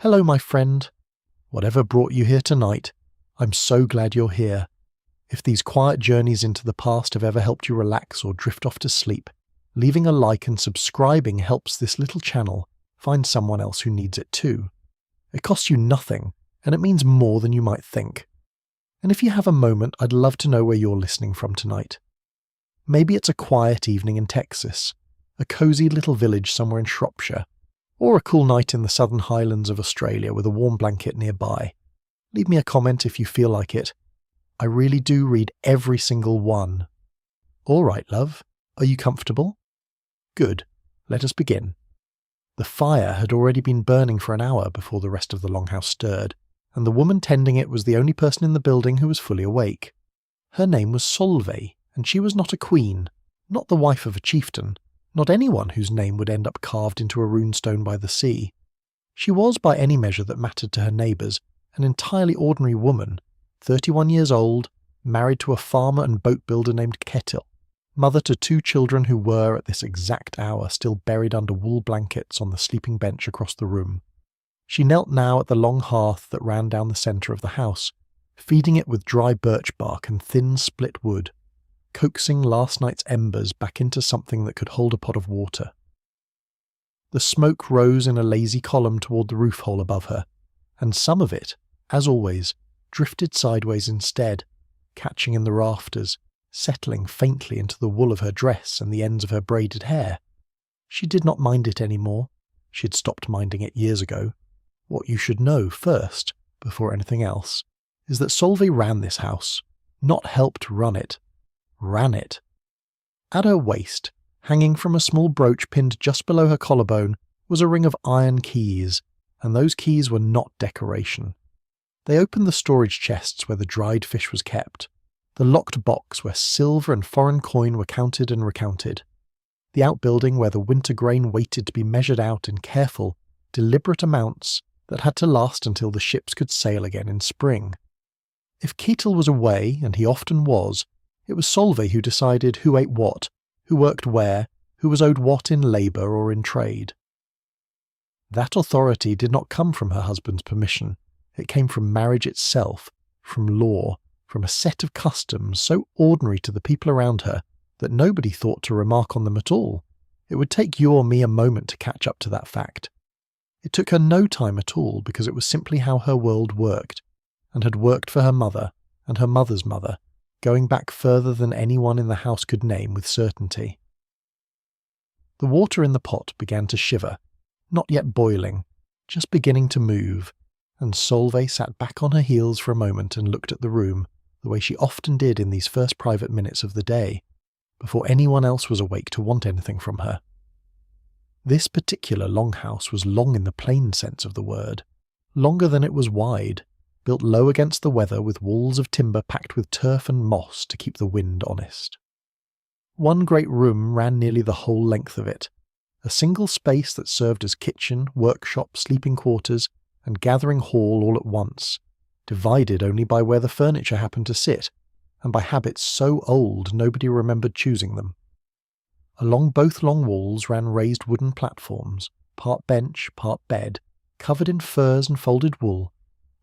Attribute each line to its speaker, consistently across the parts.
Speaker 1: Hello, my friend. Whatever brought you here tonight, I'm so glad you're here. If these quiet journeys into the past have ever helped you relax or drift off to sleep, leaving a like and subscribing helps this little channel find someone else who needs it too. It costs you nothing, and it means more than you might think. And if you have a moment, I'd love to know where you're listening from tonight. Maybe it's a quiet evening in Texas, a cozy little village somewhere in Shropshire, or a cool night in the southern highlands of Australia with a warm blanket nearby. Leave me a comment if you feel like it. I really do read every single one. All right, love. Are you comfortable? Good. Let us begin. The fire had already been burning for an hour before the rest of the longhouse stirred, and the woman tending it was the only person in the building who was fully awake. Her name was Solveig, and she was not a queen, not the wife of a chieftain, not anyone whose name would end up carved into a runestone by the sea. She was, by any measure that mattered to her neighbours, an entirely ordinary woman, 31 years old, married to a farmer and boat builder named Ketil, mother to 2 children who were, at this exact hour, still buried under wool blankets on the sleeping bench across the room. She knelt now at the long hearth that ran down the centre of the house, feeding it with dry birch bark and thin split wood, coaxing last night's embers back into something that could hold a pot of water. The smoke rose in a lazy column toward the roof hole above her, and some of it, as always, drifted sideways instead, catching in the rafters, settling faintly into the wool of her dress and the ends of her braided hair. She did not mind it any more. She had stopped minding it years ago. What you should know first, before anything else, is that Solveig ran this house, not helped run it. Ran it. At her waist, hanging from a small brooch pinned just below her collarbone, was a ring of iron keys, and those keys were not decoration. They opened the storage chests where the dried fish was kept, the locked box where silver and foreign coin were counted and recounted, the outbuilding where the winter grain waited to be measured out in careful, deliberate amounts that had to last until the ships could sail again in spring. If Ketil was away, and he often was, it was Solveig who decided who ate what, who worked where, who was owed what in labour or in trade. That authority did not come from her husband's permission. It came from marriage itself, from law, from a set of customs so ordinary to the people around her that nobody thought to remark on them at all. It would take you or me a moment to catch up to that fact. It took her no time at all because it was simply how her world worked, and had worked for her mother and her mother's mother, going back further than anyone in the house could name with certainty. The water in the pot began to shiver, not yet boiling, just beginning to move, and Solveig sat back on her heels for a moment and looked at the room, the way she often did in these first private minutes of the day, before anyone else was awake to want anything from her. This particular longhouse was long in the plain sense of the word, longer than it was wide, built low against the weather with walls of timber packed with turf and moss to keep the wind honest. One great room ran nearly the whole length of it, a single space that served as kitchen, workshop, sleeping quarters, and gathering hall all at once, divided only by where the furniture happened to sit, and by habits so old nobody remembered choosing them. Along both long walls ran raised wooden platforms, part bench, part bed, covered in furs and folded wool,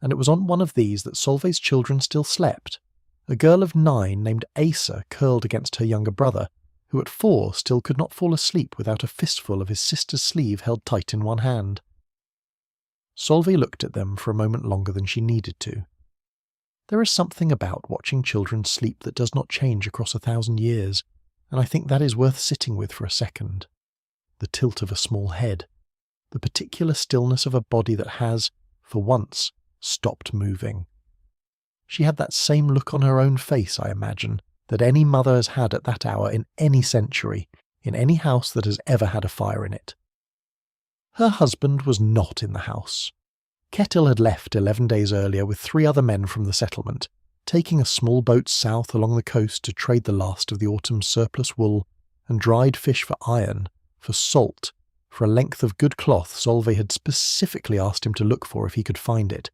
Speaker 1: and it was on one of these that Solveig's children still slept. A girl of 9 named Asa curled against her younger brother, who at 4 still could not fall asleep without a fistful of his sister's sleeve held tight in one hand. Solveig looked at them for a moment longer than she needed to. There is something about watching children sleep that does not change across 1,000 years, and I think that is worth sitting with for a second. The tilt of a small head, the particular stillness of a body that has, for once, stopped moving. She had that same look on her own face, I imagine, that any mother has had at that hour in any century, in any house that has ever had a fire in it. Her husband was not in the house. Ketil had left 11 days earlier with 3 other men from the settlement, taking a small boat south along the coast to trade the last of the autumn's surplus wool and dried fish for iron, for salt, for a length of good cloth Solveig had specifically asked him to look for if he could find it.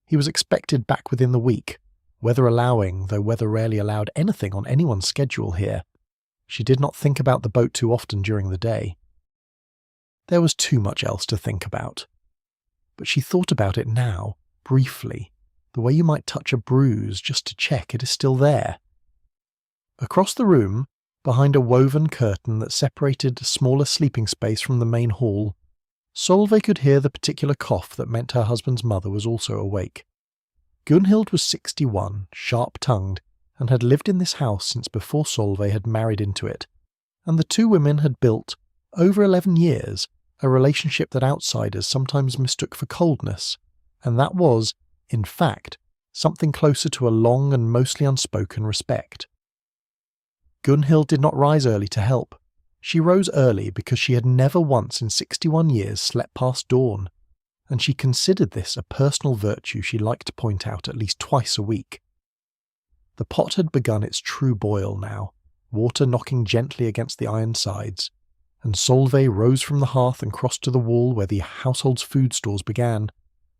Speaker 1: He was expected back within the week, weather allowing, though weather rarely allowed anything on anyone's schedule here. She did not think about the boat too often during the day. There was too much else to think about. but she thought about it now, briefly, the way you might touch a bruise just to check it is still there. Across the room, behind a woven curtain that separated a smaller sleeping space from the main hall, Solveig could hear the particular cough that meant her husband's mother was also awake. Gunhild was 61, sharp-tongued, and had lived in this house since before Solveig had married into it, and the two women had built, over 11 years, a relationship that outsiders sometimes mistook for coldness, and that was, in fact, something closer to a long and mostly unspoken respect. Gunhild did not rise early to help. She rose early because she had never once in 61 years slept past dawn, and she considered this a personal virtue she liked to point out at least twice a week. The pot had begun its true boil now, water knocking gently against the iron sides, and Solveig rose from the hearth and crossed to the wall where the household's food stores began,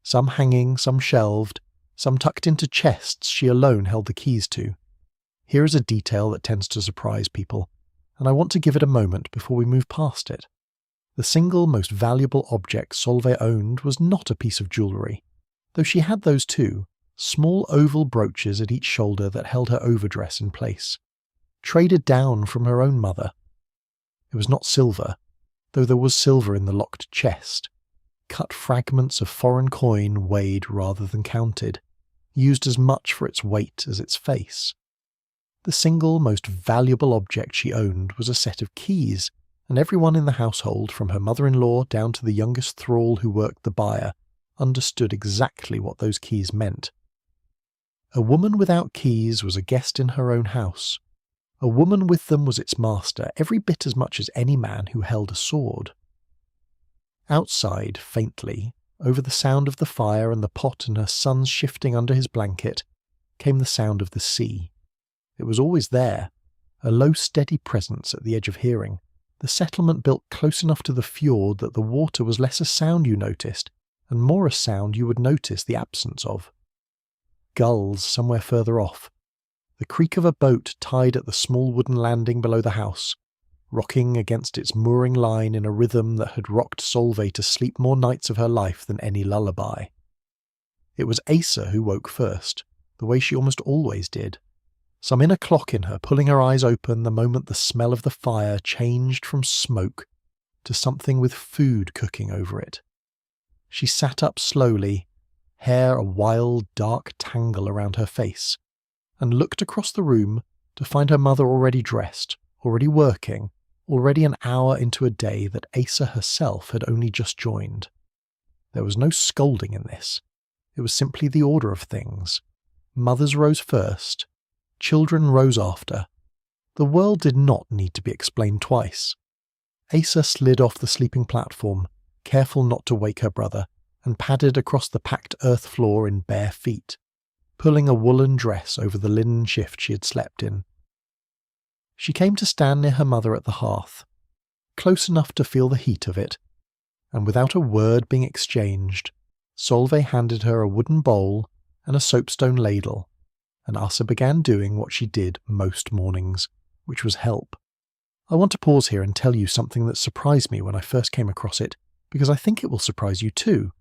Speaker 1: some hanging, some shelved, some tucked into chests she alone held the keys to. Here is a detail that tends to surprise people, and I want to give it a moment before we move past it. The single most valuable object Solveig owned was not a piece of jewellery, though she had those too, small oval brooches at each shoulder that held her overdress in place, traded down from her own mother. It was not silver, though there was silver in the locked chest, cut fragments of foreign coin weighed rather than counted, used as much for its weight as its face. The single most valuable object she owned was a set of keys, and everyone in the household, from her mother-in-law down to the youngest thrall who worked the byre, understood exactly what those keys meant. A woman without keys was a guest in her own house. A woman with them was its master, every bit as much as any man who held a sword. Outside, faintly, over the sound of the fire and the pot and her son's shifting under his blanket, came the sound of the sea. It was always there, a low steady presence at the edge of hearing, the settlement built close enough to the fjord that the water was less a sound you noticed, and more a sound you would notice the absence of. Gulls somewhere further off, the creak of a boat tied at the small wooden landing below the house, rocking against its mooring line in a rhythm that had rocked Solveig to sleep more nights of her life than any lullaby. It was Asa who woke first, the way she almost always did, some inner clock in her pulling her eyes open the moment the smell of the fire changed from smoke to something with food cooking over it. She sat up slowly, hair a wild, dark tangle around her face, and looked across the room to find her mother already dressed, already working, already an hour into a day that Asa herself had only just joined. There was no scolding in this. It was simply the order of things. Mothers rose first, children rose after. The world did not need to be explained twice. Asa slid off the sleeping platform, careful not to wake her brother, and padded across the packed earth floor in bare feet, pulling a woolen dress over the linen shift she had slept in. She came to stand near her mother at the hearth, close enough to feel the heat of it, and without a word being exchanged, Solveig handed her a wooden bowl and a soapstone ladle, and Asa began doing what she did most mornings, which was help. I want to pause here and tell you something that surprised me when I first came across it, because I think it will surprise you too.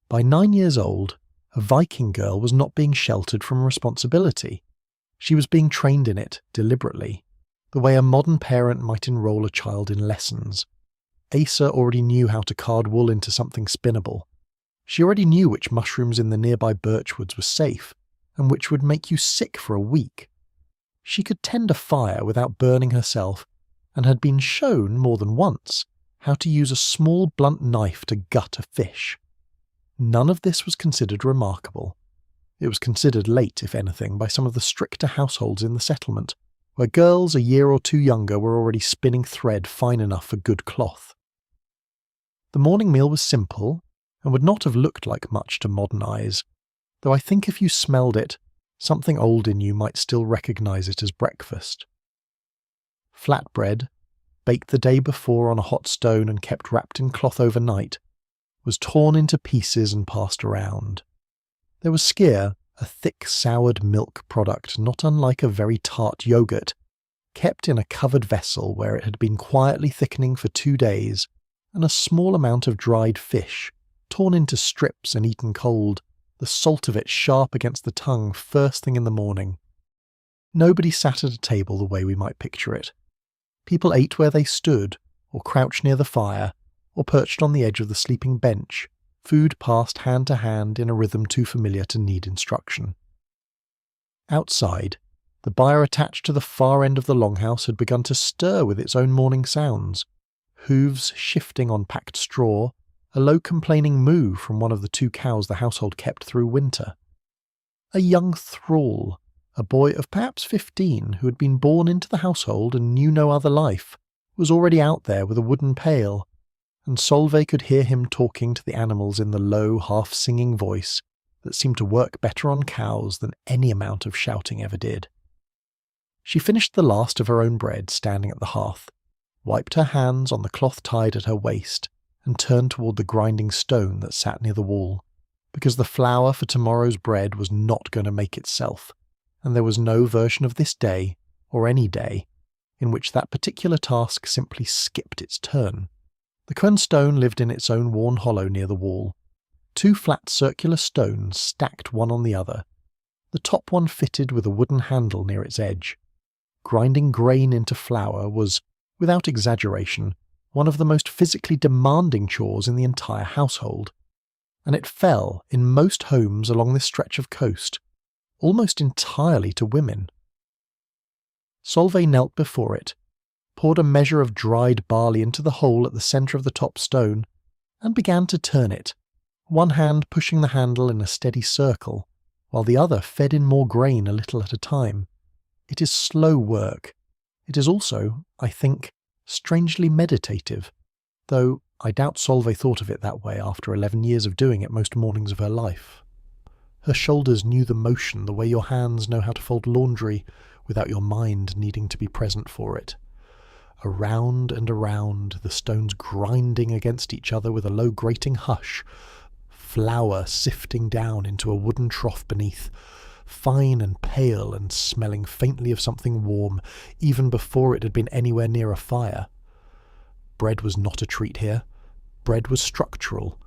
Speaker 1: By 9 years old, a Viking girl was not being sheltered from responsibility. She was being trained in it, deliberately, the way a modern parent might enroll a child in lessons. Asa already knew how to card wool into something spinnable. She already knew which mushrooms in the nearby birchwoods were safe, and which would make you sick for a week. She could tend a fire without burning herself, and had been shown more than once how to use a small blunt knife to gut a fish. None of this was considered remarkable. It was considered late, if anything, by some of the stricter households in the settlement, where girls a year or two younger were already spinning thread fine enough for good cloth. The morning meal was simple, and would not have looked like much to modern eyes, though I think if you smelled it, something old in you might still recognise it as breakfast. Flatbread, baked the day before on a hot stone and kept wrapped in cloth overnight, was torn into pieces and passed around. There was skyr, a thick soured milk product not unlike a very tart yoghurt, kept in a covered vessel where it had been quietly thickening for 2 days, and a small amount of dried fish, torn into strips and eaten cold, the salt of it sharp against the tongue first thing in the morning. Nobody sat at a table the way we might picture it. People ate where they stood, or crouched near the fire, or perched on the edge of the sleeping bench, food passed hand to hand in a rhythm too familiar to need instruction. Outside, the byre attached to the far end of the longhouse had begun to stir with its own morning sounds, hooves shifting on packed straw, a low complaining moo from one of the 2 cows the household kept through winter. A young thrall, a boy of perhaps 15 who had been born into the household and knew no other life, was already out there with a wooden pail, and Solveig could hear him talking to the animals in the low, half-singing voice that seemed to work better on cows than any amount of shouting ever did. She finished the last of her own bread standing at the hearth, wiped her hands on the cloth tied at her waist, and turned toward the grinding stone that sat near the wall, because the flour for tomorrow's bread was not going to make itself, and there was no version of this day, or any day, in which that particular task simply skipped its turn. The quernstone lived in its own worn hollow near the wall, 2 flat circular stones stacked one on the other, the top one fitted with a wooden handle near its edge. Grinding grain into flour was, without exaggeration, one of the most physically demanding chores in the entire household, and it fell, in most homes along this stretch of coast, almost entirely to women. Solveig knelt before it, poured a measure of dried barley into the hole at the centre of the top stone, and began to turn it, one hand pushing the handle in a steady circle, while the other fed in more grain a little at a time. It is slow work. It is also, I think, strangely meditative, though I doubt Solveig thought of it that way after 11 years of doing it most mornings of her life. Her shoulders knew the motion the way your hands know how to fold laundry without your mind needing to be present for it. Around and around, the stones grinding against each other with a low grating hush, flour sifting down into a wooden trough beneath, fine and pale and smelling faintly of something warm, even before it had been anywhere near a fire. Bread was not a treat here. Bread was structural.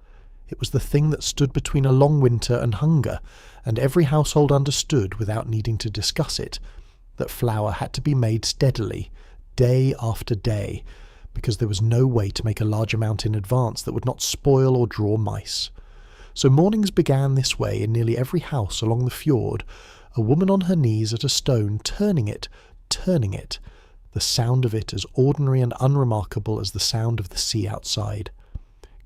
Speaker 1: It was the thing that stood between a long winter and hunger, and every household understood, without needing to discuss it, that flour had to be made steadily, day after day, because there was no way to make a large amount in advance that would not spoil or draw mice. So mornings began this way in nearly every house along the fjord, a woman on her knees at a stone, turning it, the sound of it as ordinary and unremarkable as the sound of the sea outside.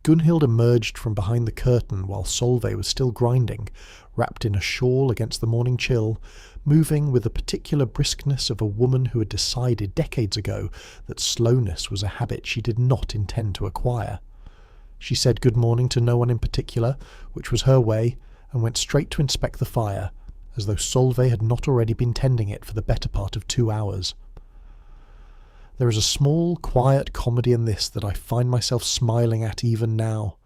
Speaker 1: Gunhild emerged from behind the curtain while Solveig was still grinding, wrapped in a shawl against the morning chill, moving with the particular briskness of a woman who had decided decades ago that slowness was a habit she did not intend to acquire. She said good morning to no one in particular, which was her way, and went straight to inspect the fire, as though Solveig had not already been tending it for the better part of 2 hours. There is a small, quiet comedy in this that I find myself smiling at even now.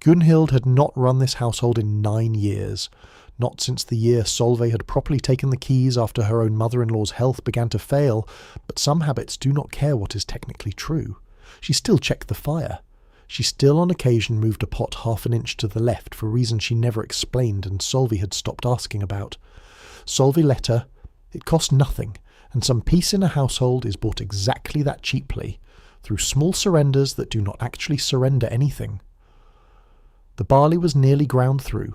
Speaker 1: Gunhild had not run this household in 9 years, not since the year Solveig had properly taken the keys after her own mother-in-law's health began to fail, but some habits do not care what is technically true. She still checked the fire. She still on occasion moved a pot half an inch to the left for reasons she never explained and Solveig had stopped asking about. Solveig let her. It cost nothing, and some peace in a household is bought exactly that cheaply, through small surrenders that do not actually surrender anything. The barley was nearly ground through,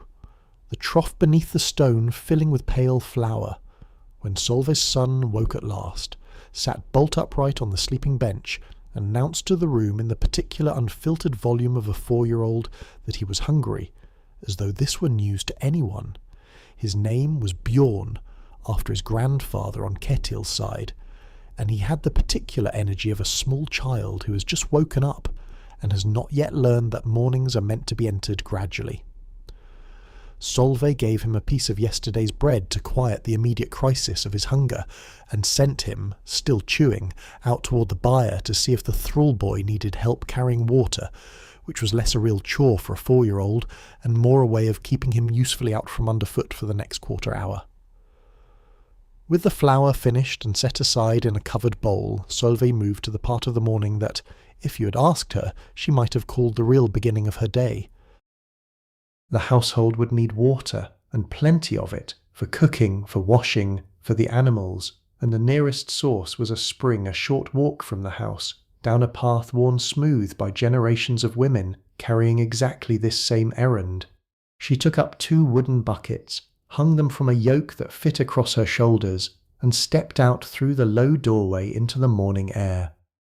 Speaker 1: the trough beneath the stone filling with pale flour, when Solveig's son woke at last, sat bolt upright on the sleeping bench, and announced to the room in the particular unfiltered volume of a 4-year-old that he was hungry, as though this were news to anyone. His name was Bjorn, after his grandfather on Ketil's side, and he had the particular energy of a small child who has just woken up and has not yet learned that mornings are meant to be entered gradually. Solveig gave him a piece of yesterday's bread to quiet the immediate crisis of his hunger, and sent him, still chewing, out toward the byre to see if the thrall boy needed help carrying water, which was less a real chore for a 4-year-old and more a way of keeping him usefully out from underfoot for the next quarter hour. With the flour finished and set aside in a covered bowl, Solveig moved to the part of the morning that, if you had asked her, she might have called the real beginning of her day. The household would need water, and plenty of it, for cooking, for washing, for the animals, and the nearest source was a spring a short walk from the house, down a path worn smooth by generations of women carrying exactly this same errand. She took up 2 wooden buckets, hung them from a yoke that fit across her shoulders, and stepped out through the low doorway into the morning air.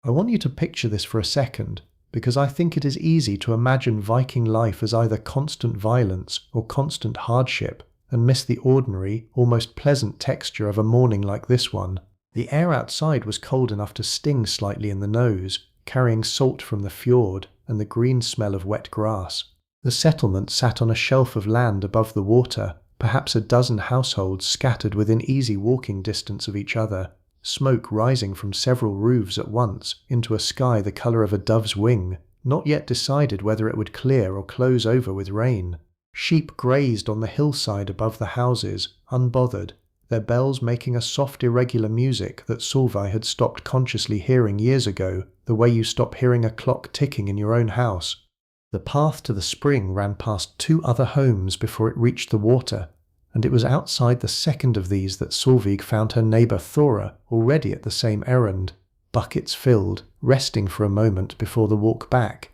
Speaker 1: I want you to picture this for a second, because I think it is easy to imagine Viking life as either constant violence or constant hardship, and miss the ordinary, almost pleasant texture of a morning like this one. The air outside was cold enough to sting slightly in the nose, carrying salt from the fjord and the green smell of wet grass. The settlement sat on a shelf of land above the water, perhaps a dozen households scattered within easy walking distance of each other, smoke rising from several roofs at once into a sky the colour of a dove's wing, not yet decided whether it would clear or close over with rain. Sheep grazed on the hillside above the houses, unbothered, their bells making a soft irregular music that Solveig had stopped consciously hearing years ago, the way you stop hearing a clock ticking in your own house. The path to the spring ran past 2 other homes before it reached the water, and it was outside the second of these that Solveig found her neighbour Thora already at the same errand, buckets filled, resting for a moment before the walk back.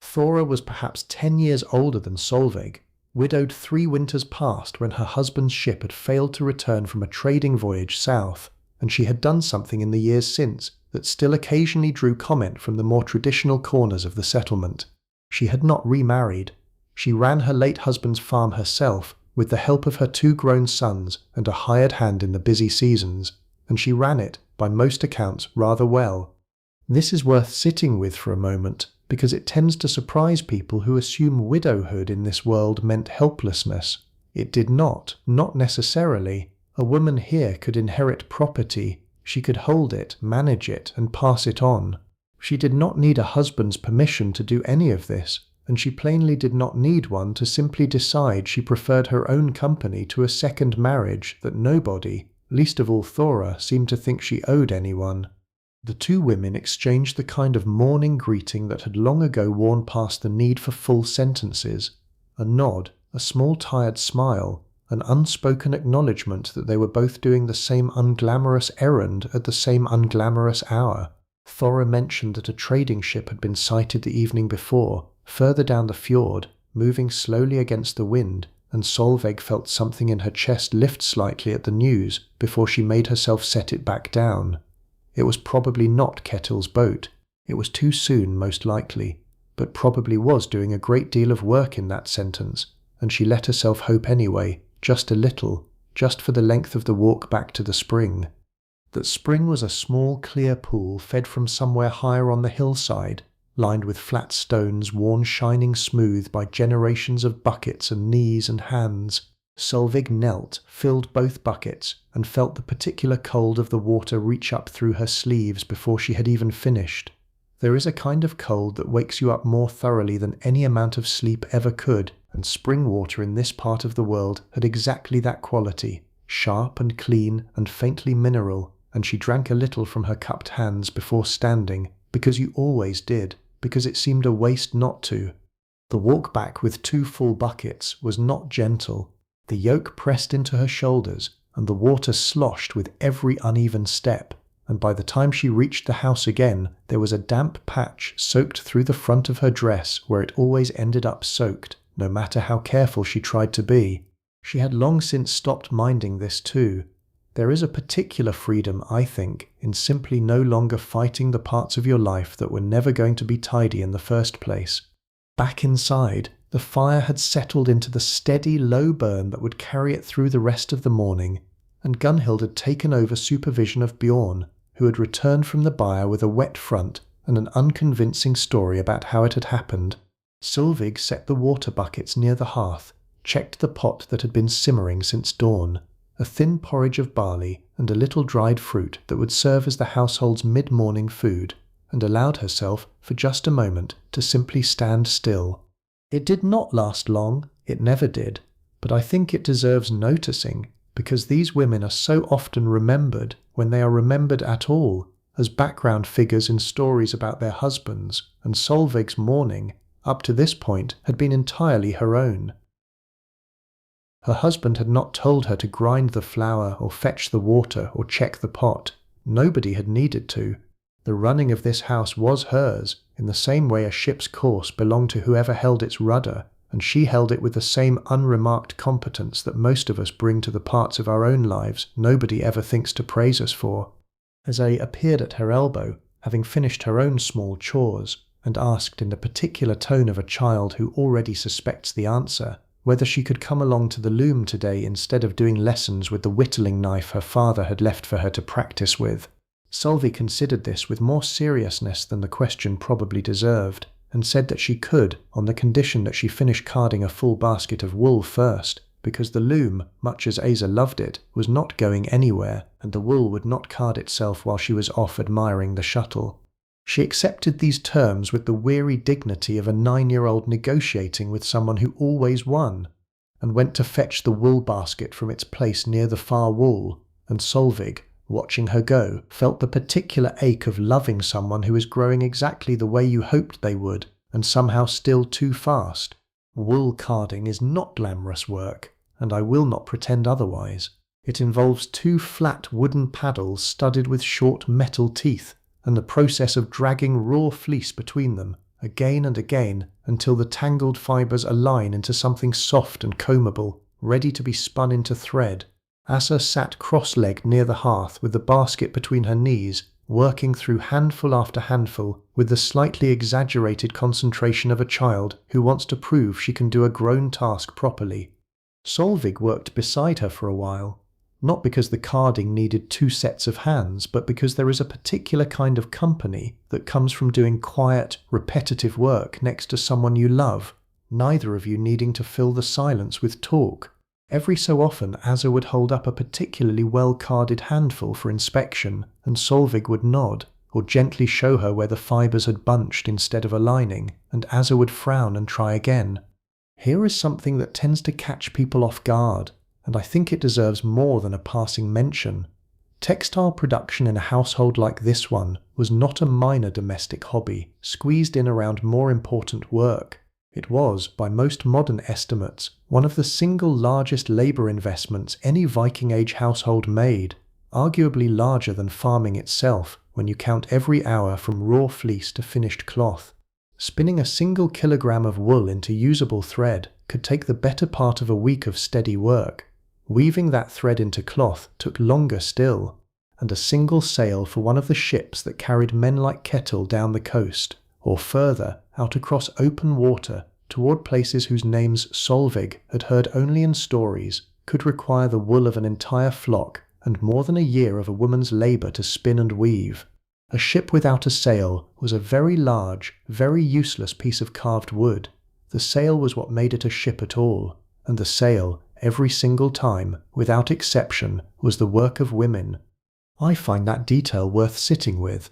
Speaker 1: Thora was perhaps 10 years older than Solveig, widowed 3 winters past when her husband's ship had failed to return from a trading voyage south, and she had done something in the years since that still occasionally drew comment from the more traditional corners of the settlement. She had not remarried. She ran her late husband's farm herself, with the help of her 2 grown sons and a hired hand in the busy seasons, and she ran it, by most accounts, rather well. This is worth sitting with for a moment, because it tends to surprise people who assume widowhood in this world meant helplessness. It did not necessarily. A woman here could inherit property. She could hold it, manage it, and pass it on. She did not need a husband's permission to do any of this, and she plainly did not need one to simply decide she preferred her own company to a second marriage that nobody, least of all Thora, seemed to think she owed anyone. The 2 women exchanged the kind of morning greeting that had long ago worn past the need for full sentences. A nod, a small tired smile, an unspoken acknowledgement that they were both doing the same unglamorous errand at the same unglamorous hour. Thora mentioned that a trading ship had been sighted the evening before, further down the fjord, moving slowly against the wind, and Solveig felt something in her chest lift slightly at the news before she made herself set it back down. It was probably not Ketil's boat. It was too soon, most likely, but probably was doing a great deal of work in that sentence, and she let herself hope anyway, just a little, just for the length of the walk back to the spring. That spring was a small clear pool fed from somewhere higher on the hillside, lined with flat stones worn shining smooth by generations of buckets and knees and hands. Solveig knelt, filled both buckets, and felt the particular cold of the water reach up through her sleeves before she had even finished. There is a kind of cold that wakes you up more thoroughly than any amount of sleep ever could, and spring water in this part of the world had exactly that quality, sharp and clean and faintly mineral, and she drank a little from her cupped hands before standing, because you always did, because it seemed a waste not to. The walk back with 2 full buckets was not gentle. The yoke pressed into her shoulders, and the water sloshed with every uneven step, and by the time she reached the house again, there was a damp patch soaked through the front of her dress where it always ended up soaked, no matter how careful she tried to be. She had long since stopped minding this too. There is a particular freedom, I think, in simply no longer fighting the parts of your life that were never going to be tidy in the first place. Back inside, the fire had settled into the steady, low burn that would carry it through the rest of the morning, and Gunhild had taken over supervision of Bjorn, who had returned from the byre with a wet front and an unconvincing story about how it had happened. Solveig set the water buckets near the hearth, checked the pot that had been simmering since dawn, a thin porridge of barley and a little dried fruit that would serve as the household's mid-morning food, and allowed herself, for just a moment, to simply stand still. It did not last long, it never did, but I think it deserves noticing, because these women are so often remembered, when they are remembered at all, as background figures in stories about their husbands, and Solveig's mourning, up to this point, had been entirely her own. Her husband had not told her to grind the flour or fetch the water or check the pot. Nobody had needed to. The running of this house was hers, in the same way a ship's course belonged to whoever held its rudder, and she held it with the same unremarked competence that most of us bring to the parts of our own lives nobody ever thinks to praise us for. As I appeared at her elbow, having finished her own small chores, and asked in the particular tone of a child who already suspects the answer, whether she could come along to the loom today instead of doing lessons with the whittling knife her father had left for her to practice with. Solveig considered this with more seriousness than the question probably deserved, and said that she could, on the condition that she finish carding a full basket of wool first, because the loom, much as Asa loved it, was not going anywhere, and the wool would not card itself while she was off admiring the shuttle. She accepted these terms with the weary dignity of a 9-year-old negotiating with someone who always won, and went to fetch the wool basket from its place near the far wall, and Solveig, watching her go, felt the particular ache of loving someone who is growing exactly the way you hoped they would, and somehow still too fast. Wool carding is not glamorous work, and I will not pretend otherwise. It involves 2 flat wooden paddles studded with short metal teeth, and the process of dragging raw fleece between them, again and again, until the tangled fibres align into something soft and combable, ready to be spun into thread. Asa sat cross-legged near the hearth with the basket between her knees, working through handful after handful with the slightly exaggerated concentration of a child who wants to prove she can do a grown task properly. Solveig worked beside her for a while, not because the carding needed 2 sets of hands, but because there is a particular kind of company that comes from doing quiet, repetitive work next to someone you love, neither of you needing to fill the silence with talk. Every so often Asa would hold up a particularly well-carded handful for inspection, and Solveig would nod, or gently show her where the fibres had bunched instead of aligning, and Asa would frown and try again. Here is something that tends to catch people off guard, and I think it deserves more than a passing mention. Textile production in a household like this one was not a minor domestic hobby, squeezed in around more important work. It was, by most modern estimates, one of the single largest labour investments any Viking Age household made, arguably larger than farming itself when you count every hour from raw fleece to finished cloth. Spinning a single kilogram of wool into usable thread could take the better part of a week of steady work. Weaving that thread into cloth took longer still, and a single sail for one of the ships that carried men like Kettle down the coast, or further out across open water toward places whose names Solveig had heard only in stories, could require the wool of an entire flock and more than a year of a woman's labour to spin and weave. A ship without a sail was a very large, very useless piece of carved wood. The sail was what made it a ship at all, and the sail, every single time, without exception, was the work of women. I find that detail worth sitting with.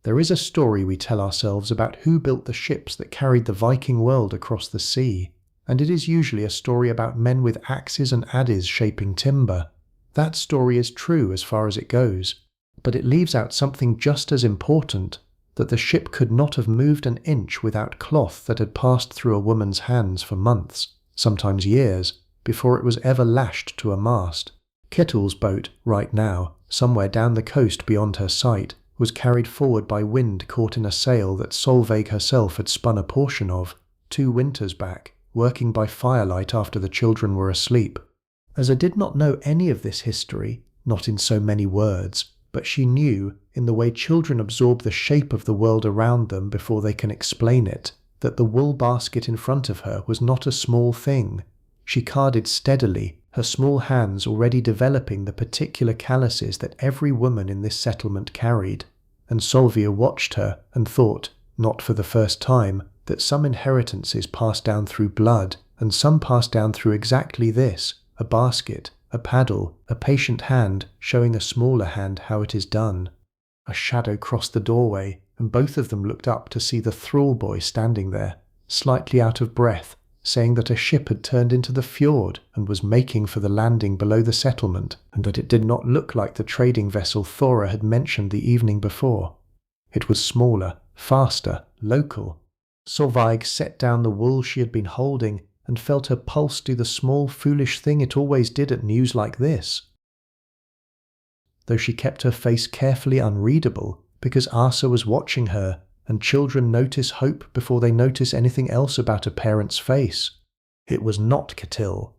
Speaker 1: There is a story we tell ourselves about who built the ships that carried the Viking world across the sea, and it is usually a story about men with axes and adze shaping timber. That story is true as far as it goes, but it leaves out something just as important, that the ship could not have moved an inch without cloth that had passed through a woman's hands for months, sometimes years, before it was ever lashed to a mast. Kettle's boat, right now, somewhere down the coast beyond her sight, was carried forward by wind caught in a sail that Solveig herself had spun a portion of, 2 winters back, working by firelight after the children were asleep. As I did not know any of this history, not in so many words, but she knew, in the way children absorb the shape of the world around them before they can explain it, that the wool basket in front of her was not a small thing. She carded steadily, her small hands already developing the particular calluses that every woman in this settlement carried, and Solveig watched her and thought, not for the first time, that some inheritances pass down through blood, and some pass down through exactly this, a basket, a paddle, a patient hand showing a smaller hand how it is done. A shadow crossed the doorway, and both of them looked up to see the thrall boy standing there, slightly out of breath, saying that a ship had turned into the fjord and was making for the landing below the settlement, and that it did not look like the trading vessel Thora had mentioned the evening before. It was smaller, faster, local. Solveig set down the wool she had been holding and felt her pulse do the small, foolish thing it always did at news like this. Though she kept her face carefully unreadable, because Asa was watching her, and children notice hope before they notice anything else about a parent's face. It was not Catill.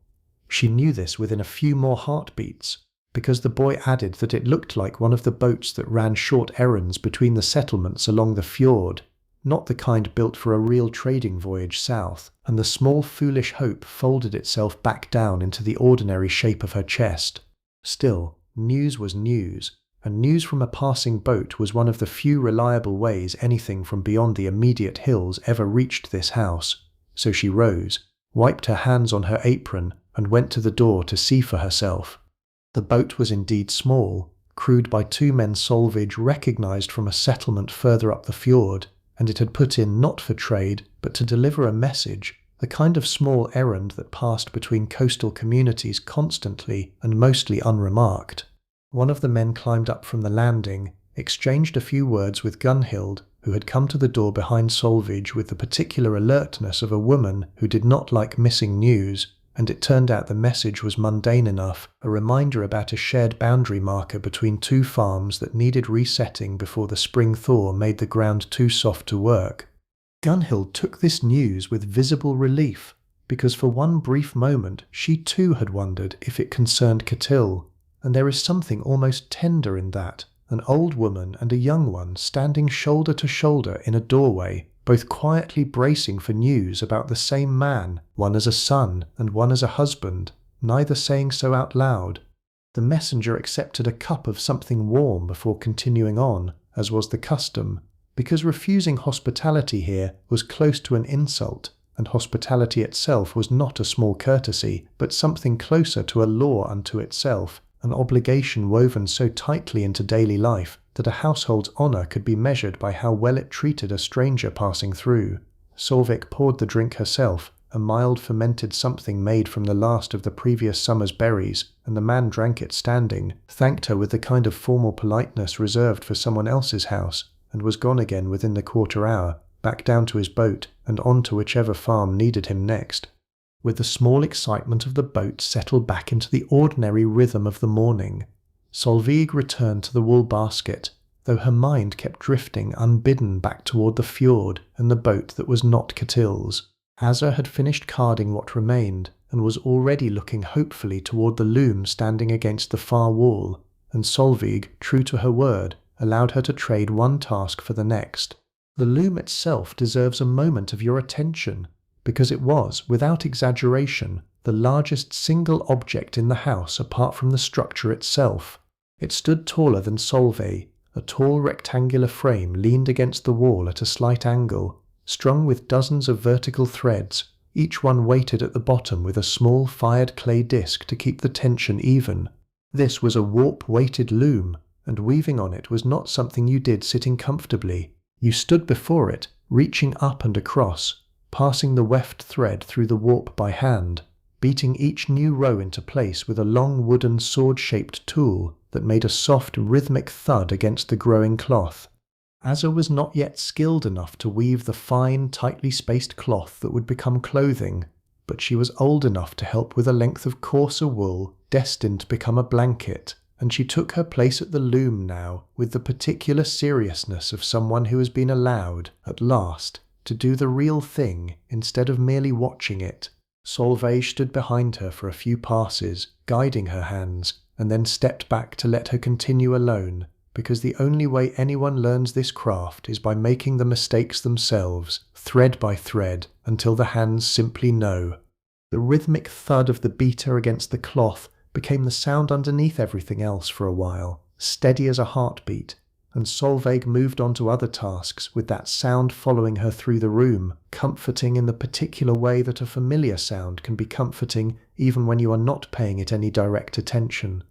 Speaker 1: She knew this within a few more heartbeats, because the boy added that it looked like one of the boats that ran short errands between the settlements along the fjord, not the kind built for a real trading voyage south, and the small foolish hope folded itself back down into the ordinary shape of her chest. Still, news was news, and news from a passing boat was one of the few reliable ways anything from beyond the immediate hills ever reached this house. So she rose, wiped her hands on her apron, and went to the door to see for herself. The boat was indeed small, crewed by 2 men Solveig recognized from a settlement further up the fjord, and it had put in not for trade, but to deliver a message, the kind of small errand that passed between coastal communities constantly and mostly unremarked. One of the men climbed up from the landing, exchanged a few words with Gunhild, who had come to the door behind Solveig with the particular alertness of a woman who did not like missing news, and it turned out the message was mundane enough, a reminder about a shared boundary marker between 2 farms that needed resetting before the spring thaw made the ground too soft to work. Gunhild took this news with visible relief, because for one brief moment she too had wondered if it concerned Catill, and there is something almost tender in that, an old woman and a young one standing shoulder to shoulder in a doorway, both quietly bracing for news about the same man, one as a son and one as a husband, neither saying so out loud. The messenger accepted a cup of something warm before continuing on, as was the custom, because refusing hospitality here was close to an insult, and hospitality itself was not a small courtesy, but something closer to a law unto itself, an obligation woven so tightly into daily life that a household's honour could be measured by how well it treated a stranger passing through. Solveig poured the drink herself, a mild fermented something made from the last of the previous summer's berries, and the man drank it standing, thanked her with the kind of formal politeness reserved for someone else's house, and was gone again within the quarter hour, back down to his boat, and on to whichever farm needed him next. With the small excitement of the boat settled back into the ordinary rhythm of the morning, Solveig returned to the wool basket, though her mind kept drifting unbidden back toward the fjord and the boat that was not Catill's. Asa had finished carding what remained, and was already looking hopefully toward the loom standing against the far wall, and Solveig, true to her word, allowed her to trade one task for the next. The loom itself deserves a moment of your attention, because it was, without exaggeration, the largest single object in the house apart from the structure itself. It stood taller than Solveig, a tall rectangular frame leaned against the wall at a slight angle, strung with dozens of vertical threads, each one weighted at the bottom with a small fired clay disc to keep the tension even. This was a warp-weighted loom, and weaving on it was not something you did sitting comfortably. You stood before it, reaching up and across, passing the weft thread through the warp by hand, beating each new row into place with a long wooden sword-shaped tool that made a soft rhythmic thud against the growing cloth. Asa was not yet skilled enough to weave the fine, tightly spaced cloth that would become clothing, but she was old enough to help with a length of coarser wool destined to become a blanket, and she took her place at the loom now with the particular seriousness of someone who has been allowed, at last, to do the real thing instead of merely watching it. Solveig stood behind her for a few passes, guiding her hands, and then stepped back to let her continue alone, because the only way anyone learns this craft is by making the mistakes themselves, thread by thread, until the hands simply know. The rhythmic thud of the beater against the cloth became the sound underneath everything else for a while, steady as a heartbeat, and Solveig moved on to other tasks with that sound following her through the room, comforting in the particular way that a familiar sound can be comforting even when you are not paying it any direct attention.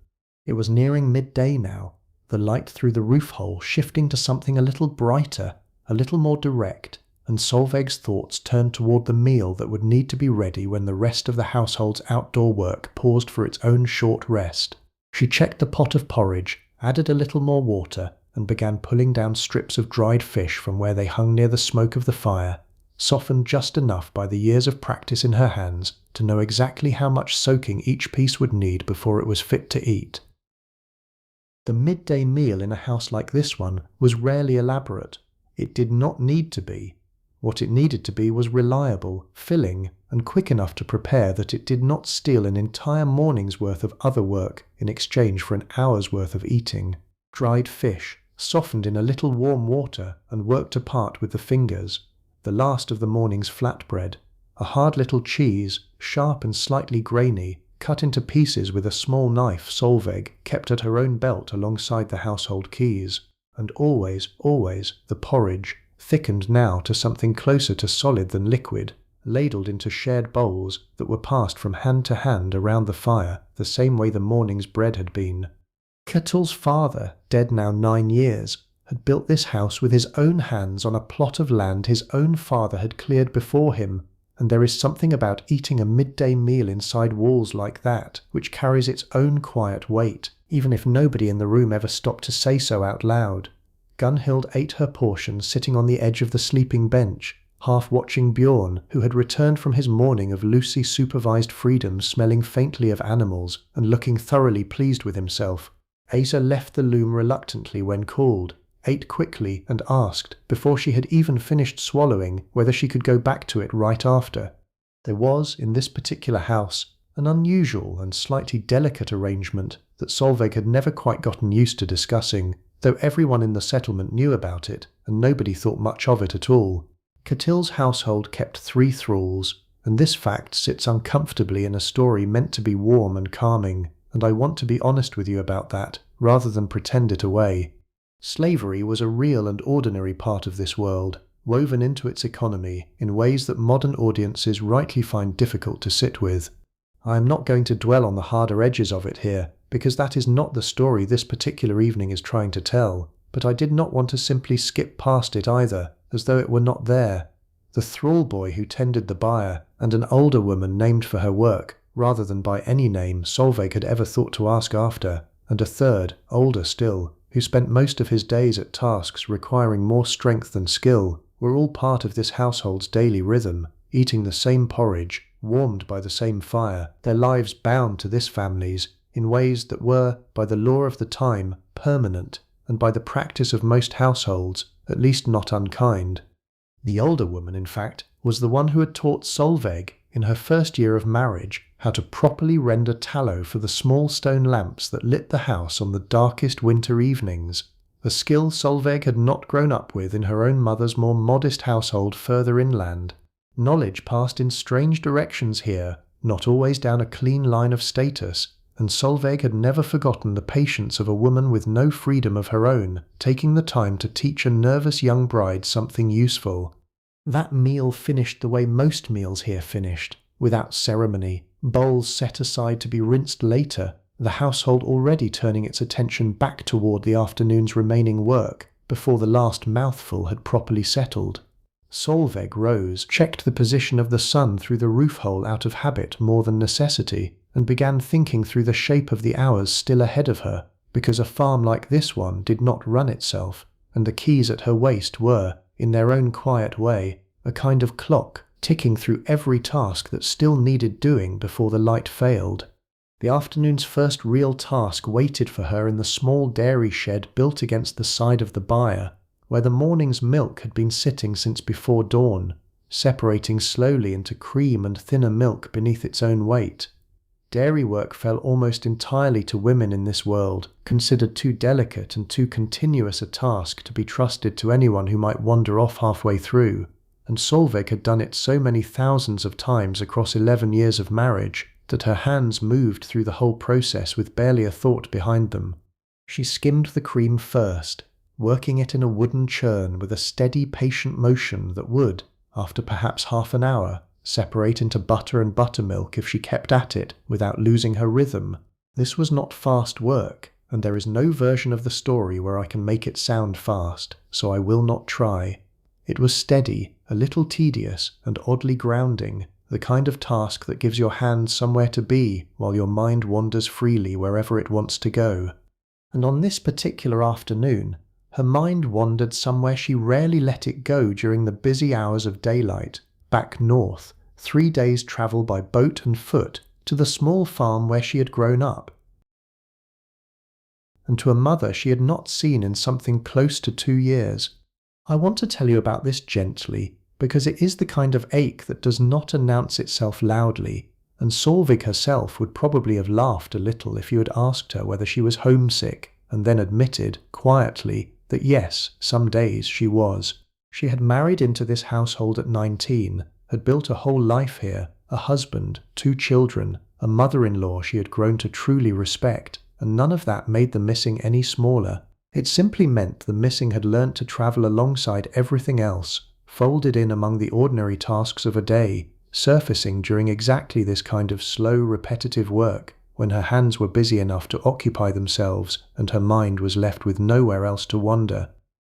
Speaker 1: It was nearing midday now, the light through the roof hole shifting to something a little brighter, a little more direct, and Solveig's thoughts turned toward the meal that would need to be ready when the rest of the household's outdoor work paused for its own short rest. She checked the pot of porridge, added a little more water, and began pulling down strips of dried fish from where they hung near the smoke of the fire, softened just enough by the years of practice in her hands to know exactly how much soaking each piece would need before it was fit to eat. The midday meal in a house like this one was rarely elaborate. It did not need to be. What it needed to be was reliable, filling, and quick enough to prepare that it did not steal an entire morning's worth of other work in exchange for an hour's worth of eating. Dried fish, softened in a little warm water and worked apart with the fingers, the last of the morning's flatbread, a hard little cheese, sharp and slightly grainy, cut into pieces with a small knife Solveig kept at her own belt alongside the household keys, and always, always the porridge, thickened now to something closer to solid than liquid, ladled into shared bowls that were passed from hand to hand around the fire the same way the morning's bread had been. Ketil's father, dead now 9 years, had built this house with his own hands on a plot of land his own father had cleared before him, and there is something about eating a midday meal inside walls like that which carries its own quiet weight, even if nobody in the room ever stopped to say so out loud. Gunhild ate her portion sitting on the edge of the sleeping bench, half watching Bjorn, who had returned from his morning of loosely supervised freedom smelling faintly of animals and looking thoroughly pleased with himself. Asa left the loom reluctantly when called, ate quickly and asked, before she had even finished swallowing, whether she could go back to it right after. There was, in this particular house, an unusual and slightly delicate arrangement that Solveig had never quite gotten used to discussing, though everyone in the settlement knew about it, and nobody thought much of it at all. Ketil's household kept 3 thralls, and this fact sits uncomfortably in a story meant to be warm and calming, and I want to be honest with you about that, rather than pretend it away. Slavery was a real and ordinary part of this world, woven into its economy in ways that modern audiences rightly find difficult to sit with. I am not going to dwell on the harder edges of it here, because that is not the story this particular evening is trying to tell, but I did not want to simply skip past it either, as though it were not there. The thrall boy who tended the byre, and an older woman named for her work, rather than by any name Solveig had ever thought to ask after, and a third, older still, who spent most of his days at tasks requiring more strength than skill, were all part of this household's daily rhythm, eating the same porridge, warmed by the same fire, their lives bound to this family's, in ways that were, by the law of the time, permanent, and by the practice of most households, at least not unkind. The older woman, in fact, was the one who had taught Solveig, in her first year of marriage, how to properly render tallow for the small stone lamps that lit the house on the darkest winter evenings, a skill Solveig had not grown up with in her own mother's more modest household further inland. Knowledge passed in strange directions here, not always down a clean line of status, and Solveig had never forgotten the patience of a woman with no freedom of her own, taking the time to teach a nervous young bride something useful. That meal finished the way most meals here finished, without ceremony, bowls set aside to be rinsed later, the household already turning its attention back toward the afternoon's remaining work, before the last mouthful had properly settled. Solveig rose, checked the position of the sun through the roof hole out of habit more than necessity, and began thinking through the shape of the hours still ahead of her, because a farm like this one did not run itself, and the keys at her waist were, in their own quiet way, a kind of clock, ticking through every task that still needed doing before the light failed. The afternoon's first real task waited for her in the small dairy shed built against the side of the byre, where the morning's milk had been sitting since before dawn, separating slowly into cream and thinner milk beneath its own weight. Dairy work fell almost entirely to women in this world, considered too delicate and too continuous a task to be trusted to anyone who might wander off halfway through, and Solveig had done it so many thousands of times across 11 years of marriage that her hands moved through the whole process with barely a thought behind them. She skimmed the cream first, working it in a wooden churn with a steady, patient motion that would, after perhaps half an hour, separate into butter and buttermilk if she kept at it without losing her rhythm. This was not fast work, and there is no version of the story where I can make it sound fast, so I will not try. It was steady, a little tedious, and oddly grounding, the kind of task that gives your hands somewhere to be while your mind wanders freely wherever it wants to go. And on this particular afternoon, Her mind wandered somewhere she rarely let it go during the busy hours of daylight, back north, 3 days' travel by boat and foot to the small farm where she had grown up, and to a mother she had not seen in something close to 2 years. I want to tell you about this gently, because it is the kind of ache that does not announce itself loudly, and Solveig herself would probably have laughed a little if you had asked her whether she was homesick, and then admitted, quietly, that yes, some days she was. She had married into this household at 19, had built a whole life here, a husband, 2 children, a mother-in-law she had grown to truly respect, and none of that made the missing any smaller. It simply meant the missing had learnt to travel alongside everything else, folded in among the ordinary tasks of a day, surfacing during exactly this kind of slow, repetitive work, when her hands were busy enough to occupy themselves and her mind was left with nowhere else to wander.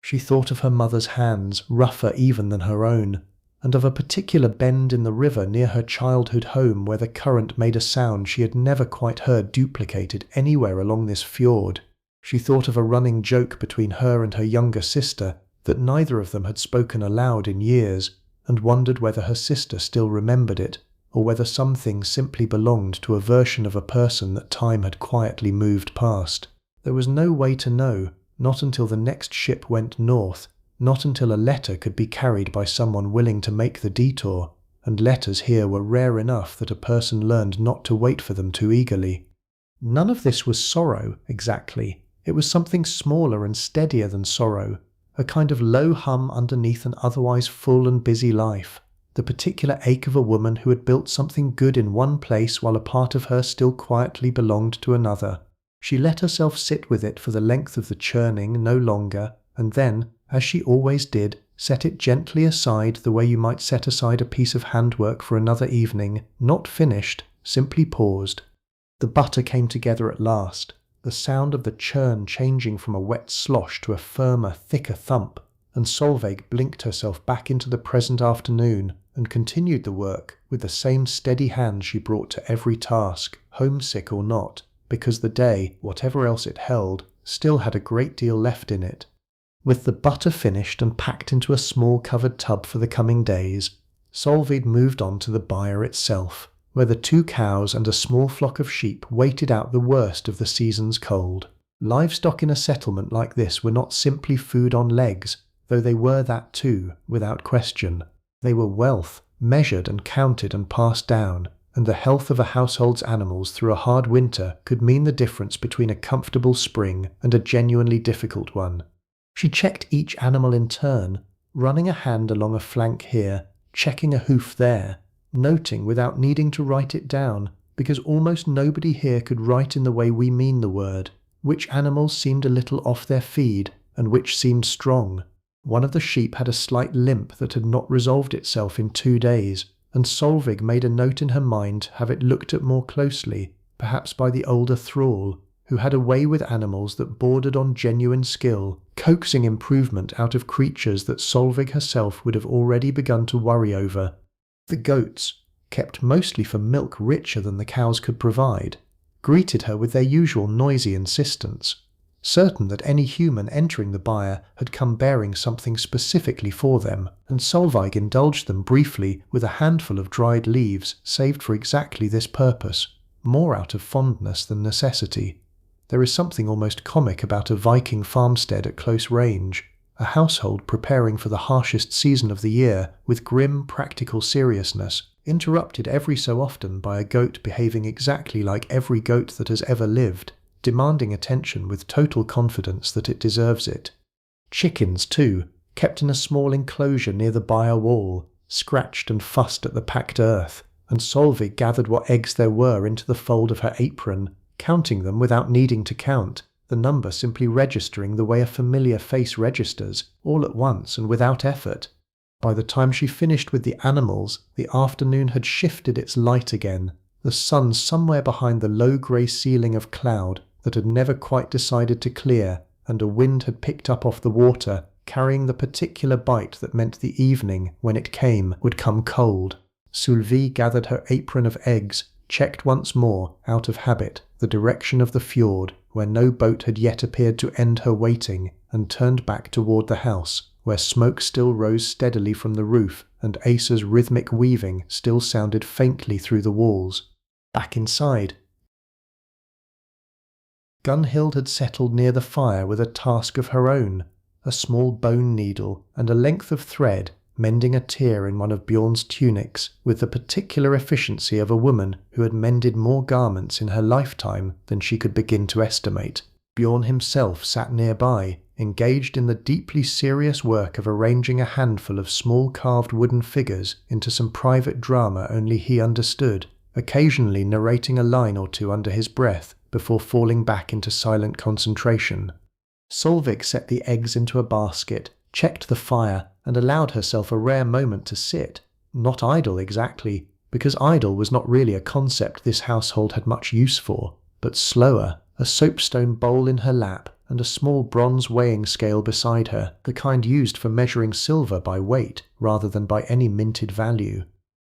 Speaker 1: She thought of her mother's hands, rougher even than her own, and of a particular bend in the river near her childhood home where the current made a sound she had never quite heard duplicated anywhere along this fjord. She thought of a running joke between her and her younger sister that neither of them had spoken aloud in years, and wondered whether her sister still remembered it, or whether some things simply belonged to a version of a person that time had quietly moved past. There was no way to know, not until the next ship went north, not until a letter could be carried by someone willing to make the detour, and letters here were rare enough that a person learned not to wait for them too eagerly. None of this was sorrow, exactly. It was something smaller and steadier than sorrow, a kind of low hum underneath an otherwise full and busy life, the particular ache of a woman who had built something good in one place while a part of her still quietly belonged to another. She let herself sit with it for the length of the churning no longer, and then, as she always did, set it gently aside the way you might set aside a piece of handwork for another evening, not finished, simply paused. The butter came together at last, the sound of the churn changing from a wet slosh to a firmer, thicker thump, and Solveig blinked herself back into the present afternoon and continued the work with the same steady hand she brought to every task, homesick or not, because the day, whatever else it held, still had a great deal left in it. With the butter finished and packed into a small covered tub for the coming days, Solveig moved on to the byre itself, where the 2 cows and a small flock of sheep waited out the worst of the season's cold. Livestock in a settlement like this were not simply food on legs, though they were that too, without question. They were wealth, measured and counted and passed down, and the health of a household's animals through a hard winter could mean the difference between a comfortable spring and a genuinely difficult one. She checked each animal in turn, running a hand along a flank here, checking a hoof there, noting without needing to write it down, because almost nobody here could write in the way we mean the word, which animals seemed a little off their feed, and which seemed strong. One of the sheep had a slight limp that had not resolved itself in 2 days, and Solveig made a note in her mind to have it looked at more closely, perhaps by the older thrall, who had a way with animals that bordered on genuine skill, coaxing improvement out of creatures that Solveig herself would have already begun to worry over. The goats, kept mostly for milk richer than the cows could provide, greeted her with their usual noisy insistence, certain that any human entering the byre had come bearing something specifically for them, and Solveig indulged them briefly with a handful of dried leaves saved for exactly this purpose, more out of fondness than necessity. There is something almost comic about a Viking farmstead at close range, a household preparing for the harshest season of the year with grim, practical seriousness, interrupted every so often by a goat behaving exactly like every goat that has ever lived, demanding attention with total confidence that it deserves it. Chickens, too, kept in a small enclosure near the byre wall, scratched and fussed at the packed earth, and Solveig gathered what eggs there were into the fold of her apron, counting them without needing to count, the number simply registering the way a familiar face registers, all at once and without effort. By the time she finished with the animals, the afternoon had shifted its light again, the sun somewhere behind the low grey ceiling of cloud that had never quite decided to clear, and a wind had picked up off the water, carrying the particular bite that meant the evening, when it came, would come cold. Sylvie gathered her apron of eggs, checked once more, out of habit, the direction of the fjord, where no boat had yet appeared to end her waiting, and turned back toward the house, where smoke still rose steadily from the roof, and Asa's rhythmic weaving still sounded faintly through the walls. Back inside. Gunhild had settled near the fire with a task of her own, a small bone needle and a length of thread, mending a tear in one of Bjorn's tunics with the particular efficiency of a woman who had mended more garments in her lifetime than she could begin to estimate. Bjorn himself sat nearby, engaged in the deeply serious work of arranging a handful of small carved wooden figures into some private drama only he understood, occasionally narrating a line or two under his breath before falling back into silent concentration. Solveig set the eggs into a basket, checked the fire, and allowed herself a rare moment to sit, not idle exactly, because idle was not really a concept this household had much use for, but slower, a soapstone bowl in her lap, and a small bronze weighing scale beside her, the kind used for measuring silver by weight rather than by any minted value.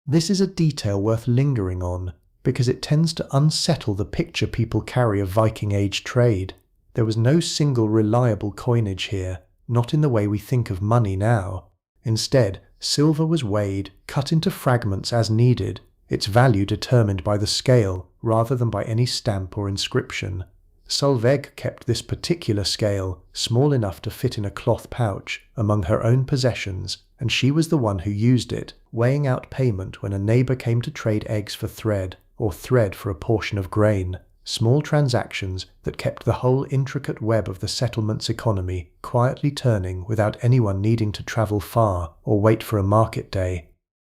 Speaker 1: This is a detail worth lingering on, because it tends to unsettle the picture people carry of Viking Age trade. There was no single reliable coinage here, not in the way we think of money now. Instead, silver was weighed, cut into fragments as needed, its value determined by the scale rather than by any stamp or inscription. Solveig kept this particular scale, small enough to fit in a cloth pouch, among her own possessions, and she was the one who used it, weighing out payment when a neighbour came to trade eggs for thread, or thread for a portion of grain. Small transactions that kept the whole intricate web of the settlement's economy quietly turning without anyone needing to travel far or wait for a market day.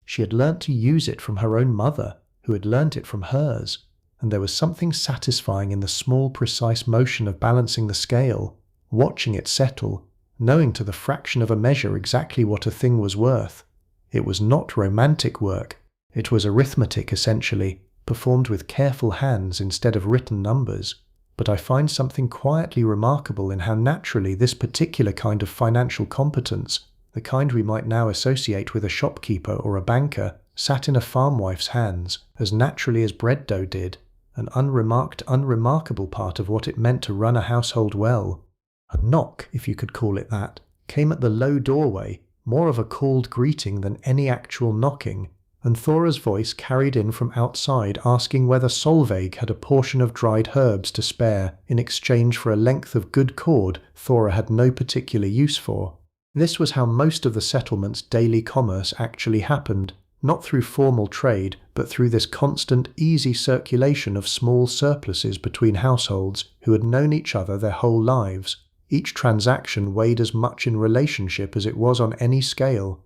Speaker 1: She had learnt to use it from her own mother, who had learnt it from hers, and there was something satisfying in the small precise motion of balancing the scale, watching it settle, knowing to the fraction of a measure exactly what a thing was worth. It was not romantic work, it was arithmetic essentially, performed with careful hands instead of written numbers, but I find something quietly remarkable in how naturally this particular kind of financial competence, the kind we might now associate with a shopkeeper or a banker, sat in a farmwife's hands as naturally as bread dough did, an unremarkable part of what it meant to run a household well. A knock, if you could call it that, came at the low doorway, more of a called greeting than any actual knocking, and Thora's voice carried in from outside asking whether Solveig had a portion of dried herbs to spare in exchange for a length of good cord Thora had no particular use for. This was how most of the settlement's daily commerce actually happened, not through formal trade, but through this constant, easy circulation of small surpluses between households who had known each other their whole lives. Each transaction weighed as much in relationship as it was on any scale.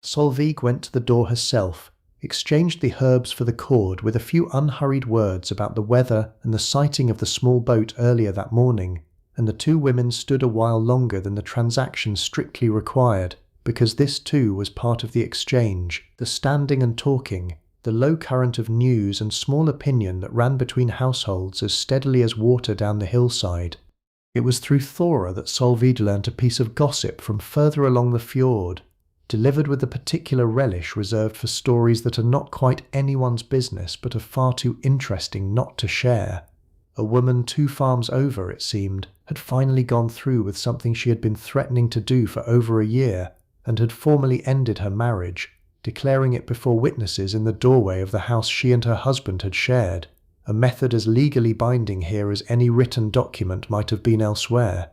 Speaker 1: Solveig went to the door herself, exchanged the herbs for the cord with a few unhurried words about the weather and the sighting of the small boat earlier that morning, and the two women stood a while longer than the transaction strictly required, because this too was part of the exchange, the standing and talking, the low current of news and small opinion that ran between households as steadily as water down the hillside. It was through Thora that Solveig learnt a piece of gossip from further along the fjord, delivered with the particular relish reserved for stories that are not quite anyone's business but are far too interesting not to share. A woman 2 farms over, it seemed, had finally gone through with something she had been threatening to do for over a year, and had formally ended her marriage, declaring it before witnesses in the doorway of the house she and her husband had shared, a method as legally binding here as any written document might have been elsewhere.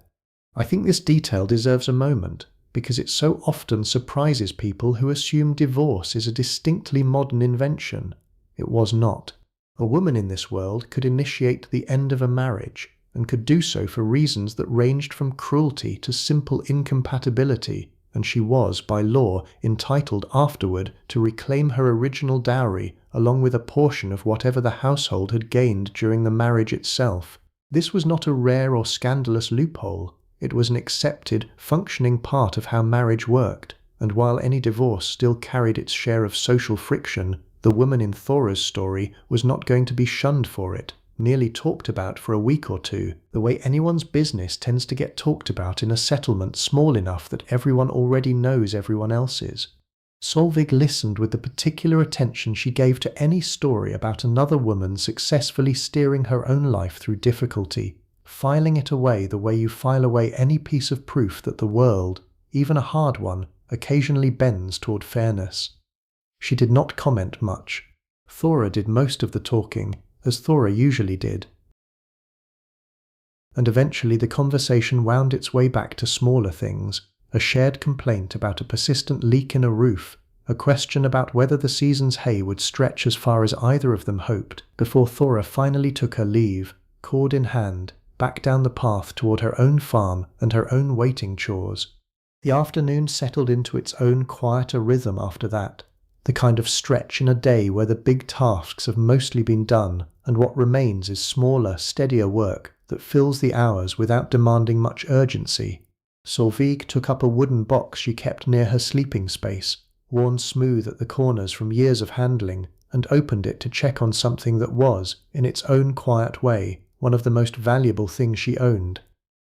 Speaker 1: I think this detail deserves a moment, because it so often surprises people who assume divorce is a distinctly modern invention. It was not. A woman in this world could initiate the end of a marriage, and could do so for reasons that ranged from cruelty to simple incompatibility, and she was, by law, entitled afterward to reclaim her original dowry along with a portion of whatever the household had gained during the marriage itself. This was not a rare or scandalous loophole. It was an accepted, functioning part of how marriage worked, and while any divorce still carried its share of social friction, the woman in Thora's story was not going to be shunned for it, merely talked about for a week or two, the way anyone's business tends to get talked about in a settlement small enough that everyone already knows everyone else's. Solvig listened with the particular attention she gave to any story about another woman successfully steering her own life through difficulty, filing it away the way you file away any piece of proof that the world, even a hard one, occasionally bends toward fairness. She did not comment much. Thora did most of the talking, as Thora usually did. And eventually the conversation wound its way back to smaller things, a shared complaint about a persistent leak in a roof, a question about whether the season's hay would stretch as far as either of them hoped, before Thora finally took her leave, cord in hand, back down the path toward her own farm and her own waiting chores. The afternoon settled into its own quieter rhythm after that, the kind of stretch in a day where the big tasks have mostly been done and what remains is smaller, steadier work that fills the hours without demanding much urgency. Solveig took up a wooden box she kept near her sleeping space, worn smooth at the corners from years of handling, and opened it to check on something that was, in its own quiet way, one of the most valuable things she owned.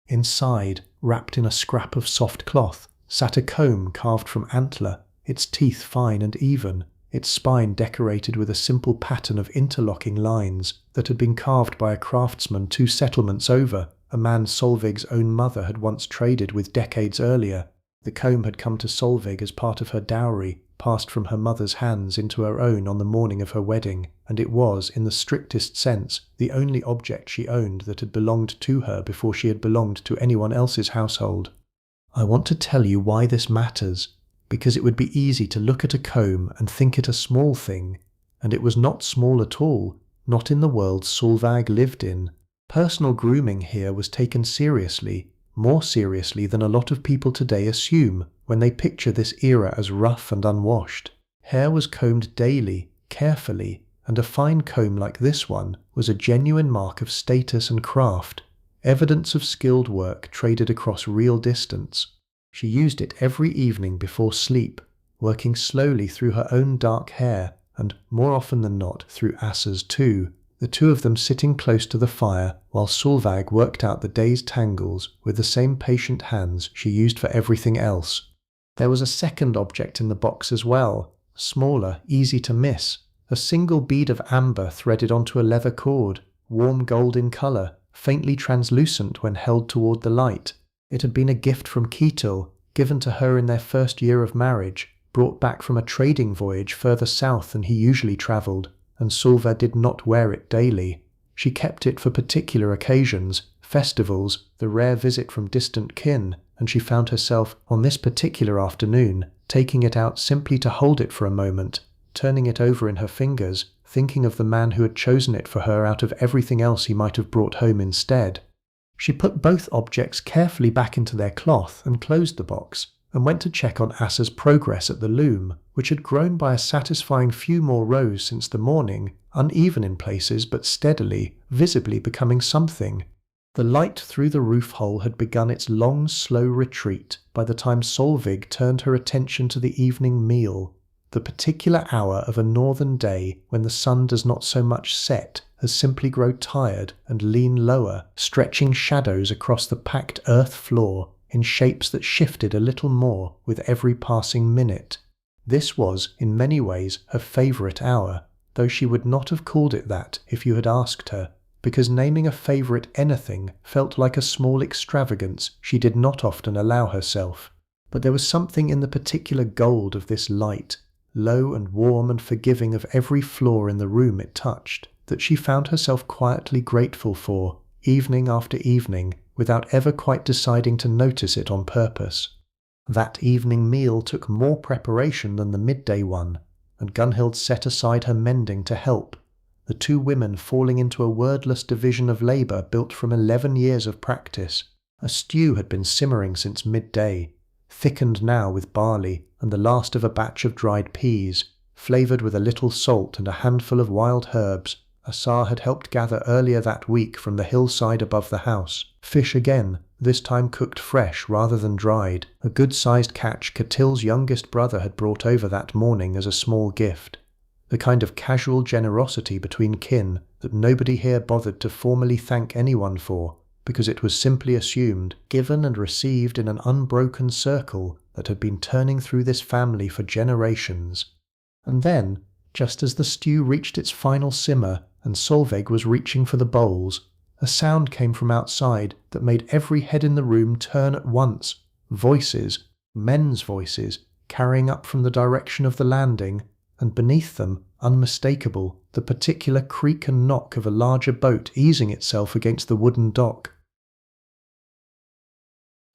Speaker 1: Inside, wrapped in a scrap of soft cloth, sat a comb carved from antler, its teeth fine and even, its spine decorated with a simple pattern of interlocking lines that had been carved by a craftsman 2 settlements over, a man Solveig's own mother had once traded with decades earlier. The comb had come to Solveig as part of her dowry, passed from her mother's hands into her own on the morning of her wedding, and it was, in the strictest sense, the only object she owned that had belonged to her before she had belonged to anyone else's household. I want to tell you why this matters, because it would be easy to look at a comb and think it a small thing, and it was not small at all, not in the world Solveig lived in. Personal grooming here was taken seriously, more seriously than a lot of people today assume when they picture this era as rough and unwashed. Hair was combed daily, carefully, and a fine comb like this one was a genuine mark of status and craft, evidence of skilled work traded across real distance. She used it every evening before sleep, working slowly through her own dark hair, and, more often than not, through Asa's too, the two of them sitting close to the fire while Solveig worked out the day's tangles with the same patient hands she used for everything else. There was a second object in the box as well, smaller, easy to miss, a single bead of amber threaded onto a leather cord, warm gold in colour, faintly translucent when held toward the light. It had been a gift from Ketil, given to her in their first year of marriage, brought back from a trading voyage further south than he usually travelled, and Solveig did not wear it daily. She kept it for particular occasions, festivals, the rare visit from distant kin, and she found herself, on this particular afternoon, taking it out simply to hold it for a moment, turning it over in her fingers, thinking of the man who had chosen it for her out of everything else he might have brought home instead. She put both objects carefully back into their cloth and closed the box, and went to check on Asa's progress at the loom, which had grown by a satisfying few more rows since the morning, uneven in places but steadily, visibly becoming something. The light through the roof hole had begun its long, slow retreat by the time Solveig turned her attention to the evening meal, the particular hour of a northern day when the sun does not so much set as simply grow tired and lean lower, stretching shadows across the packed earth floor in shapes that shifted a little more with every passing minute. This was, in many ways, her favourite hour, though she would not have called it that if you had asked her, because naming a favourite anything felt like a small extravagance she did not often allow herself. But there was something in the particular gold of this light, low and warm and forgiving of every flaw in the room it touched, that she found herself quietly grateful for, evening after evening, without ever quite deciding to notice it on purpose. That evening meal took more preparation than the midday one, and Gunhild set aside her mending to help, the two women falling into a wordless division of labour built from 11 years of practice. A stew had been simmering since midday, thickened now with barley and the last of a batch of dried peas, flavoured with a little salt and a handful of wild herbs Asa had helped gather earlier that week from the hillside above the house. Fish again, this time cooked fresh rather than dried, a good-sized catch Ketil's youngest brother had brought over that morning as a small gift. The kind of casual generosity between kin that nobody here bothered to formally thank anyone for, because it was simply assumed, given and received in an unbroken circle, that had been turning through this family for generations. And then, just as the stew reached its final simmer and Solveig was reaching for the bowls, a sound came from outside that made every head in the room turn at once. Voices, men's voices, carrying up from the direction of the landing, and beneath them, unmistakable, the particular creak and knock of a larger boat easing itself against the wooden dock.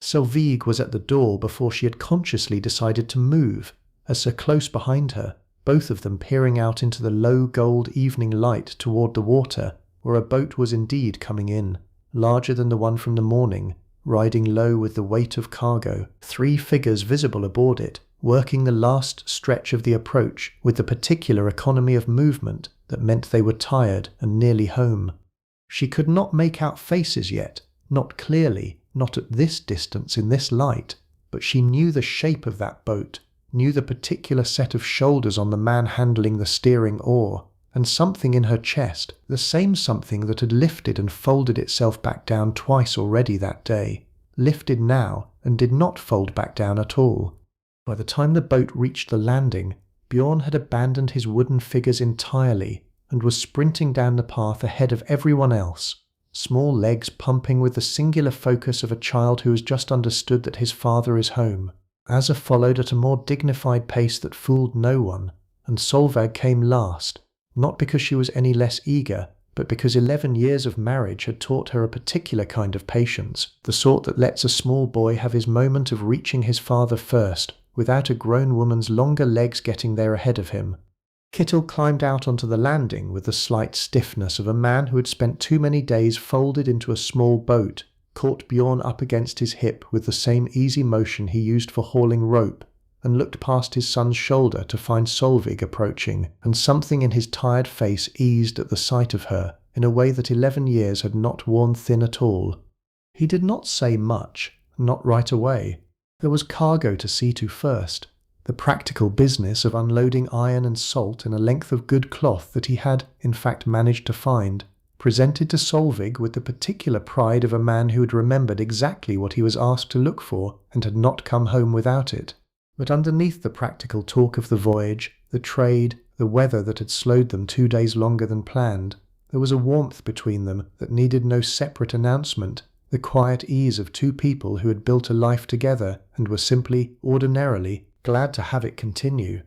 Speaker 1: Solveig was at the door before she had consciously decided to move, as so close behind her, both of them peering out into the low gold evening light toward the water, where a boat was indeed coming in, larger than the one from the morning, riding low with the weight of cargo, 3 figures visible aboard it, working the last stretch of the approach with the particular economy of movement that meant they were tired and nearly home. She could not make out faces yet, not clearly, not at this distance in this light, but she knew the shape of that boat, knew the particular set of shoulders on the man handling the steering oar, and something in her chest, the same something that had lifted and folded itself back down twice already that day, lifted now and did not fold back down at all. By the time the boat reached the landing, Bjorn had abandoned his wooden figures entirely and was sprinting down the path ahead of everyone else, small legs pumping with the singular focus of a child who has just understood that his father is home. Asa followed at a more dignified pace that fooled no one, and Solveig came last, not because she was any less eager, but because 11 years of marriage had taught her a particular kind of patience, the sort that lets a small boy have his moment of reaching his father first, without a grown woman's longer legs getting there ahead of him. Kittel climbed out onto the landing with the slight stiffness of a man who had spent too many days folded into a small boat, caught Bjorn up against his hip with the same easy motion he used for hauling rope, and looked past his son's shoulder to find Solveig approaching, and something in his tired face eased at the sight of her in a way that 11 years had not worn thin at all. He did not say much, not right away. There was cargo to see to first, the practical business of unloading iron and salt in a length of good cloth that he had, in fact, managed to find, presented to Solveig with the particular pride of a man who had remembered exactly what he was asked to look for and had not come home without it. But underneath the practical talk of the voyage, the trade, the weather that had slowed them 2 days longer than planned, there was a warmth between them that needed no separate announcement, the quiet ease of 2 people who had built a life together and were simply, ordinarily, glad to have it continue.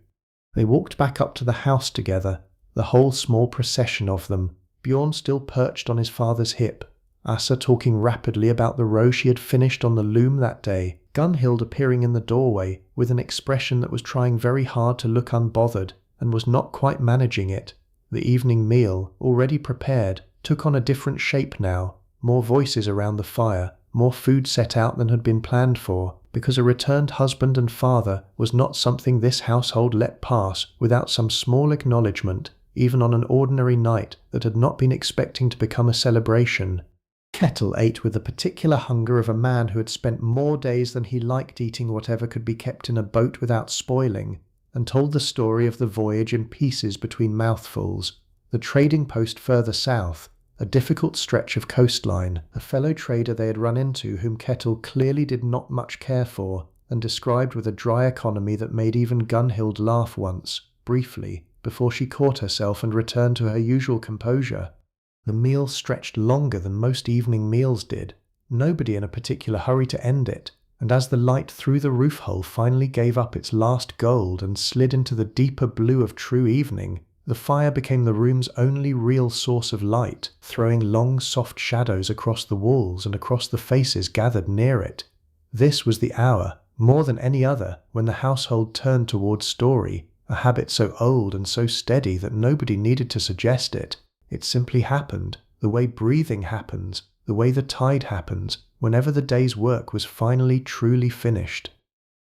Speaker 1: They walked back up to the house together, the whole small procession of them, Bjorn still perched on his father's hip, Asa talking rapidly about the row she had finished on the loom that day, Gunhild appearing in the doorway with an expression that was trying very hard to look unbothered and was not quite managing it. The evening meal, already prepared, took on a different shape now, more voices around the fire, more food set out than had been planned for, because a returned husband and father was not something this household let pass without some small acknowledgement, even on an ordinary night that had not been expecting to become a celebration. Kettle ate with the particular hunger of a man who had spent more days than he liked eating whatever could be kept in a boat without spoiling, and told the story of the voyage in pieces between mouthfuls. The trading post further south, a difficult stretch of coastline, a fellow trader they had run into whom Kettle clearly did not much care for, and described with a dry economy that made even Gunhild laugh once, briefly, before she caught herself and returned to her usual composure. The meal stretched longer than most evening meals did, nobody in a particular hurry to end it, and as the light through the roof hole finally gave up its last gold and slid into the deeper blue of true evening, the fire became the room's only real source of light, throwing long soft shadows across the walls and across the faces gathered near it. This was the hour, more than any other, when the household turned towards story, a habit so old and so steady that nobody needed to suggest it. It simply happened, the way breathing happens, the way the tide happens, whenever the day's work was finally truly finished.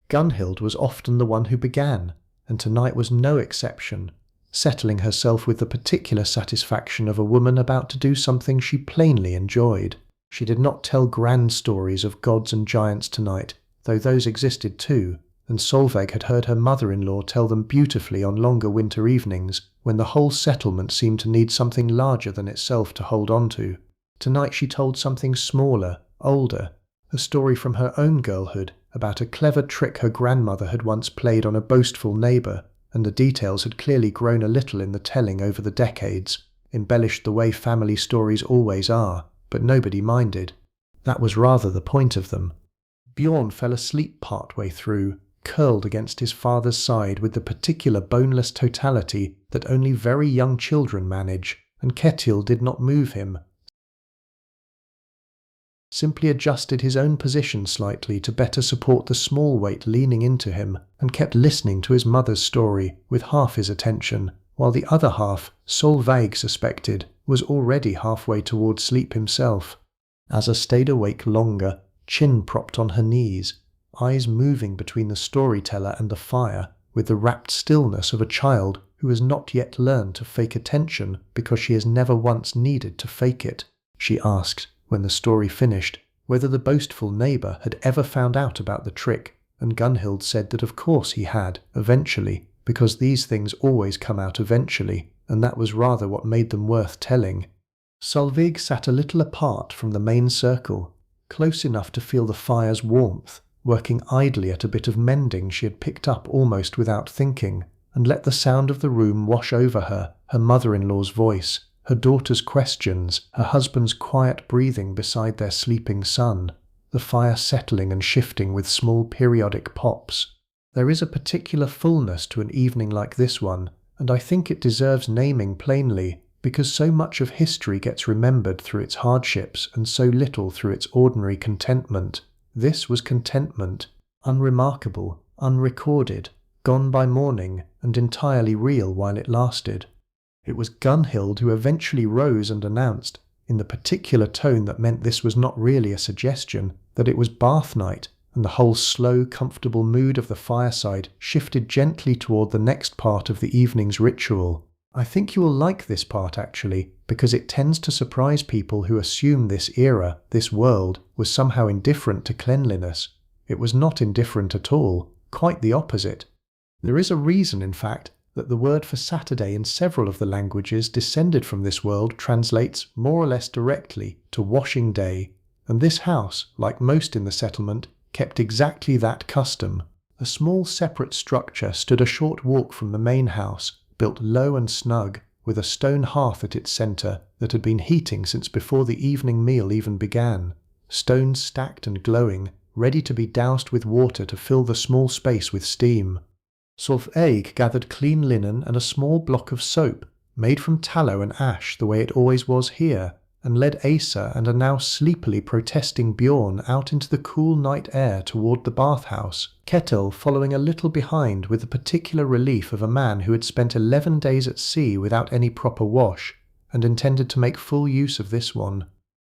Speaker 1: Gunhild was often the one who began, and tonight was no exception, settling herself with the particular satisfaction of a woman about to do something she plainly enjoyed. She did not tell grand stories of gods and giants tonight, though those existed too, and Solveig had heard her mother-in-law tell them beautifully on longer winter evenings, when the whole settlement seemed to need something larger than itself to hold on to. Tonight she told something smaller, older, a story from her own girlhood, about a clever trick her grandmother had once played on a boastful neighbour, and the details had clearly grown a little in the telling over the decades, embellished the way family stories always are, but nobody minded. That was rather the point of them. Bjorn fell asleep partway through, curled against his father's side with the particular boneless totality that only very young children manage, and Ketil did not move him, simply adjusted his own position slightly to better support the small weight leaning into him, and kept listening to his mother's story with half his attention, while the other half, Solveig suspected, was already halfway towards sleep himself. Asa stayed awake longer, chin propped on her knees, eyes moving between the storyteller and the fire, with the rapt stillness of a child who has not yet learned to fake attention because she has never once needed to fake it. She asked, when the story finished, whether the boastful neighbour had ever found out about the trick, and Gunhild said that of course he had, eventually, because these things always come out eventually, and that was rather what made them worth telling. Solveig sat a little apart from the main circle, close enough to feel the fire's warmth, working idly at a bit of mending she had picked up almost without thinking, and let the sound of the room wash over her, her mother-in-law's voice, her daughter's questions, her husband's quiet breathing beside their sleeping son, the fire settling and shifting with small periodic pops. There is a particular fullness to an evening like this one, and I think it deserves naming plainly, because so much of history gets remembered through its hardships and so little through its ordinary contentment. This was contentment, unremarkable, unrecorded, gone by morning, and entirely real while it lasted. It was Gunhild who eventually rose and announced, in the particular tone that meant this was not really a suggestion, that it was bath night, and the whole slow, comfortable mood of the fireside shifted gently toward the next part of the evening's ritual. I think you will like this part actually, because it tends to surprise people who assume this era, this world, was somehow indifferent to cleanliness. It was not indifferent at all, quite the opposite. There is a reason, in fact, that the word for Saturday in several of the languages descended from this world translates more or less directly to washing day, and this house, like most in the settlement, kept exactly that custom. A small separate structure stood a short walk from the main house, built low and snug, with a stone hearth at its centre that had been heating since before the evening meal even began, stones stacked and glowing, ready to be doused with water to fill the small space with steam. Solveig gathered clean linen and a small block of soap, made from tallow and ash the way it always was here, and led Asa and a now sleepily protesting Bjorn out into the cool night air toward the bathhouse, Ketil following a little behind with the particular relief of a man who had spent 11 days at sea without any proper wash, and intended to make full use of this one.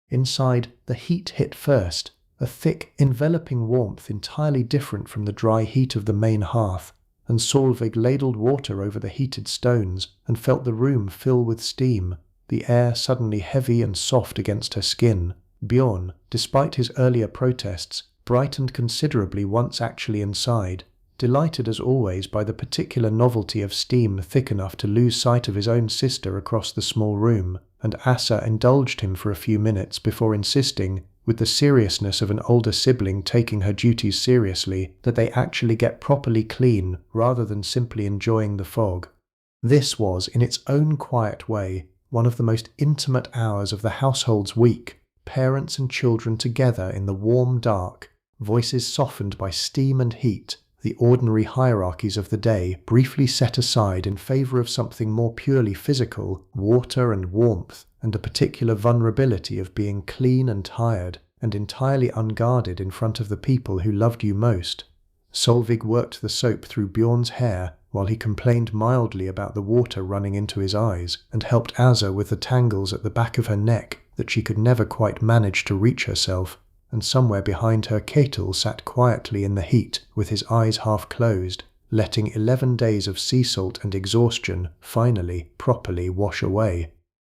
Speaker 1: Inside, the heat hit first, a thick, enveloping warmth entirely different from the dry heat of the main hearth, and Solveig ladled water over the heated stones and felt the room fill with steam, the air suddenly heavy and soft against her skin. Bjorn, despite his earlier protests, brightened considerably once actually inside, delighted as always by the particular novelty of steam thick enough to lose sight of his own sister across the small room, and Asa indulged him for a few minutes before insisting, with the seriousness of an older sibling taking her duties seriously, that they actually get properly clean rather than simply enjoying the fog. This was, in its own quiet way, one of the most intimate hours of the household's week, parents and children together in the warm dark, voices softened by steam and heat, the ordinary hierarchies of the day briefly set aside in favour of something more purely physical, water and warmth, and a particular vulnerability of being clean and tired, and entirely unguarded in front of the people who loved you most. Solveig worked the soap through Bjorn's hair, while he complained mildly about the water running into his eyes, and helped Asa with the tangles at the back of her neck that she could never quite manage to reach herself, and somewhere behind her Ketil sat quietly in the heat with his eyes half closed, letting 11 days of sea salt and exhaustion finally, properly wash away.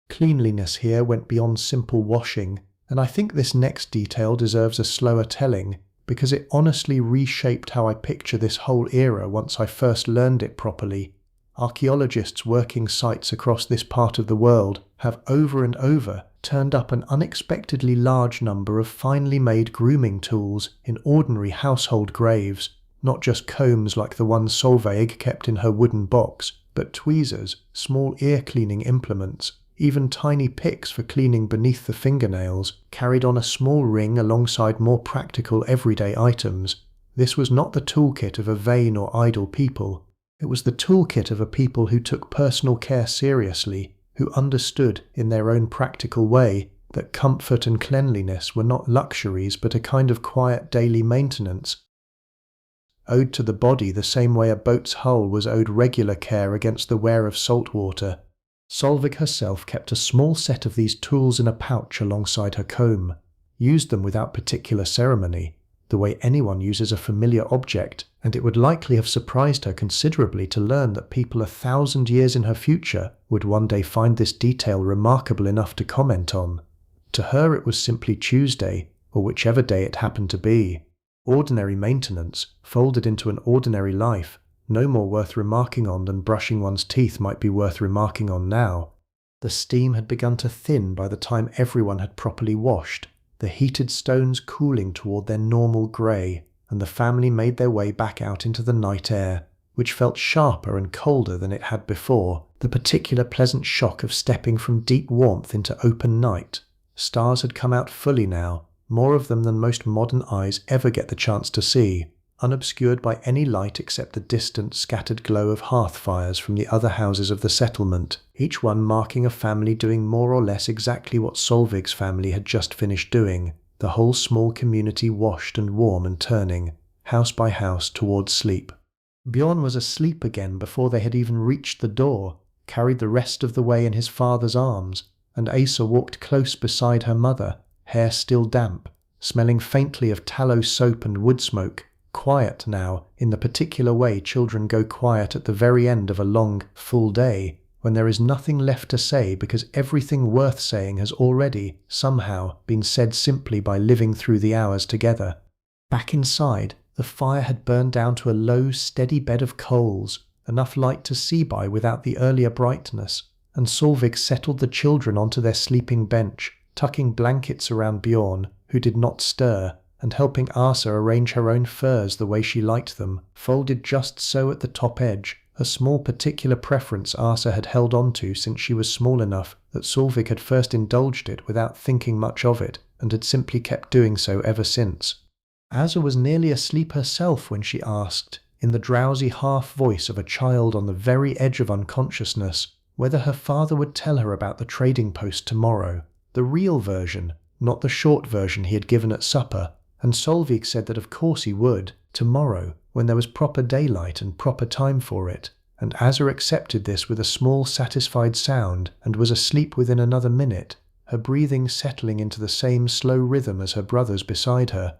Speaker 1: Cleanliness here went beyond simple washing, and I think this next detail deserves a slower telling, because it honestly reshaped how I picture this whole era once I first learned it properly. Archaeologists working sites across this part of the world have over and over turned up an unexpectedly large number of finely made grooming tools in ordinary household graves, not just combs like the one Solveig kept in her wooden box, but tweezers, small ear-cleaning implements, even tiny picks for cleaning beneath the fingernails, carried on a small ring alongside more practical everyday items. This was not the toolkit of a vain or idle people. It was the toolkit of a people who took personal care seriously, who understood in their own practical way that comfort and cleanliness were not luxuries but a kind of quiet daily maintenance, owed to the body the same way a boat's hull was owed regular care against the wear of salt water. Solveig herself kept a small set of these tools in a pouch alongside her comb, used them without particular ceremony, the way anyone uses a familiar object, and it would likely have surprised her considerably to learn that people 1,000 years in her future would one day find this detail remarkable enough to comment on. To her it was simply Tuesday, or whichever day it happened to be. Ordinary maintenance, folded into an ordinary life, no more worth remarking on than brushing one's teeth might be worth remarking on now. The steam had begun to thin by the time everyone had properly washed, the heated stones cooling toward their normal grey, and the family made their way back out into the night air, which felt sharper and colder than it had before, the particular pleasant shock of stepping from deep warmth into open night. Stars had come out fully now, more of them than most modern eyes ever get the chance to see, unobscured by any light except the distant scattered glow of hearth fires from the other houses of the settlement, each one marking a family doing more or less exactly what Solveig's family had just finished doing, the whole small community washed and warm and turning, house by house, towards sleep. Bjorn was asleep again before they had even reached the door, carried the rest of the way in his father's arms, and Asa walked close beside her mother, hair still damp, smelling faintly of tallow soap and wood smoke, quiet now in the particular way children go quiet at the very end of a long, full day, when there is nothing left to say because everything worth saying has already, somehow, been said simply by living through the hours together. Back inside, the fire had burned down to a low, steady bed of coals, enough light to see by without the earlier brightness, and Solveig settled the children onto their sleeping bench, tucking blankets around Bjorn, who did not stir, and helping Asa arrange her own furs the way she liked them, folded just so at the top edge, a small particular preference Asa had held on to since she was small enough that Solveig had first indulged it without thinking much of it, and had simply kept doing so ever since. Asa was nearly asleep herself when she asked, in the drowsy half voice of a child on the very edge of unconsciousness, whether her father would tell her about the trading post tomorrow, the real version, not the short version he had given at supper, and Solveig said that of course he would, tomorrow, when there was proper daylight and proper time for it, and Asa accepted this with a small satisfied sound and was asleep within another minute, her breathing settling into the same slow rhythm as her brother's beside her.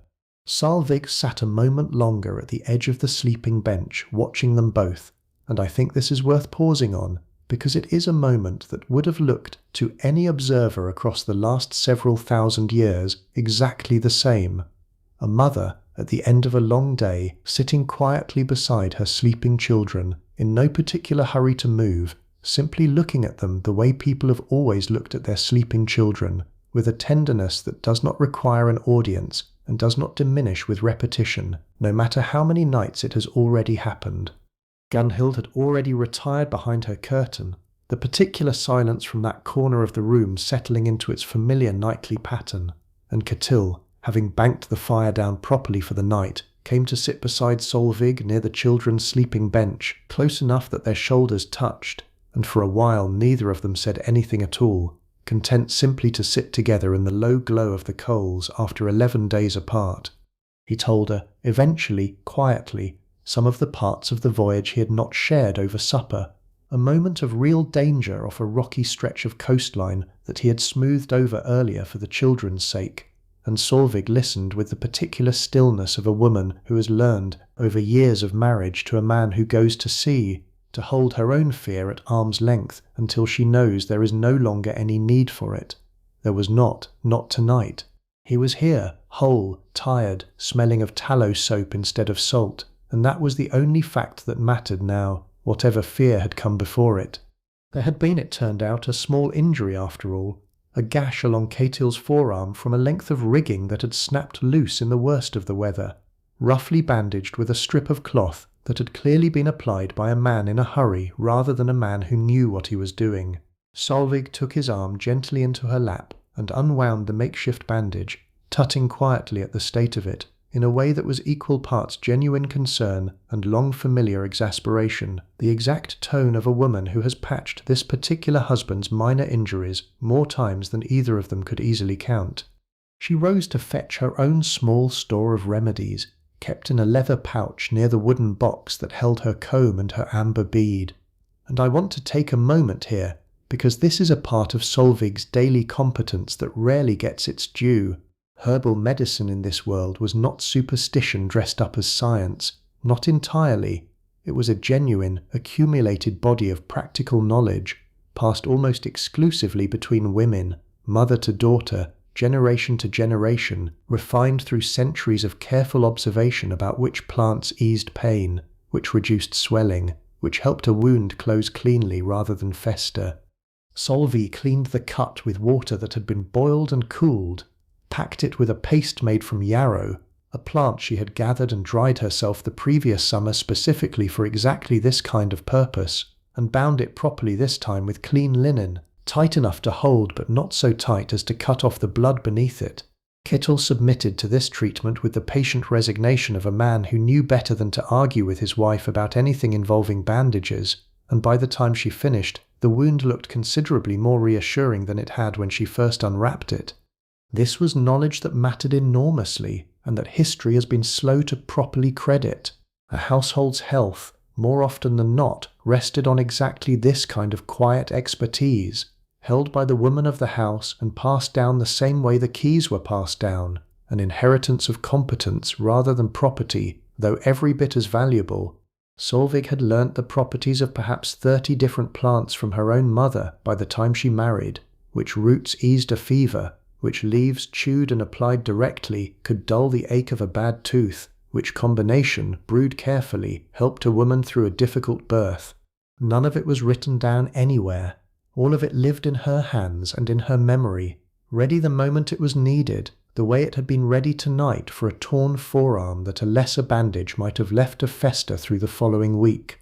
Speaker 1: Solveig sat a moment longer at the edge of the sleeping bench, watching them both, and I think this is worth pausing on, because it is a moment that would have looked to any observer across the last several thousand years exactly the same. A mother, at the end of a long day, sitting quietly beside her sleeping children, in no particular hurry to move, simply looking at them the way people have always looked at their sleeping children, with a tenderness that does not require an audience and does not diminish with repetition, no matter how many nights it has already happened. Gunhild had already retired behind her curtain, the particular silence from that corner of the room settling into its familiar nightly pattern, and Ketil, having banked the fire down properly for the night, came to sit beside Solveig near the children's sleeping bench, close enough that their shoulders touched, and for a while neither of them said anything at all, content simply to sit together in the low glow of the coals after 11 days apart. He told her, eventually, quietly, some of the parts of the voyage he had not shared over supper, a moment of real danger off a rocky stretch of coastline that he had smoothed over earlier for the children's sake, and Solveig listened with the particular stillness of a woman who has learned, over years of marriage to a man who goes to sea, to hold her own fear at arm's length until she knows there is no longer any need for it. There was not tonight. He was here, whole, tired, smelling of tallow soap instead of salt, and that was the only fact that mattered now, whatever fear had come before it. There had been, it turned out, a small injury after all, a gash along Ketil's forearm from a length of rigging that had snapped loose in the worst of the weather, roughly bandaged with a strip of cloth that had clearly been applied by a man in a hurry rather than a man who knew what he was doing. Solveig took his arm gently into her lap and unwound the makeshift bandage, tutting quietly at the state of it, in a way that was equal parts genuine concern and long-familiar exasperation, the exact tone of a woman who has patched this particular husband's minor injuries more times than either of them could easily count. She rose to fetch her own small store of remedies, kept in a leather pouch near the wooden box that held her comb and her amber bead. And I want to take a moment here, because this is a part of Solveig's daily competence that rarely gets its due. Herbal medicine in this world was not superstition dressed up as science, not entirely. It was a genuine, accumulated body of practical knowledge, passed almost exclusively between women, mother to daughter, generation to generation, refined through centuries of careful observation about which plants eased pain, which reduced swelling, which helped a wound close cleanly rather than fester. Solveig cleaned the cut with water that had been boiled and cooled, packed it with a paste made from yarrow, a plant she had gathered and dried herself the previous summer specifically for exactly this kind of purpose, and bound it properly this time with clean linen, tight enough to hold but not so tight as to cut off the blood beneath it. Ketil submitted to this treatment with the patient resignation of a man who knew better than to argue with his wife about anything involving bandages, and by the time she finished, the wound looked considerably more reassuring than it had when she first unwrapped it. This was knowledge that mattered enormously, and that history has been slow to properly credit. A household's health, more often than not, rested on exactly this kind of quiet expertise, held by the woman of the house and passed down the same way the keys were passed down, an inheritance of competence rather than property, though every bit as valuable. Solveig had learnt the properties of perhaps 30 different plants from her own mother by the time she married, which roots eased a fever, which leaves chewed and applied directly could dull the ache of a bad tooth, which combination, brewed carefully, helped a woman through a difficult birth. None of it was written down anywhere. All of it lived in her hands and in her memory, ready the moment it was needed, the way it had been ready tonight for a torn forearm that a lesser bandage might have left to fester through the following week.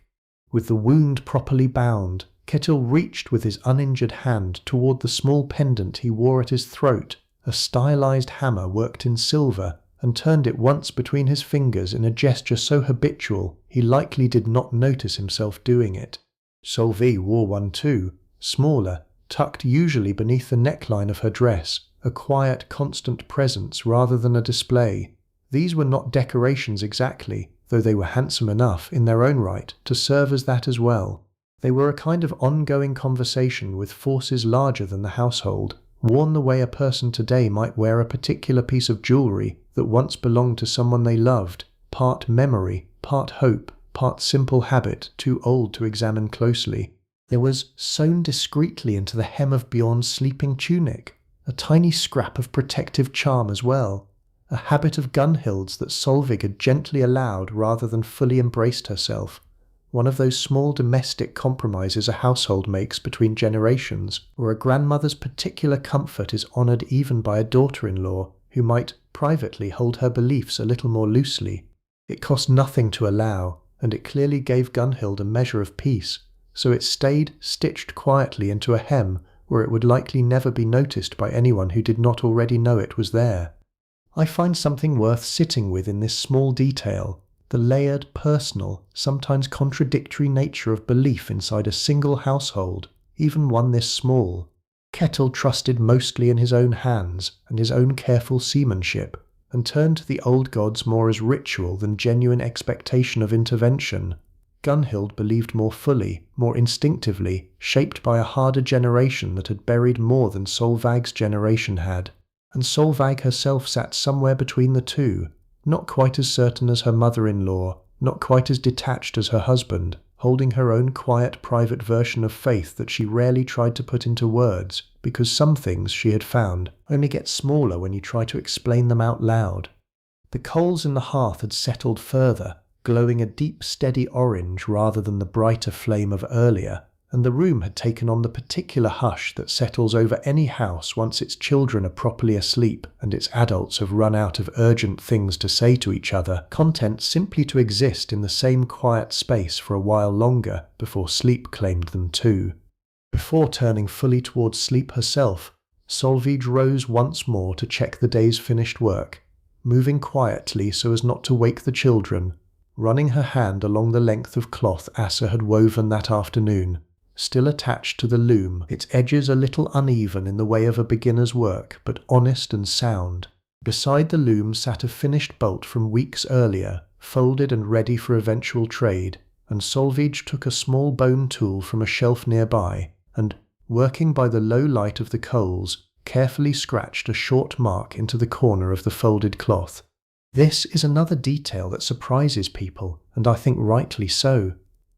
Speaker 1: With the wound properly bound, Ketil reached with his uninjured hand toward the small pendant he wore at his throat, a stylized hammer worked in silver, and turned it once between his fingers in a gesture so habitual he likely did not notice himself doing it. Solveig wore one too, smaller, tucked usually beneath the neckline of her dress, a quiet, constant presence rather than a display. These were not decorations exactly, though they were handsome enough in their own right to serve as that as well. They were a kind of ongoing conversation with forces larger than the household, worn the way a person today might wear a particular piece of jewelry that once belonged to someone they loved, part memory, part hope, part simple habit too old to examine closely. There was, sewn discreetly into the hem of Bjorn's sleeping tunic, a tiny scrap of protective charm as well, a habit of Gunhild's that Solveig had gently allowed rather than fully embraced herself, one of those small domestic compromises a household makes between generations, where a grandmother's particular comfort is honoured even by a daughter-in-law who might privately hold her beliefs a little more loosely. It cost nothing to allow, and it clearly gave Gunhild a measure of peace, so it stayed stitched quietly into a hem where it would likely never be noticed by anyone who did not already know it was there. I find something worth sitting with in this small detail, the layered, personal, sometimes contradictory nature of belief inside a single household, even one this small. Ketil trusted mostly in his own hands and his own careful seamanship, and turned to the old gods more as ritual than genuine expectation of intervention. Gunhild believed more fully, more instinctively, shaped by a harder generation that had buried more than Solveig's generation had. And Solveig herself sat somewhere between the two, not quite as certain as her mother-in-law, not quite as detached as her husband, holding her own quiet private version of faith that she rarely tried to put into words, because some things, she had found, only get smaller when you try to explain them out loud. The coals in the hearth had settled further, glowing a deep steady orange rather than the brighter flame of earlier, and the room had taken on the particular hush that settles over any house once its children are properly asleep and its adults have run out of urgent things to say to each other, content simply to exist in the same quiet space for a while longer before sleep claimed them too. Before turning fully towards sleep herself, Solveig rose once more to check the day's finished work, moving quietly so as not to wake the children, running her hand along the length of cloth Asa had woven that afternoon, still attached to the loom, its edges a little uneven in the way of a beginner's work, but honest and sound. Beside the loom sat a finished bolt from weeks earlier, folded and ready for eventual trade, and Solveig took a small bone tool from a shelf nearby, and, working by the low light of the coals, carefully scratched a short mark into the corner of the folded cloth. This is another detail that surprises people, and I think rightly so.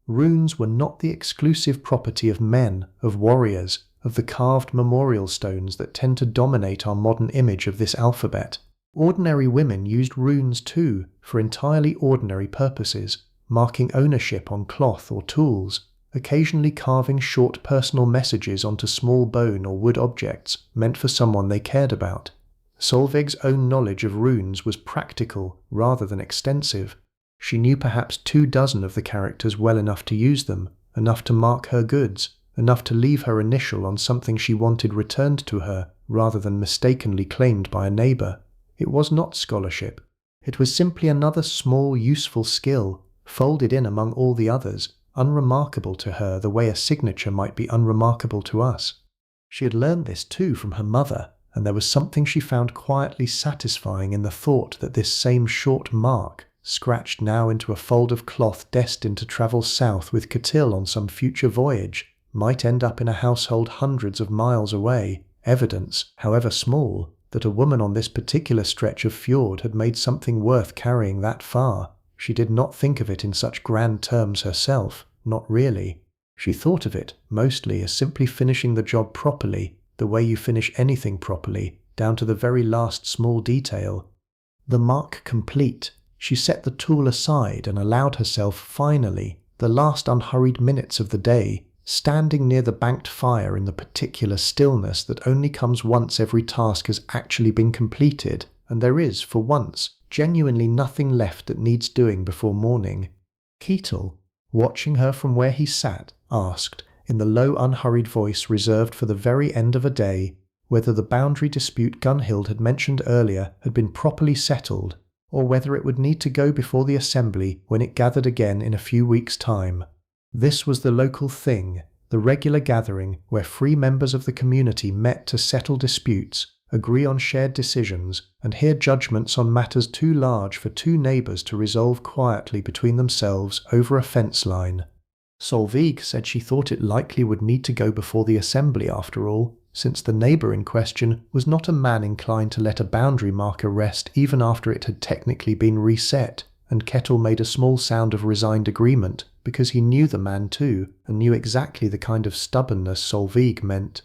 Speaker 1: Runes were not the exclusive property of men, of warriors, of the carved memorial stones that tend to dominate our modern image of this alphabet. Ordinary women used runes too, for entirely ordinary purposes, marking ownership on cloth or tools, occasionally carving short personal messages onto small bone or wood objects meant for someone they cared about. Solveig's own knowledge of runes was practical rather than extensive. She knew perhaps 24 of the characters well enough to use them, enough to mark her goods, enough to leave her initial on something she wanted returned to her rather than mistakenly claimed by a neighbour. It was not scholarship. It was simply another small, useful skill, folded in among all the others, unremarkable to her the way a signature might be unremarkable to us. She had learned this too from her mother, and there was something she found quietly satisfying in the thought that this same short mark, scratched now into a fold of cloth destined to travel south with Catil on some future voyage, might end up in a household hundreds of miles away, evidence, however small, that a woman on this particular stretch of fjord had made something worth carrying that far. She did not think of it in such grand terms herself, not really. She thought of it, mostly, as simply finishing the job properly, the way you finish anything properly, down to the very last small detail. The mark complete, she set the tool aside and allowed herself finally, the last unhurried minutes of the day, standing near the banked fire in the particular stillness that only comes once every task has actually been completed, and there is, for once, genuinely nothing left that needs doing before morning. Catil, watching her from where he sat, asked, in the low unhurried voice reserved for the very end of a day, whether the boundary dispute Gunhild had mentioned earlier had been properly settled, or whether it would need to go before the assembly when it gathered again in a few weeks' time. This was the local thing, the regular gathering where free members of the community met to settle disputes, agree on shared decisions, and hear judgments on matters too large for two neighbours to resolve quietly between themselves over a fence line. Solveig said she thought it likely would need to go before the assembly after all, since the neighbour in question was not a man inclined to let a boundary marker rest even after it had technically been reset, and Kettle made a small sound of resigned agreement because he knew the man too, and knew exactly the kind of stubbornness Solveig meant.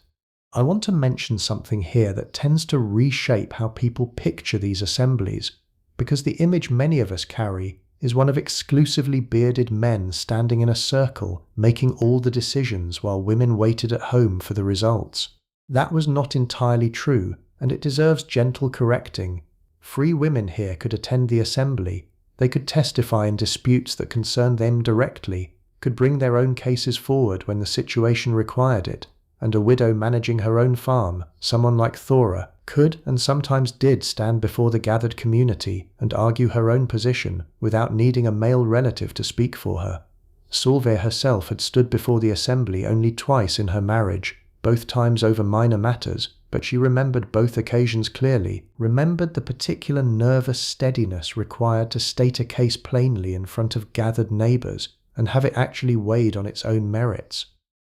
Speaker 1: I want to mention something here that tends to reshape how people picture these assemblies, because the image many of us carry is one of exclusively bearded men standing in a circle, making all the decisions while women waited at home for the results. That was not entirely true, and it deserves gentle correcting. Free women here could attend the assembly. They could testify in disputes that concerned them directly, could bring their own cases forward when the situation required it, and a widow managing her own farm, someone like Thora, could and sometimes did stand before the gathered community and argue her own position without needing a male relative to speak for her. Solveig herself had stood before the assembly only twice in her marriage, both times over minor matters, but she remembered both occasions clearly, remembered the particular nervous steadiness required to state a case plainly in front of gathered neighbours and have it actually weighed on its own merits.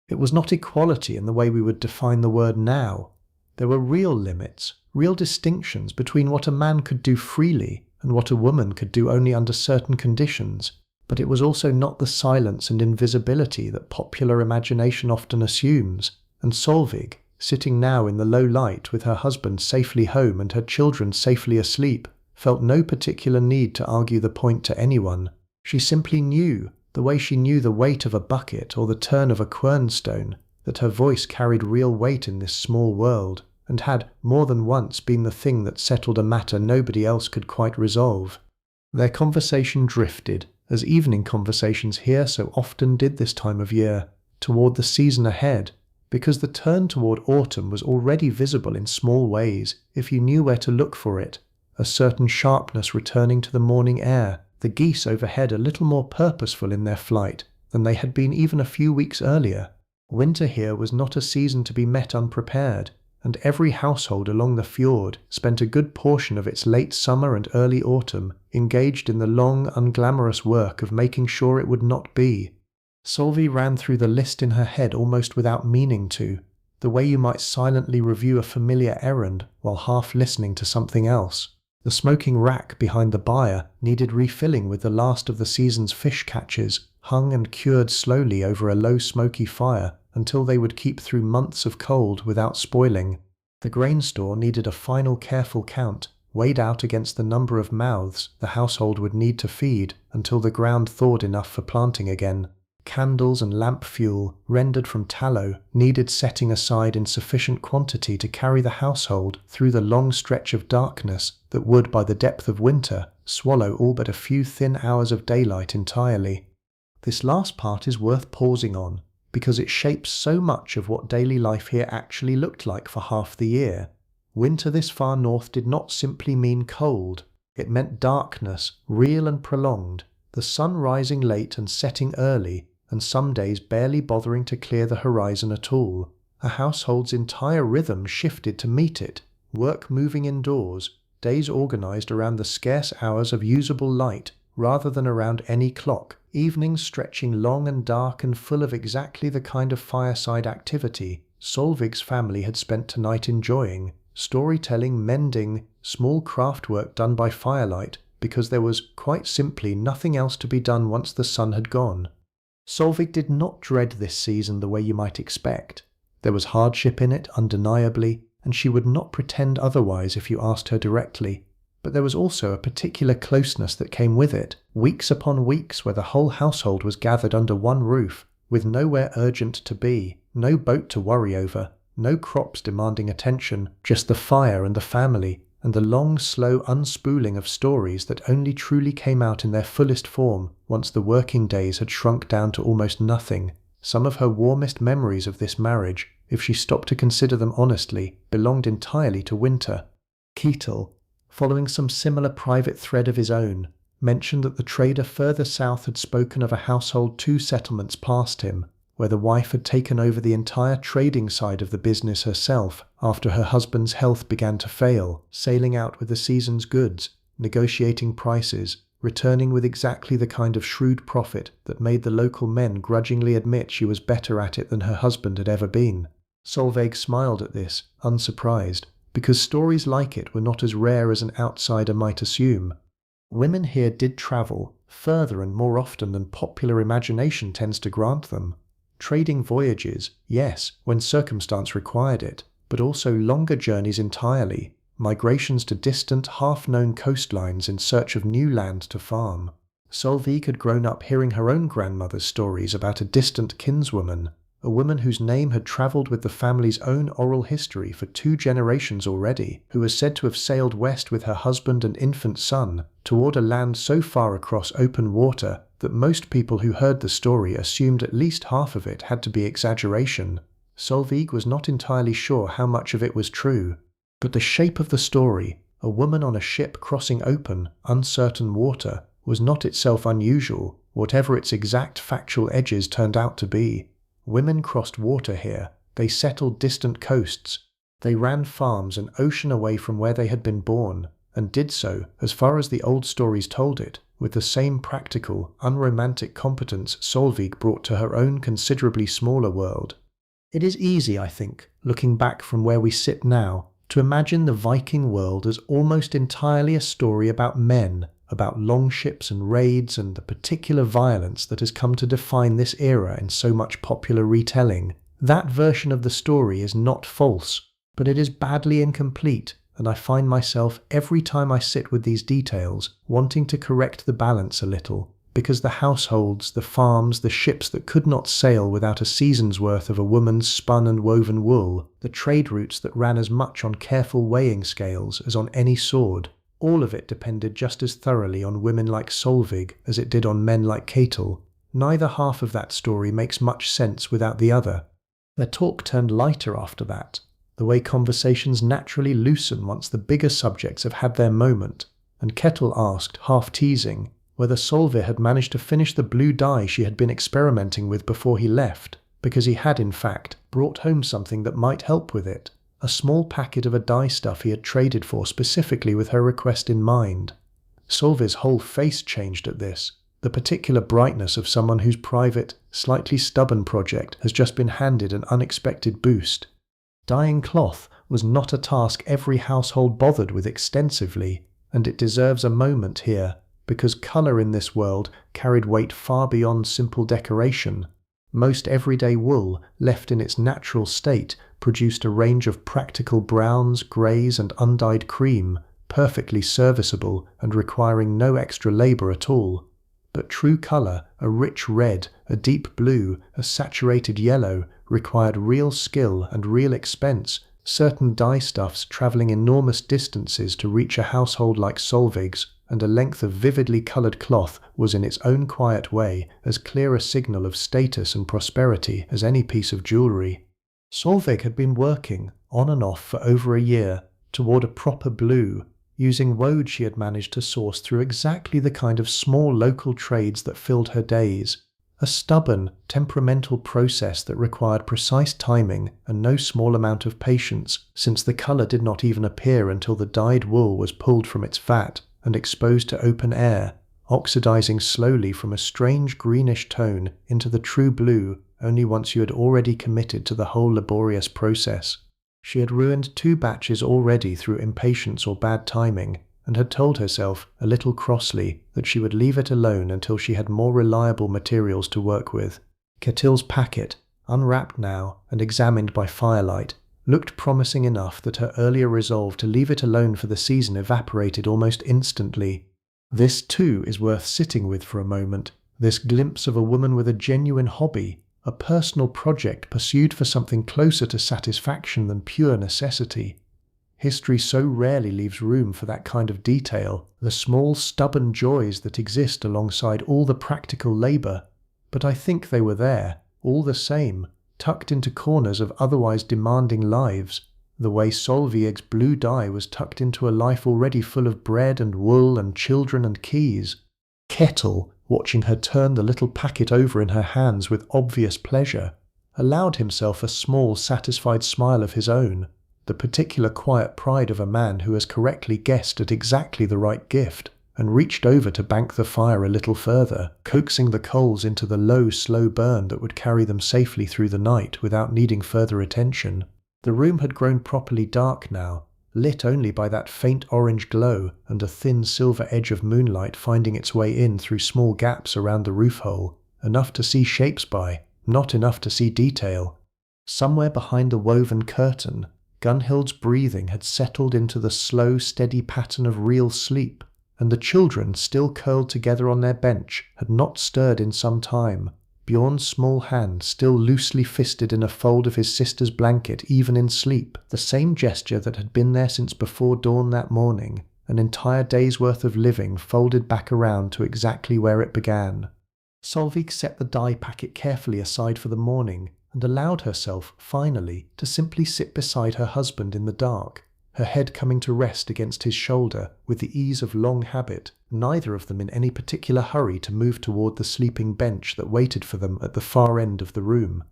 Speaker 1: It was not equality in the way we would define the word now. There were real limits, real distinctions between what a man could do freely and what a woman could do only under certain conditions, but it was also not the silence and invisibility that popular imagination often assumes, and Solveig, sitting now in the low light with her husband safely home and her children safely asleep, felt no particular need to argue the point to anyone. She simply knew, the way she knew the weight of a bucket or the turn of a quernstone, that her voice carried real weight in this small world, and had more than once been the thing that settled a matter nobody else could quite resolve. Their conversation drifted, as evening conversations here so often did this time of year, toward the season ahead, because the turn toward autumn was already visible in small ways if you knew where to look for it, a certain sharpness returning to the morning air, the geese overhead a little more purposeful in their flight than they had been even a few weeks earlier. Winter here was not a season to be met unprepared, and every household along the fjord spent a good portion of its late summer and early autumn engaged in the long, unglamorous work of making sure it would not be. Solvi ran through the list in her head almost without meaning to, the way you might silently review a familiar errand while half listening to something else. The smoking rack behind the byre needed refilling with the last of the season's fish catches, hung and cured slowly over a low smoky fire until they would keep through months of cold without spoiling. The grain store needed a final careful count, weighed out against the number of mouths the household would need to feed until the ground thawed enough for planting again. Candles and lamp fuel, rendered from tallow, needed setting aside in sufficient quantity to carry the household through the long stretch of darkness that would, by the depth of winter, swallow all but a few thin hours of daylight entirely. This last part is worth pausing on, because it shapes so much of what daily life here actually looked like for half the year. Winter this far north did not simply mean cold. It meant darkness, real and prolonged, the sun rising late and setting early, and some days barely bothering to clear the horizon at all. A household's entire rhythm shifted to meet it, work moving indoors, days organized around the scarce hours of usable light rather than around any clock, evenings stretching long and dark and full of exactly the kind of fireside activity Solvig's family had spent tonight enjoying, storytelling, mending, small craft work done by firelight, because there was, quite simply, nothing else to be done once the sun had gone. Solvig did not dread this season the way you might expect. There was hardship in it, undeniably, and she would not pretend otherwise if you asked her directly. But there was also a particular closeness that came with it, weeks upon weeks where the whole household was gathered under one roof, with nowhere urgent to be, no boat to worry over, no crops demanding attention, just the fire and the family, and the long, slow unspooling of stories that only truly came out in their fullest form once the working days had shrunk down to almost nothing. Some of her warmest memories of this marriage, if she stopped to consider them honestly, belonged entirely to winter. Keetle, following some similar private thread of his own, mentioned that the trader further south had spoken of a household 2 settlements past him, where the wife had taken over the entire trading side of the business herself after her husband's health began to fail, sailing out with the season's goods, negotiating prices, returning with exactly the kind of shrewd profit that made the local men grudgingly admit she was better at it than her husband had ever been. Solveig smiled at this, unsurprised, because stories like it were not as rare as an outsider might assume. Women here did travel, further and more often than popular imagination tends to grant them. Trading voyages, yes, when circumstance required it, but also longer journeys entirely, migrations to distant, half-known coastlines in search of new land to farm. Solveig had grown up hearing her own grandmother's stories about a distant kinswoman, a woman whose name had travelled with the family's own oral history for 2 generations already, who was said to have sailed west with her husband and infant son toward a land so far across open water that most people who heard the story assumed at least half of it had to be exaggeration. Solveig was not entirely sure how much of it was true, but the shape of the story, a woman on a ship crossing open, uncertain water, was not itself unusual, whatever its exact factual edges turned out to be. Women crossed water here, they settled distant coasts, they ran farms an ocean away from where they had been born, and did so, as far as the old stories told it, with the same practical, unromantic competence Solveig brought to her own considerably smaller world. It is easy, I think, looking back from where we sit now, to imagine the Viking world as almost entirely a story about men, about longships and raids and the particular violence that has come to define this era in so much popular retelling. That version of the story is not false, but it is badly incomplete, and I find myself every time I sit with these details wanting to correct the balance a little, because the households, the farms, the ships that could not sail without a season's worth of a woman's spun and woven wool, the trade routes that ran as much on careful weighing scales as on any sword, all of it depended just as thoroughly on women like Solvig as it did on men like Ketil. Neither half of that story makes much sense without the other. Their talk turned lighter after that, the way conversations naturally loosen once the bigger subjects have had their moment, and Ketil asked, half teasing, whether Solvig had managed to finish the blue dye she had been experimenting with before he left, because he had in fact brought home something that might help with it, a small packet of a dye stuff he had traded for specifically with her request in mind. Solvig's whole face changed at this, the particular brightness of someone whose private, slightly stubborn project has just been handed an unexpected boost. Dyeing cloth was not a task every household bothered with extensively, and it deserves a moment here, because colour in this world carried weight far beyond simple decoration. Most everyday wool, left in its natural state, produced a range of practical browns, greys and undyed cream, perfectly serviceable and requiring no extra labour at all. But true colour, a rich red, a deep blue, a saturated yellow, required real skill and real expense, certain dye stuffs travelling enormous distances to reach a household like Solvig's, and a length of vividly coloured cloth was in its own quiet way as clear a signal of status and prosperity as any piece of jewellery. Solvig had been working, on and off for over a year, toward a proper blue, using woad she had managed to source through exactly the kind of small local trades that filled her days. A stubborn, temperamental process that required precise timing and no small amount of patience, since the colour did not even appear until the dyed wool was pulled from its vat and exposed to open air, oxidizing slowly from a strange greenish tone into the true blue only once you had already committed to the whole laborious process. She had ruined 2 batches already through impatience or bad timing, and had told herself, a little crossly, that she would leave it alone until she had more reliable materials to work with. Ketil's packet, unwrapped now and examined by firelight, looked promising enough that her earlier resolve to leave it alone for the season evaporated almost instantly. This too is worth sitting with for a moment, this glimpse of a woman with a genuine hobby, a personal project pursued for something closer to satisfaction than pure necessity. History so rarely leaves room for that kind of detail, the small stubborn joys that exist alongside all the practical labour, but I think they were there, all the same, tucked into corners of otherwise demanding lives, the way Solvig's blue dye was tucked into a life already full of bread and wool and children and keys. Ketil, watching her turn the little packet over in her hands with obvious pleasure, allowed himself a small satisfied smile of his own, the particular quiet pride of a man who has correctly guessed at exactly the right gift, and reached over to bank the fire a little further, coaxing the coals into the low, slow burn that would carry them safely through the night without needing further attention. The room had grown properly dark now, lit only by that faint orange glow and a thin silver edge of moonlight finding its way in through small gaps around the roof hole, enough to see shapes by, not enough to see detail. Somewhere behind the woven curtain, Gunhild's breathing had settled into the slow, steady pattern of real sleep, and the children, still curled together on their bench, had not stirred in some time, Bjorn's small hand still loosely fisted in a fold of his sister's blanket even in sleep, the same gesture that had been there since before dawn that morning, an entire day's worth of living folded back around to exactly where it began. Solvig set the dye packet carefully aside for the morning, and allowed herself, finally, to simply sit beside her husband in the dark, her head coming to rest against his shoulder with the ease of long habit, neither of them in any particular hurry to move toward the sleeping bench that waited for them at the far end of the room.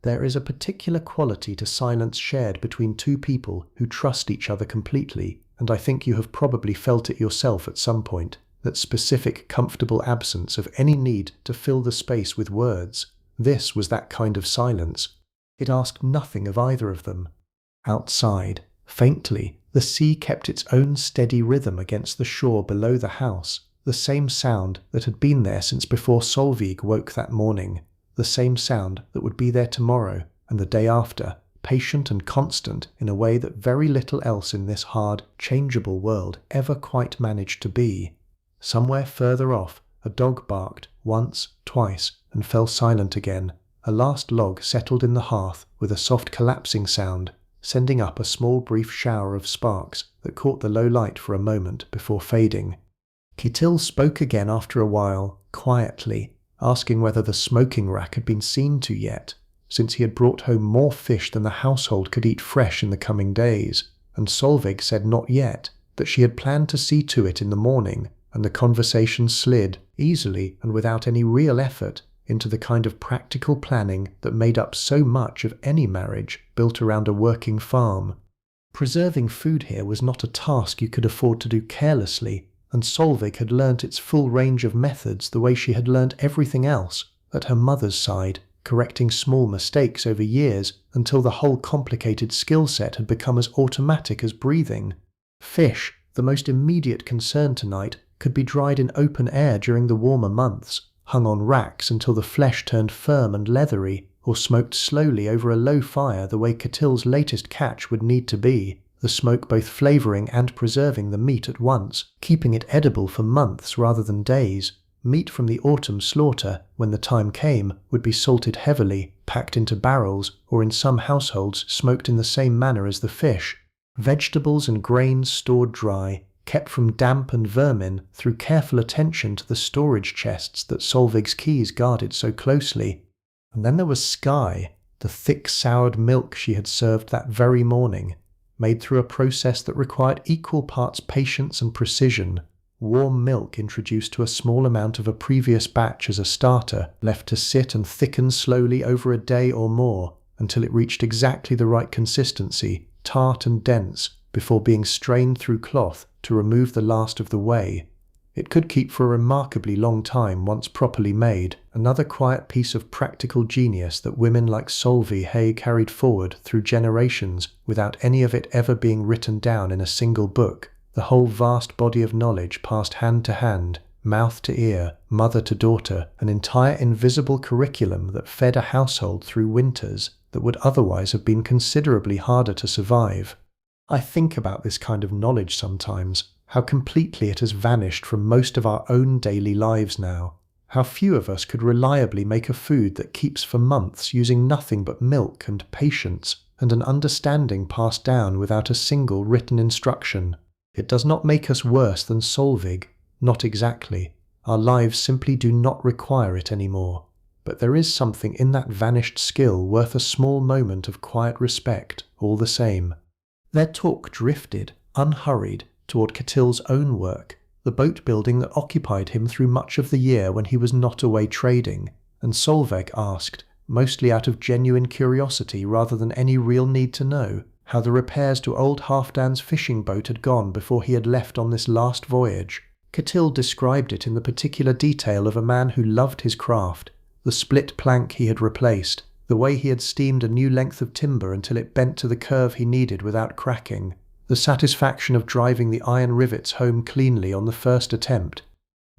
Speaker 1: There is a particular quality to silence shared between 2 people who trust each other completely, and I think you have probably felt it yourself at some point, that specific comfortable absence of any need to fill the space with words. This was that kind of silence. It asked nothing of either of them. Outside, faintly, the sea kept its own steady rhythm against the shore below the house, the same sound that had been there since before Solvig woke that morning, the same sound that would be there tomorrow and the day after, patient and constant in a way that very little else in this hard, changeable world ever quite managed to be. Somewhere further off, a dog barked, once, twice, and fell silent again. A last log settled in the hearth with a soft collapsing sound, sending up a small brief shower of sparks that caught the low light for a moment before fading. Kittil spoke again after a while, quietly, asking whether the smoking rack had been seen to yet, since he had brought home more fish than the household could eat fresh in the coming days, and Solveig said not yet, that she had planned to see to it in the morning, and the conversation slid, easily and without any real effort, into the kind of practical planning that made up so much of any marriage built around a working farm. Preserving food here was not a task you could afford to do carelessly, and Solveig had learnt its full range of methods the way she had learnt everything else, at her mother's side, correcting small mistakes over years until the whole complicated skill set had become as automatic as breathing. Fish, the most immediate concern tonight, could be dried in open air during the warmer months, hung on racks until the flesh turned firm and leathery, or smoked slowly over a low fire the way Kittil's latest catch would need to be, the smoke both flavouring and preserving the meat at once, keeping it edible for months rather than days. Meat from the autumn slaughter, when the time came, would be salted heavily, packed into barrels, or in some households smoked in the same manner as the fish. Vegetables and grains stored dry, kept from damp and vermin through careful attention to the storage chests that Solveig's keys guarded so closely. And then there was Skye, the thick soured milk she had served that very morning, made through a process that required equal parts patience and precision. Warm milk introduced to a small amount of a previous batch as a starter, left to sit and thicken slowly over a day or more, until it reached exactly the right consistency, tart and dense, before being strained through cloth to remove the last of the whey. It could keep for a remarkably long time once properly made, another quiet piece of practical genius that women like Solveig carried forward through generations without any of it ever being written down in a single book, the whole vast body of knowledge passed hand to hand, mouth to ear, mother to daughter, an entire invisible curriculum that fed a household through winters that would otherwise have been considerably harder to survive. I think about this kind of knowledge sometimes, how completely it has vanished from most of our own daily lives now. How few of us could reliably make a food that keeps for months using nothing but milk and patience and an understanding passed down without a single written instruction. It does not make us worse than Solveig, not exactly. Our lives simply do not require it anymore. But there is something in that vanished skill worth a small moment of quiet respect, all the same. Their talk drifted, unhurried, toward Kittil's own work, the boat building that occupied him through much of the year when he was not away trading, and Solveig asked, mostly out of genuine curiosity rather than any real need to know, how the repairs to old Halfdan's fishing boat had gone before he had left on this last voyage. Kittil described it in the particular detail of a man who loved his craft, the split plank he had replaced, the way he had steamed a new length of timber until it bent to the curve he needed without cracking, the satisfaction of driving the iron rivets home cleanly on the first attempt.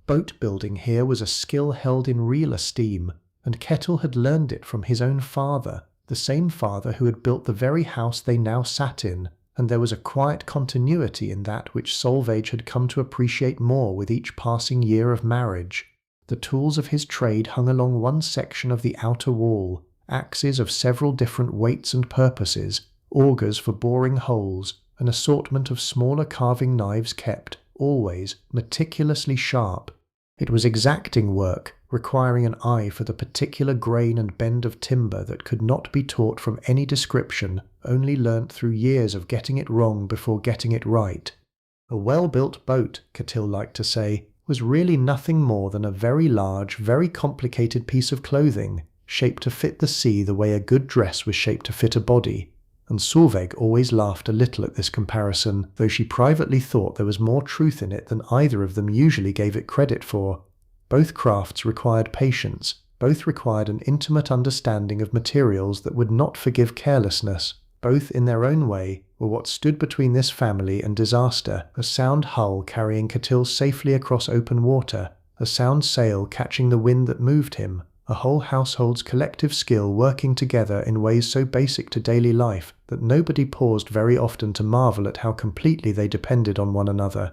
Speaker 1: Boat building here was a skill held in real esteem, and Kettle had learned it from his own father, the same father who had built the very house they now sat in, and there was a quiet continuity in that which Solveig had come to appreciate more with each passing year of marriage. The tools of his trade hung along one section of the outer wall, axes of several different weights and purposes, augers for boring holes, an assortment of smaller carving knives kept, always, meticulously sharp. It was exacting work, requiring an eye for the particular grain and bend of timber that could not be taught from any description, only learnt through years of getting it wrong before getting it right. A well-built boat, Kittil liked to say, was really nothing more than a very large, very complicated piece of clothing, shaped to fit the sea the way a good dress was shaped to fit a body. And Solveig always laughed a little at this comparison, though she privately thought there was more truth in it than either of them usually gave it credit for. Both crafts required patience, both required an intimate understanding of materials that would not forgive carelessness. Both in their own way were what stood between this family and disaster, a sound hull carrying Kittil safely across open water, a sound sail catching the wind that moved him, a whole household's collective skill working together in ways so basic to daily life that nobody paused very often to marvel at how completely they depended on one another.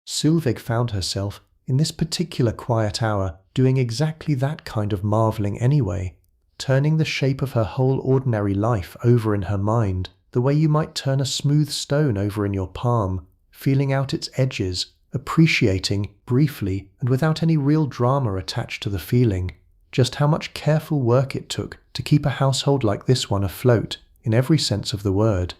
Speaker 1: Solveig found herself, in this particular quiet hour, doing exactly that kind of marveling anyway, turning the shape of her whole ordinary life over in her mind, the way you might turn a smooth stone over in your palm, feeling out its edges, appreciating, briefly, and without any real drama attached to the feeling, just how much careful work it took to keep a household like this one afloat, in every sense of the word.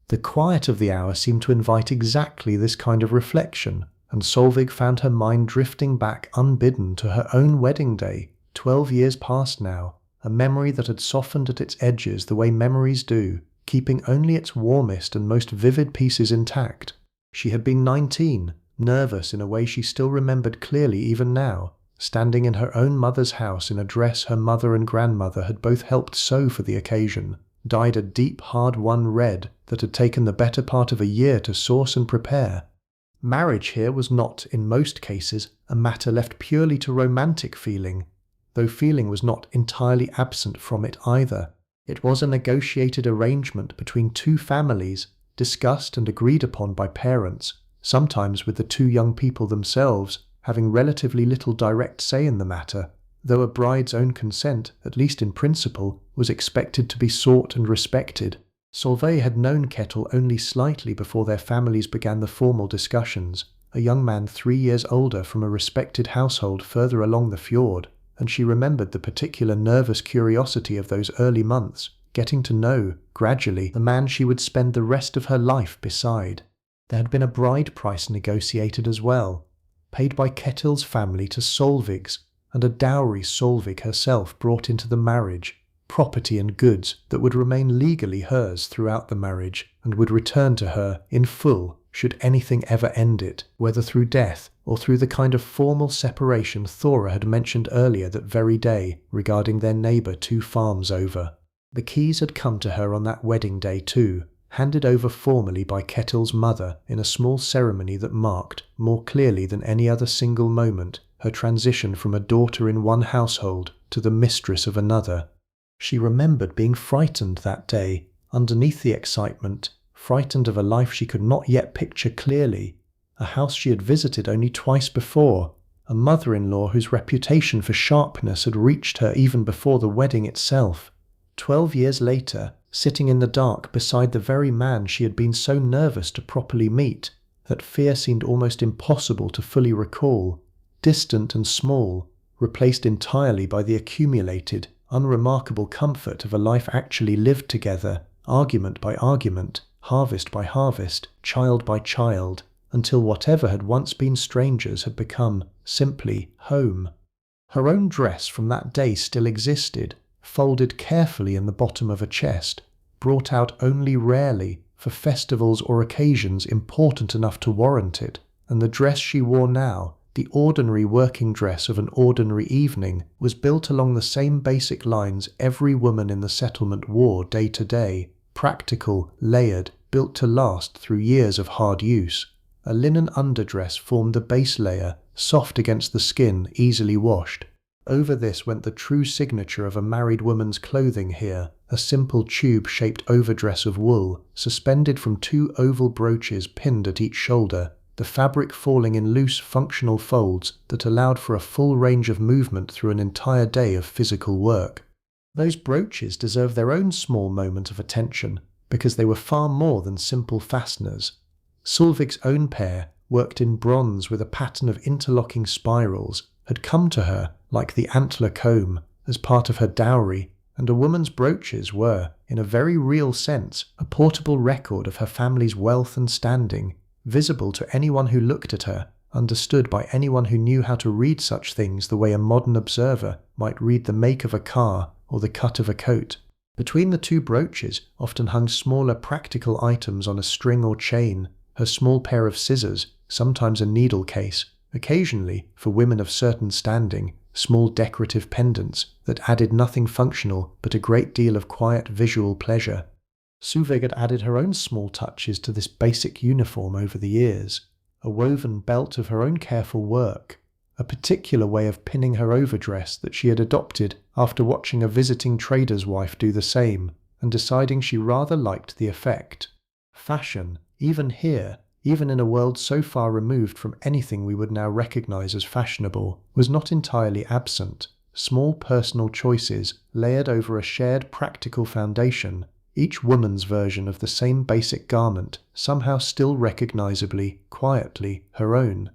Speaker 1: The quiet of the hour seemed to invite exactly this kind of reflection, and Solveig found her mind drifting back unbidden to her own wedding day, 12 years past now, a memory that had softened at its edges the way memories do, keeping only its warmest and most vivid pieces intact. She had been 19, nervous in a way she still remembered clearly even now, standing in her own mother's house in a dress her mother and grandmother had both helped sew for the occasion, dyed a deep hard-won red that had taken the better part of a year to source and prepare. Marriage here was not, in most cases, a matter left purely to romantic feeling, though feeling was not entirely absent from it either. It was a negotiated arrangement between two families, discussed and agreed upon by parents, sometimes with the two young people themselves having relatively little direct say in the matter, though a bride's own consent, at least in principle, was expected to be sought and respected. Solveig had known Kettle only slightly before their families began the formal discussions, a young man 3 years older from a respected household further along the fjord, and she remembered the particular nervous curiosity of those early months, getting to know, gradually, the man she would spend the rest of her life beside. There had been a bride price negotiated as well, paid by Kettle's family to Solveig's, and a dowry Solveig herself brought into the marriage, property and goods that would remain legally hers throughout the marriage and would return to her in full should anything ever end it, whether through death or through the kind of formal separation Thora had mentioned earlier that very day regarding their neighbour 2 farms over. The keys had come to her on that wedding day too, handed over formally by Kettle's mother in a small ceremony that marked, more clearly than any other single moment, her transition from a daughter in one household to the mistress of another. She remembered being frightened that day, underneath the excitement, frightened of a life she could not yet picture clearly, a house she had visited only twice before, a mother-in-law whose reputation for sharpness had reached her even before the wedding itself. 12 years later, sitting in the dark beside the very man she had been so nervous to properly meet, that fear seemed almost impossible to fully recall, distant and small, replaced entirely by the accumulated, unremarkable comfort of a life actually lived together, argument by argument, harvest by harvest, child by child, until whatever had once been strangers had become, simply, home. Her own dress from that day still existed, folded carefully in the bottom of a chest, brought out only rarely for festivals or occasions important enough to warrant it, and the dress she wore now, the ordinary working dress of an ordinary evening, was built along the same basic lines every woman in the settlement wore day to day, practical, layered, built to last through years of hard use. A linen underdress formed the base layer, soft against the skin, easily washed. Over this went the true signature of a married woman's clothing here, a simple tube-shaped overdress of wool, suspended from 2 oval brooches pinned at each shoulder, the fabric falling in loose functional folds that allowed for a full range of movement through an entire day of physical work. Those brooches deserve their own small moment of attention, because they were far more than simple fasteners. Solveig's own pair, worked in bronze with a pattern of interlocking spirals, had come to her, like the antler comb, as part of her dowry, and a woman's brooches were, in a very real sense, a portable record of her family's wealth and standing, visible to anyone who looked at her, understood by anyone who knew how to read such things the way a modern observer might read the make of a car or the cut of a coat. Between the 2 brooches often hung smaller practical items on a string or chain, her small pair of scissors, sometimes a needle case, occasionally, for women of certain standing, small decorative pendants that added nothing functional but a great deal of quiet visual pleasure. Solveig had added her own small touches to this basic uniform over the years, a woven belt of her own careful work, a particular way of pinning her overdress that she had adopted after watching a visiting trader's wife do the same, and deciding she rather liked the effect. Fashion, even here, even in a world so far removed from anything we would now recognize as fashionable, was not entirely absent. Small personal choices layered over a shared practical foundation, each woman's version of the same basic garment, somehow still recognizably, quietly, her own.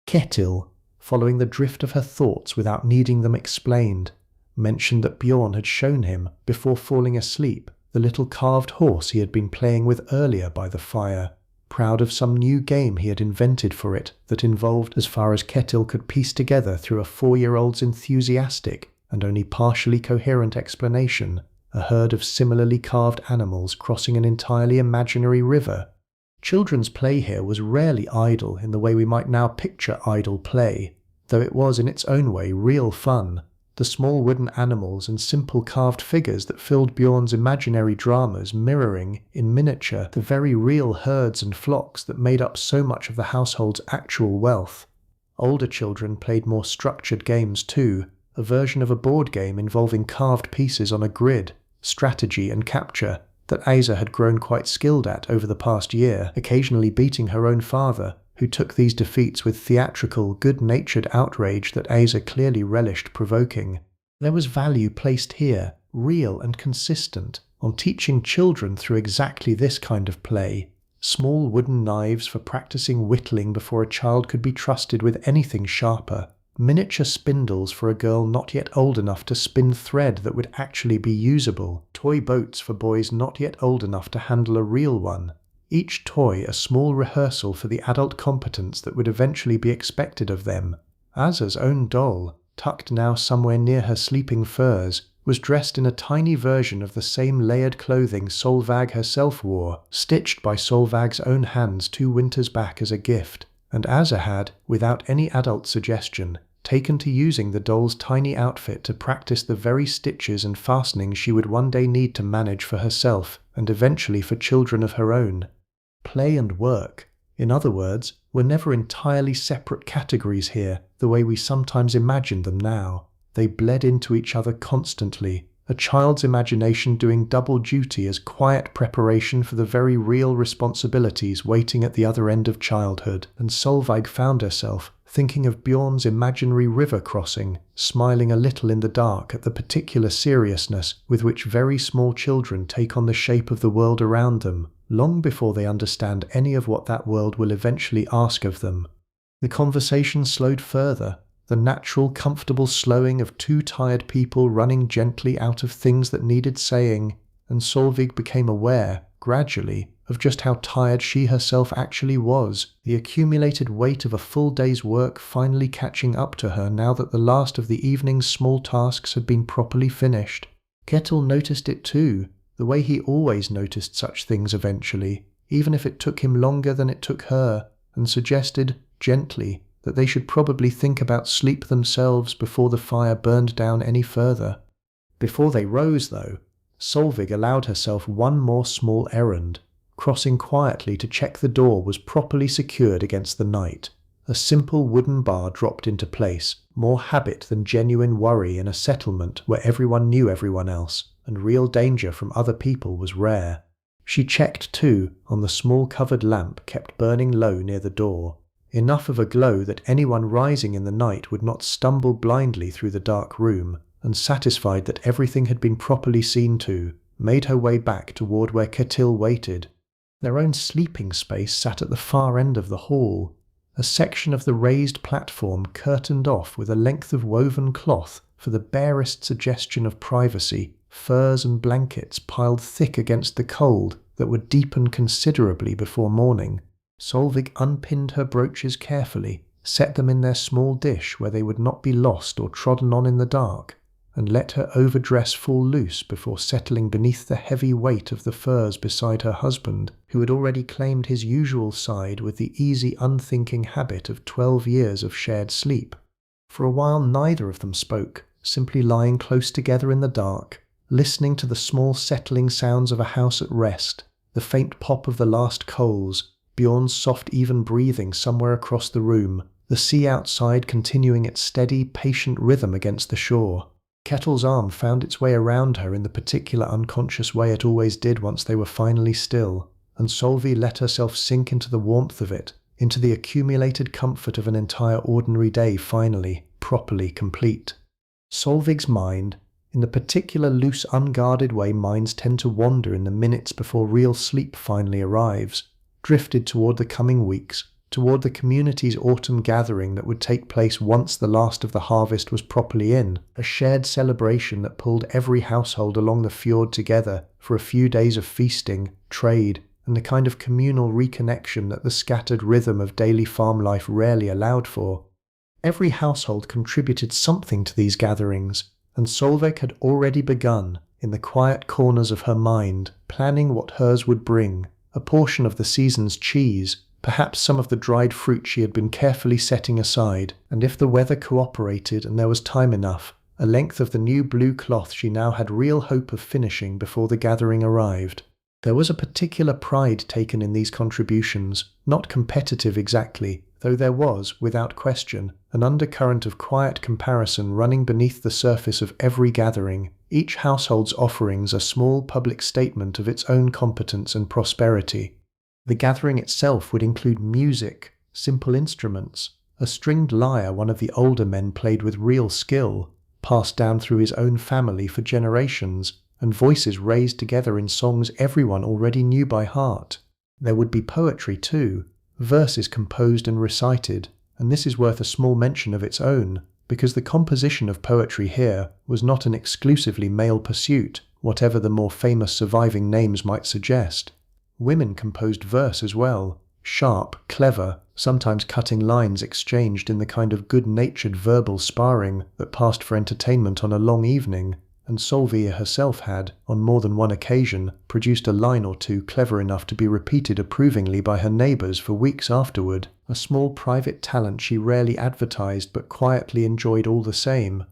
Speaker 1: Ketil, following the drift of her thoughts without needing them explained, mentioned that Bjorn had shown him, before falling asleep, the little carved horse he had been playing with earlier by the fire, proud of some new game he had invented for it that involved, as far as Ketil could piece together through a 4-year-old's enthusiastic and only partially coherent explanation, a herd of similarly carved animals crossing an entirely imaginary river. Children's play here was rarely idle in the way we might now picture idle play, though it was in its own way real fun. The small wooden animals and simple carved figures that filled Bjorn's imaginary dramas mirroring, in miniature, the very real herds and flocks that made up so much of the household's actual wealth. Older children played more structured games too, a version of a board game involving carved pieces on a grid, strategy and capture, that Asa had grown quite skilled at over the past year, occasionally beating her own father, who took these defeats with theatrical, good-natured outrage that Asa clearly relished provoking. There was value placed here, real and consistent, on teaching children through exactly this kind of play. Small wooden knives for practicing whittling before a child could be trusted with anything sharper. Miniature spindles for a girl not yet old enough to spin thread that would actually be usable. Toy boats for boys not yet old enough to handle a real one. Each toy a small rehearsal for the adult competence that would eventually be expected of them. Asa's own doll, tucked now somewhere near her sleeping furs, was dressed in a tiny version of the same layered clothing Solvag herself wore, stitched by Solvag's own hands 2 winters back as a gift, and Asa had, without any adult suggestion, taken to using the doll's tiny outfit to practice the very stitches and fastenings she would one day need to manage for herself, and eventually for children of her own. Play and work, in other words, were never entirely separate categories here, the way we sometimes imagine them now. They bled into each other constantly, a child's imagination doing double duty as quiet preparation for the very real responsibilities waiting at the other end of childhood, and Solveig found herself thinking of Bjorn's imaginary river crossing, smiling a little in the dark at the particular seriousness with which very small children take on the shape of the world around them, long before they understand any of what that world will eventually ask of them. The conversation slowed further, the natural, comfortable slowing of 2 tired people running gently out of things that needed saying, and Solveig became aware, gradually, of just how tired she herself actually was, the accumulated weight of a full day's work finally catching up to her now that the last of the evening's small tasks had been properly finished. Ketil noticed it too, the way he always noticed such things eventually, even if it took him longer than it took her, and suggested, gently, that they should probably think about sleep themselves before the fire burned down any further. Before they rose, though, Solveig allowed herself one more small errand, crossing quietly to check the door was properly secured against the night. A simple wooden bar dropped into place, more habit than genuine worry in a settlement where everyone knew everyone else, and real danger from other people was rare. She checked, too, on the small covered lamp kept burning low near the door, enough of a glow that anyone rising in the night would not stumble blindly through the dark room, and satisfied that everything had been properly seen to, made her way back toward where Ketil waited. Their own sleeping space sat at the far end of the hall, a section of the raised platform curtained off with a length of woven cloth for the barest suggestion of privacy, furs and blankets piled thick against the cold that would deepen considerably before morning. Solveig unpinned her brooches carefully, set them in their small dish where they would not be lost or trodden on in the dark, and let her overdress fall loose before settling beneath the heavy weight of the furs beside her husband, who had already claimed his usual side with the easy, unthinking habit of 12 years of shared sleep. For a while neither of them spoke, simply lying close together in the dark, listening to the small settling sounds of a house at rest, the faint pop of the last coals, Bjorn's soft even breathing somewhere across the room, the sea outside continuing its steady, patient rhythm against the shore. Ketil's arm found its way around her in the particular unconscious way it always did once they were finally still, and Solveig let herself sink into the warmth of it, into the accumulated comfort of an entire ordinary day finally, properly complete. Solveig's mind, in the particular loose, unguarded way minds tend to wander in the minutes before real sleep finally arrives, drifted toward the coming weeks, toward the community's autumn gathering that would take place once the last of the harvest was properly in, a shared celebration that pulled every household along the fjord together for a few days of feasting, trade, and the kind of communal reconnection that the scattered rhythm of daily farm life rarely allowed for. Every household contributed something to these gatherings, and Solveig had already begun, in the quiet corners of her mind, planning what hers would bring, a portion of the season's cheese, perhaps some of the dried fruit she had been carefully setting aside, and if the weather cooperated and there was time enough, a length of the new blue cloth she now had real hope of finishing before the gathering arrived. There was a particular pride taken in these contributions, not competitive exactly, though there was, without question, an undercurrent of quiet comparison running beneath the surface of every gathering, each household's offerings a small public statement of its own competence and prosperity. The gathering itself would include music, simple instruments, a stringed lyre one of the older men played with real skill, passed down through his own family for generations, and voices raised together in songs everyone already knew by heart. There would be poetry too, verses composed and recited, and this is worth a small mention of its own, because the composition of poetry here was not an exclusively male pursuit, whatever the more famous surviving names might suggest. Women composed verse as well, sharp, clever, sometimes cutting lines exchanged in the kind of good-natured verbal sparring that passed for entertainment on a long evening, and Solveig herself had, on more than one occasion, produced a line or two clever enough to be repeated approvingly by her neighbours for weeks afterward, a small private talent she rarely advertised but quietly enjoyed all the same.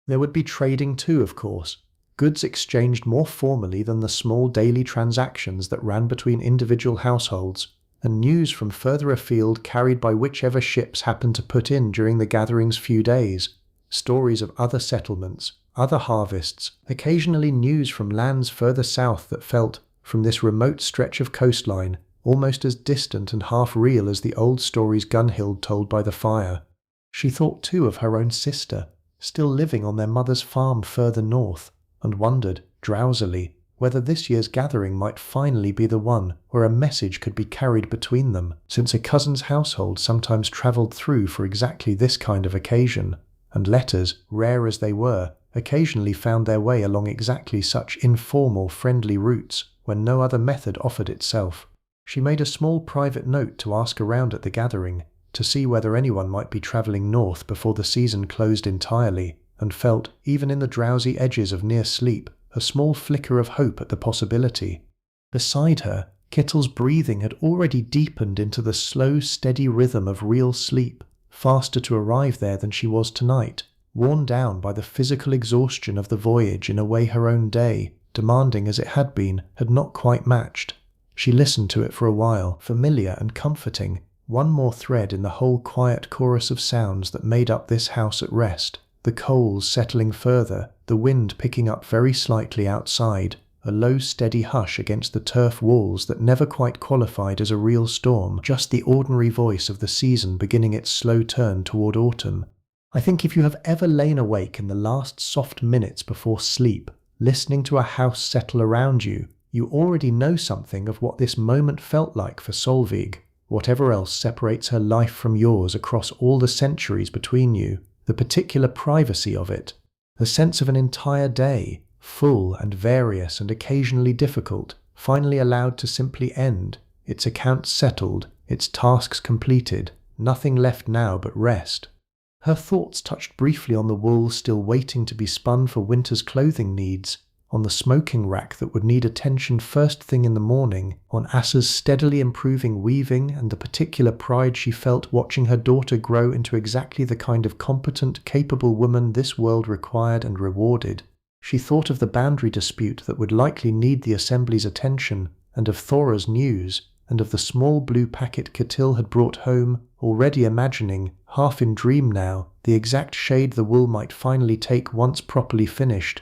Speaker 1: There would be trading too, of course, goods exchanged more formally than the small daily transactions that ran between individual households, and news from further afield carried by whichever ships happened to put in during the gathering's few days, stories of other settlements, other harvests, occasionally news from lands further south that felt, from this remote stretch of coastline, almost as distant and half real as the old stories Gunhild told by the fire. She thought too of her own sister, still living on their mother's farm further north, and wondered, drowsily, whether this year's gathering might finally be the one where a message could be carried between them, since a cousin's household sometimes travelled through for exactly this kind of occasion, and letters, rare as they were, occasionally found their way along exactly such informal, friendly routes when no other method offered itself. She made a small private note to ask around at the gathering, to see whether anyone might be travelling north before the season closed entirely, and felt, even in the drowsy edges of near sleep, a small flicker of hope at the possibility. Beside her, Kittle's breathing had already deepened into the slow, steady rhythm of real sleep, faster to arrive there than she was tonight, worn down by the physical exhaustion of the voyage in a way her own day, demanding as it had been, had not quite matched. She listened to it for a while, familiar and comforting, one more thread in the whole quiet chorus of sounds that made up this house at rest, the coals settling further, the wind picking up very slightly outside, a low steady hush against the turf walls that never quite qualified as a real storm, just the ordinary voice of the season beginning its slow turn toward autumn. I think if you have ever lain awake in the last soft minutes before sleep, listening to a house settle around you, you already know something of what this moment felt like for Solveig, whatever else separates her life from yours across all the centuries between you, the particular privacy of it, the sense of an entire day, full and various and occasionally difficult, finally allowed to simply end, its accounts settled, its tasks completed, nothing left now but rest. Her thoughts touched briefly on the wool still waiting to be spun for winter's clothing needs, on the smoking rack that would need attention first thing in the morning, on Asa's steadily improving weaving and the particular pride she felt watching her daughter grow into exactly the kind of competent, capable woman this world required and rewarded. She thought of the boundary dispute that would likely need the assembly's attention, and of Thora's news, and of the small blue packet Catil had brought home, already imagining, half in dream now, the exact shade the wool might finally take once properly finished.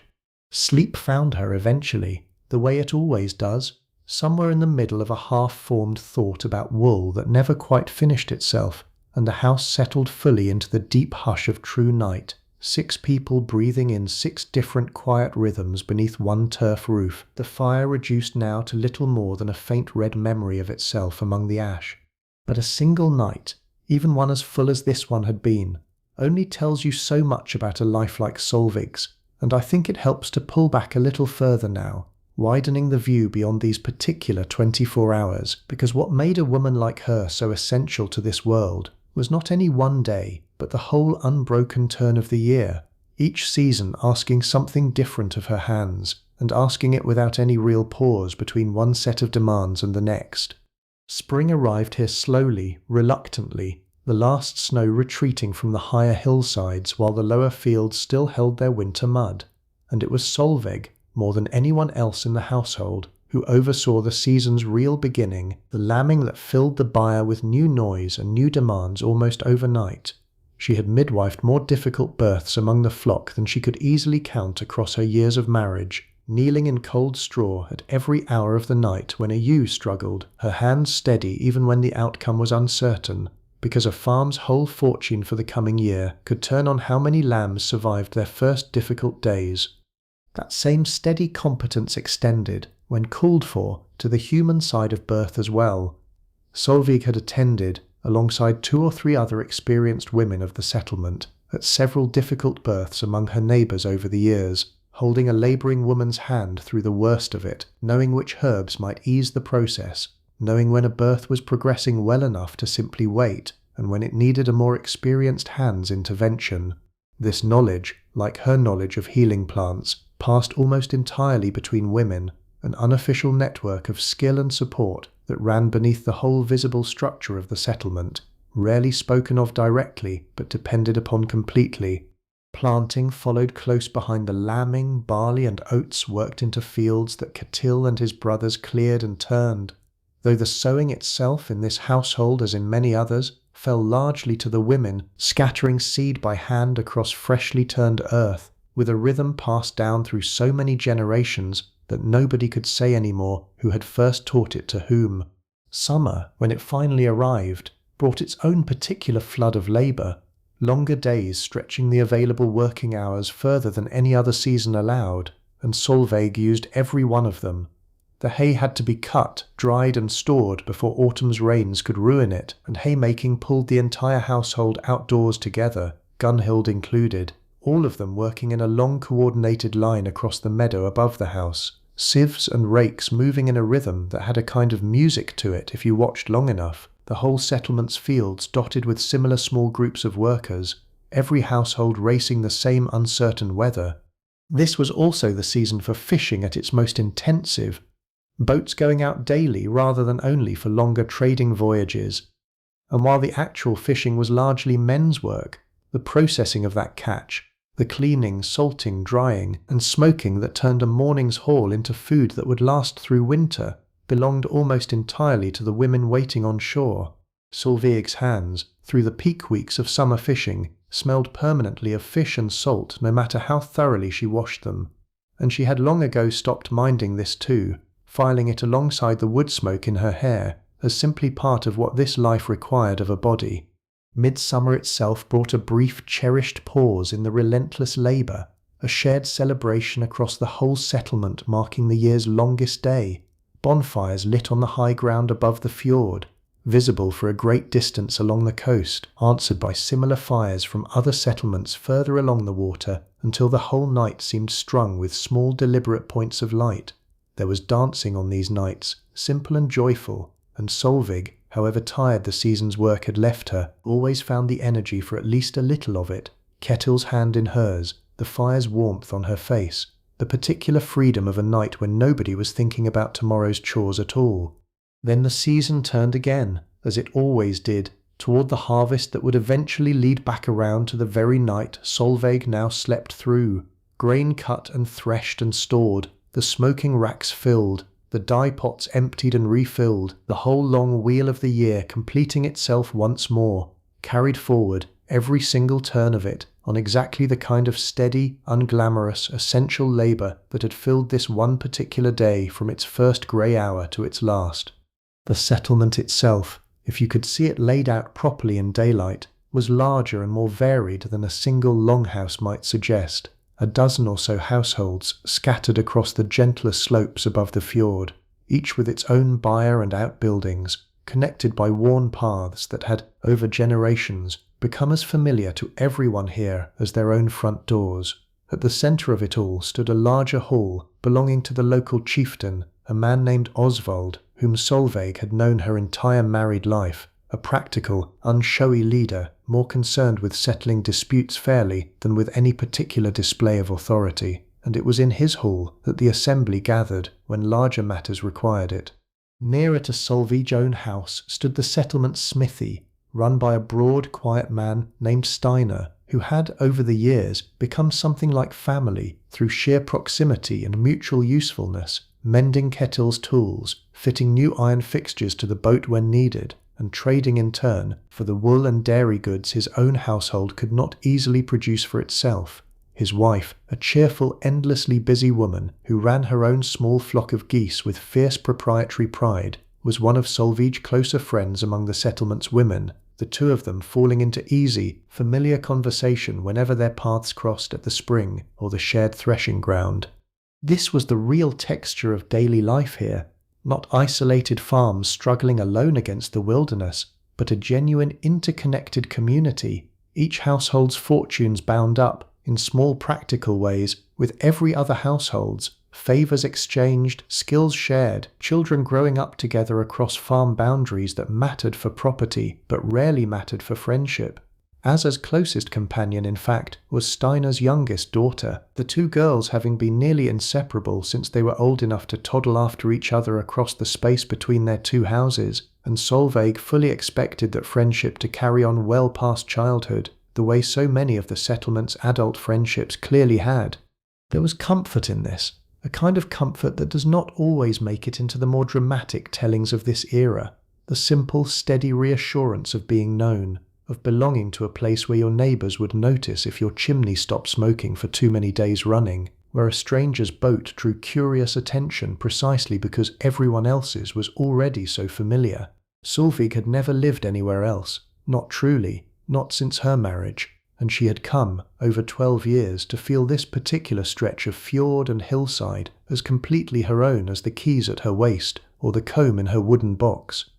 Speaker 1: Sleep found her eventually, the way it always does, somewhere in the middle of a half-formed thought about wool that never quite finished itself, and the house settled fully into the deep hush of true night, 6 people breathing in 6 different quiet rhythms beneath one turf roof, the fire reduced now to little more than a faint red memory of itself among the ash. But a single night, even one as full as this one had been, only tells you so much about a life like Solveig's, and I think it helps to pull back a little further now, widening the view beyond these particular 24 hours, because what made a woman like her so essential to this world was not any one day, but the whole unbroken turn of the year, each season asking something different of her hands, and asking it without any real pause between one set of demands and the next. Spring arrived here slowly, reluctantly, the last snow retreating from the higher hillsides while the lower fields still held their winter mud, and it was Solveig, more than anyone else in the household, who oversaw the season's real beginning, the lambing that filled the byre with new noise and new demands almost overnight. She had midwifed more difficult births among the flock than she could easily count across her years of marriage, kneeling in cold straw at every hour of the night when a ewe struggled, her hands steady even when the outcome was uncertain, because a farm's whole fortune for the coming year could turn on how many lambs survived their first difficult days. That same steady competence extended, when called for, to the human side of birth as well. Solveig had attended, alongside 2 or 3 other experienced women of the settlement, at several difficult births among her neighbours over the years, holding a labouring woman's hand through the worst of it, knowing which herbs might ease the process, knowing when a birth was progressing well enough to simply wait, and when it needed a more experienced hand's intervention. This knowledge, like her knowledge of healing plants, passed almost entirely between women, an unofficial network of skill and support that ran beneath the whole visible structure of the settlement, rarely spoken of directly but depended upon completely. Planting followed close behind the lambing, barley and oats worked into fields that Catil and his brothers cleared and turned, though the sowing itself in this household, as in many others, fell largely to the women, scattering seed by hand across freshly turned earth, with a rhythm passed down through so many generations that nobody could say anymore who had first taught it to whom. Summer, when it finally arrived, brought its own particular flood of labour, longer days stretching the available working hours further than any other season allowed, and Solveig used every one of them. The hay had to be cut, dried and stored before autumn's rains could ruin it, and haymaking pulled the entire household outdoors together, Gunhild included, all of them working in a long coordinated line across the meadow above the house, sieves and rakes moving in a rhythm that had a kind of music to it if you watched long enough, the whole settlement's fields dotted with similar small groups of workers, every household racing the same uncertain weather. This was also the season for fishing at its most intensive, boats going out daily rather than only for longer trading voyages. And while the actual fishing was largely men's work, the processing of that catch, the cleaning, salting, drying, and smoking that turned a morning's haul into food that would last through winter, belonged almost entirely to the women waiting on shore. Solveig's hands, through the peak weeks of summer fishing, smelled permanently of fish and salt no matter how thoroughly she washed them, and she had long ago stopped minding this too, filing it alongside the wood smoke in her hair, as simply part of what this life required of a body. Midsummer itself brought a brief, cherished pause in the relentless labour, a shared celebration across the whole settlement marking the year's longest day, bonfires lit on the high ground above the fjord, visible for a great distance along the coast, answered by similar fires from other settlements further along the water, until the whole night seemed strung with small deliberate points of light. There was dancing on these nights, simple and joyful, and Solveig, however tired the season's work had left her, always found the energy for at least a little of it, Ketil's hand in hers, the fire's warmth on her face, the particular freedom of a night when nobody was thinking about tomorrow's chores at all. Then the season turned again, as it always did, toward the harvest that would eventually lead back around to the very night Solveig now slept through, grain cut and threshed and stored, the smoking racks filled, the dye pots emptied and refilled, the whole long wheel of the year completing itself once more, carried forward, every single turn of it, on exactly the kind of steady, unglamorous, essential labour that had filled this one particular day from its first grey hour to its last. The settlement itself, if you could see it laid out properly in daylight, was larger and more varied than a single longhouse might suggest. A dozen or so households scattered across the gentler slopes above the fjord, each with its own byre and outbuildings, connected by worn paths that had, over generations, become as familiar to everyone here as their own front doors. At the centre of it all stood a larger hall belonging to the local chieftain, a man named Oswald, whom Solveig had known her entire married life, a practical, unshowy leader, more concerned with settling disputes fairly than with any particular display of authority, and it was in his hall that the assembly gathered when larger matters required it. Nearer to Solveig's own house stood the settlement's smithy, run by a broad, quiet man named Steiner, who had, over the years, become something like family through sheer proximity and mutual usefulness, mending Kettle's tools, fitting new iron fixtures to the boat when needed, and trading in turn for the wool and dairy goods his own household could not easily produce for itself. His wife, a cheerful, endlessly busy woman who ran her own small flock of geese with fierce proprietary pride, was one of Solveig's closer friends among the settlement's women, the two of them falling into easy, familiar conversation whenever their paths crossed at the spring or the shared threshing ground. This was the real texture of daily life here, not isolated farms struggling alone against the wilderness, but a genuine interconnected community, each household's fortunes bound up, in small practical ways, with every other household's, favours exchanged, skills shared, children growing up together across farm boundaries that mattered for property but rarely mattered for friendship. Asa's closest companion, in fact, was Steiner's youngest daughter, the two girls having been nearly inseparable since they were old enough to toddle after each other across the space between their two houses, and Solveig fully expected that friendship to carry on well past childhood, the way so many of the settlement's adult friendships clearly had. There was comfort in this, a kind of comfort that does not always make it into the more dramatic tellings of this era, the simple, steady reassurance of being known, of belonging to a place where your neighbours would notice if your chimney stopped smoking for too many days running, where a stranger's boat drew curious attention precisely because everyone else's was already so familiar. Solveig had never lived anywhere else, not truly, not since her marriage, and she had come, over 12 years, to feel this particular stretch of fjord and hillside as completely her own as the keys at her waist or the comb in her wooden box.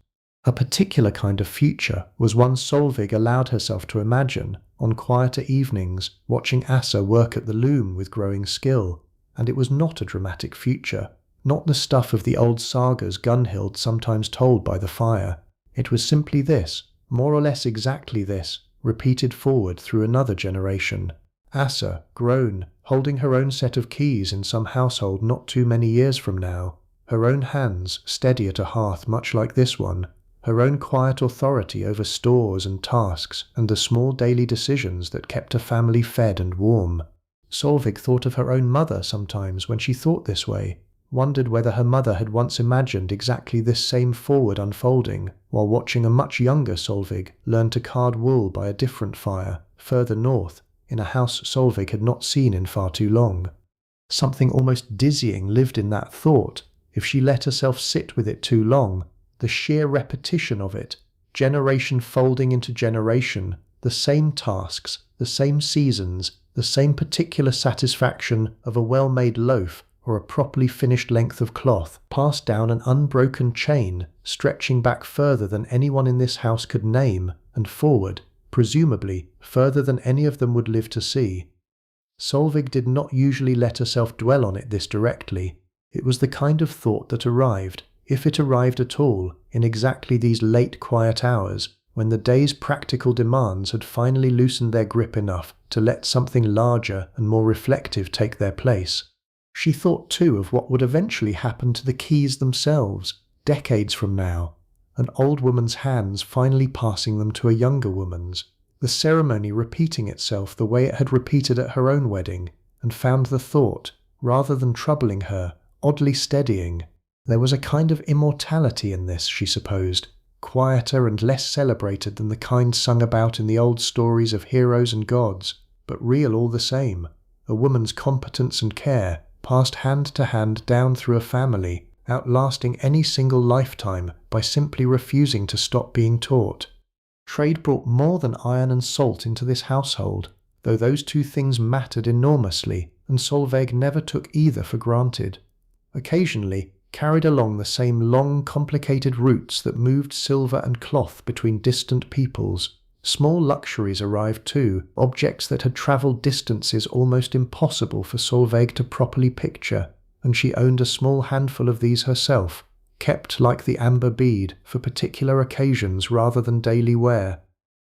Speaker 1: A particular kind of future was one Solveig allowed herself to imagine, on quieter evenings, watching Asa work at the loom with growing skill, and it was not a dramatic future, not the stuff of the old sagas Gunhild sometimes told by the fire. It was simply this, more or less exactly this, repeated forward through another generation. Asa, grown, holding her own set of keys in some household not too many years from now, her own hands steady at a hearth much like this one, her own quiet authority over stores and tasks and the small daily decisions that kept a family fed and warm. Solveig thought of her own mother sometimes when she thought this way, wondered whether her mother had once imagined exactly this same forward unfolding, while watching a much younger Solveig learn to card wool by a different fire, further north, in a house Solveig had not seen in far too long. Something almost dizzying lived in that thought, if she let herself sit with it too long. The sheer repetition of it, generation folding into generation, the same tasks, the same seasons, the same particular satisfaction of a well-made loaf or a properly finished length of cloth, passed down an unbroken chain, stretching back further than anyone in this house could name, and forward, presumably, further than any of them would live to see. Solveig did not usually let herself dwell on it this directly. It was the kind of thought that arrived, if it arrived at all, in exactly these late quiet hours, when the day's practical demands had finally loosened their grip enough to let something larger and more reflective take their place. She thought too of what would eventually happen to the keys themselves, decades from now, an old woman's hands finally passing them to a younger woman's, the ceremony repeating itself the way it had repeated at her own wedding, and found the thought, rather than troubling her, oddly steadying. There was a kind of immortality in this, she supposed, quieter and less celebrated than the kind sung about in the old stories of heroes and gods, but real all the same. A woman's competence and care, passed hand to hand down through a family, outlasting any single lifetime by simply refusing to stop being taught. Trade brought more than iron and salt into this household, though those two things mattered enormously, and Solveig never took either for granted. Occasionally, carried along the same long, complicated routes that moved silver and cloth between distant peoples, small luxuries arrived too, objects that had travelled distances almost impossible for Solveig to properly picture, and she owned a small handful of these herself, kept like the amber bead for particular occasions rather than daily wear.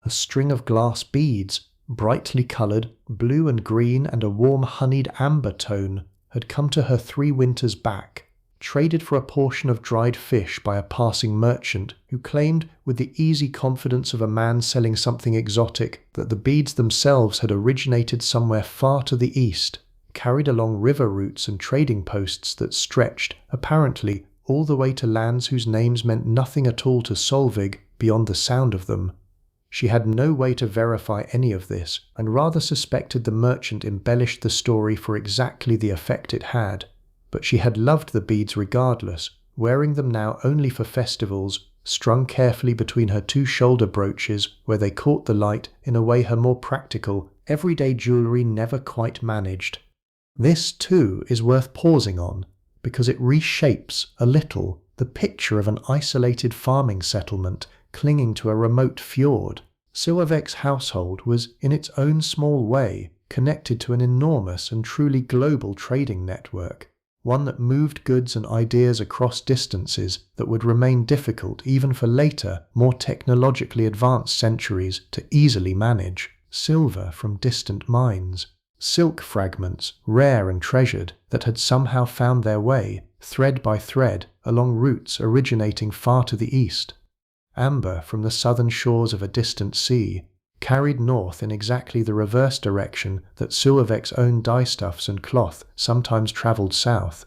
Speaker 1: A string of glass beads, brightly coloured, blue and green and a warm honeyed amber tone, had come to her 3 winters back, traded for a portion of dried fish by a passing merchant who claimed, with the easy confidence of a man selling something exotic, that the beads themselves had originated somewhere far to the east, carried along river routes and trading posts that stretched, apparently, all the way to lands whose names meant nothing at all to Solveig beyond the sound of them. She had no way to verify any of this, and rather suspected the merchant embellished the story for exactly the effect it had. But she had loved the beads regardless, wearing them now only for festivals, strung carefully between her 2 shoulder brooches where they caught the light in a way her more practical, everyday jewellery never quite managed. This, too, is worth pausing on, because it reshapes, a little, the picture of an isolated farming settlement clinging to a remote fjord. Silverveck's household was, in its own small way, connected to an enormous and truly global trading network, one that moved goods and ideas across distances that would remain difficult even for later, more technologically advanced centuries to easily manage. Silver from distant mines, silk fragments, rare and treasured, that had somehow found their way, thread by thread, along routes originating far to the east. Amber from the southern shores of a distant sea, carried north in exactly the reverse direction that Silverveck's own dyestuffs and cloth sometimes travelled south.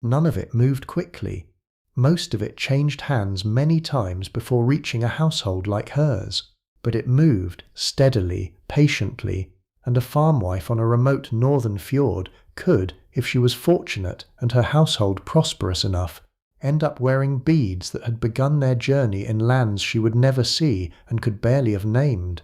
Speaker 1: None of it moved quickly. Most of it changed hands many times before reaching a household like hers. But it moved, steadily, patiently, and a farmwife on a remote northern fjord could, if she was fortunate and her household prosperous enough, end up wearing beads that had begun their journey in lands she would never see and could barely have named.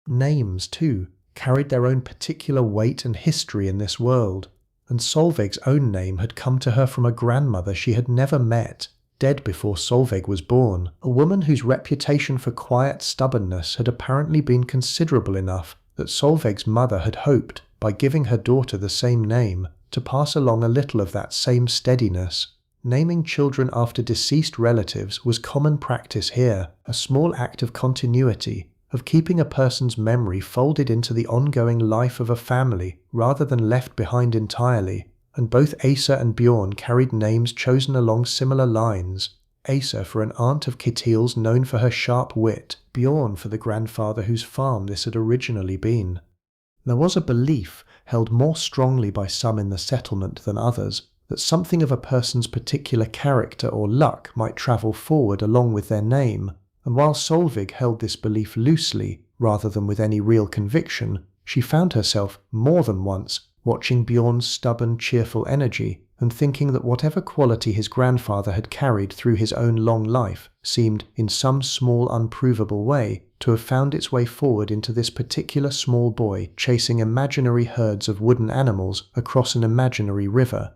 Speaker 1: Names, too, carried their own particular weight and history in this world, and Solveig's own name had come to her from a grandmother she had never met, dead before Solveig was born, a woman whose reputation for quiet stubbornness had apparently been considerable enough that Solveig's mother had hoped, by giving her daughter the same name, to pass along a little of that same steadiness. Naming children after deceased relatives was common practice here, a small act of continuity, of keeping a person's memory folded into the ongoing life of a family rather than left behind entirely, and both Asa and Bjorn carried names chosen along similar lines. Asa for an aunt of Ketil's known for her sharp wit, Bjorn for the grandfather whose farm this had originally been. There was a belief, held more strongly by some in the settlement than others, that something of a person's particular character or luck might travel forward along with their name, and while Solveig held this belief loosely, rather than with any real conviction, she found herself, more than once, watching Bjorn's stubborn, cheerful energy, and thinking that whatever quality his grandfather had carried through his own long life seemed, in some small unprovable way, to have found its way forward into this particular small boy chasing imaginary herds of wooden animals across an imaginary river.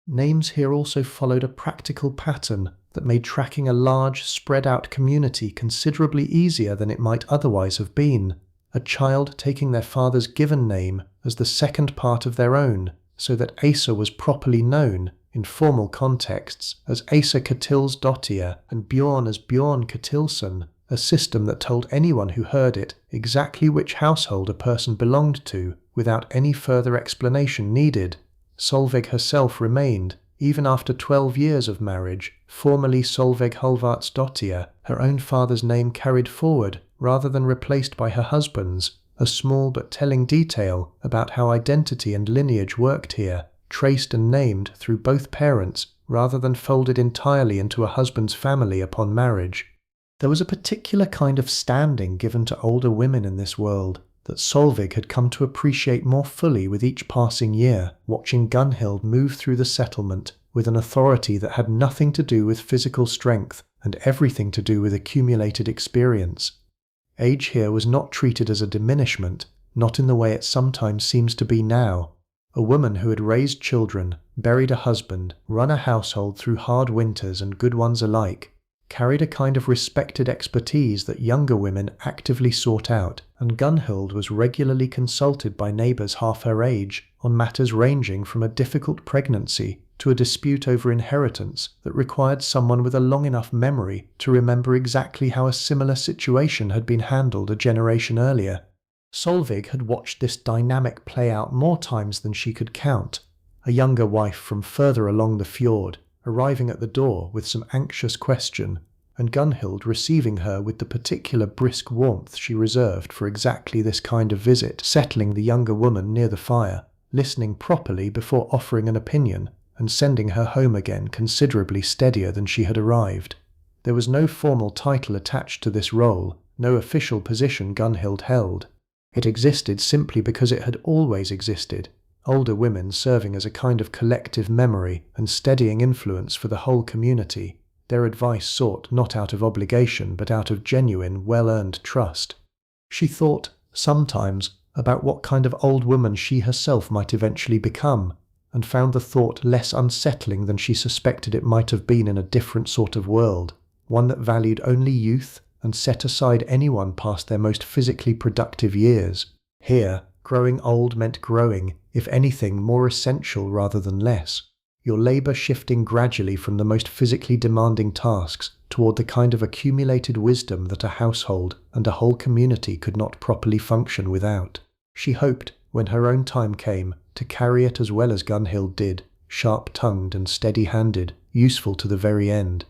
Speaker 1: Names here also followed a practical pattern that made tracking a large, spread-out community considerably easier than it might otherwise have been, a child taking their father's given name as the second part of their own, so that Asa was properly known, in formal contexts, as Asa Ketilsdottir and Bjorn as Bjorn Ketilsson, a system that told anyone who heard it exactly which household a person belonged to, without any further explanation needed. Solveig herself remained, even after 12 years of marriage, formerly Solveig Hallvardsdottir, her own father's name carried forward rather than replaced by her husband's, a small but telling detail about how identity and lineage worked here, traced and named through both parents rather than folded entirely into a husband's family upon marriage. There was a particular kind of standing given to older women in this world, that Solvig had come to appreciate more fully with each passing year, watching Gunhild move through the settlement with an authority that had nothing to do with physical strength and everything to do with accumulated experience. Age here was not treated as a diminishment, not in the way it sometimes seems to be now. A woman who had raised children, buried a husband, run a household through hard winters and good ones alike, carried a kind of respected expertise that younger women actively sought out, and Gunhild was regularly consulted by neighbours half her age on matters ranging from a difficult pregnancy to a dispute over inheritance that required someone with a long enough memory to remember exactly how a similar situation had been handled a generation earlier. Solvig had watched this dynamic play out more times than she could count, a younger wife from further along the fjord arriving at the door with some anxious question, and Gunhild receiving her with the particular brisk warmth she reserved for exactly this kind of visit, settling the younger woman near the fire, listening properly before offering an opinion, and sending her home again considerably steadier than she had arrived. There was no formal title attached to this role, no official position Gunhild held. It existed simply because it had always existed, older women serving as a kind of collective memory and steadying influence for the whole community, their advice sought not out of obligation but out of genuine, well-earned trust. She thought, sometimes, about what kind of old woman she herself might eventually become, and found the thought less unsettling than she suspected it might have been in a different sort of world, one that valued only youth and set aside anyone past their most physically productive years. Here, growing old meant growing, if anything, more essential rather than less, your labour shifting gradually from the most physically demanding tasks toward the kind of accumulated wisdom that a household and a whole community could not properly function without. She hoped, when her own time came, to carry it as well as Gunhild did, sharp-tongued and steady-handed, useful to the very end.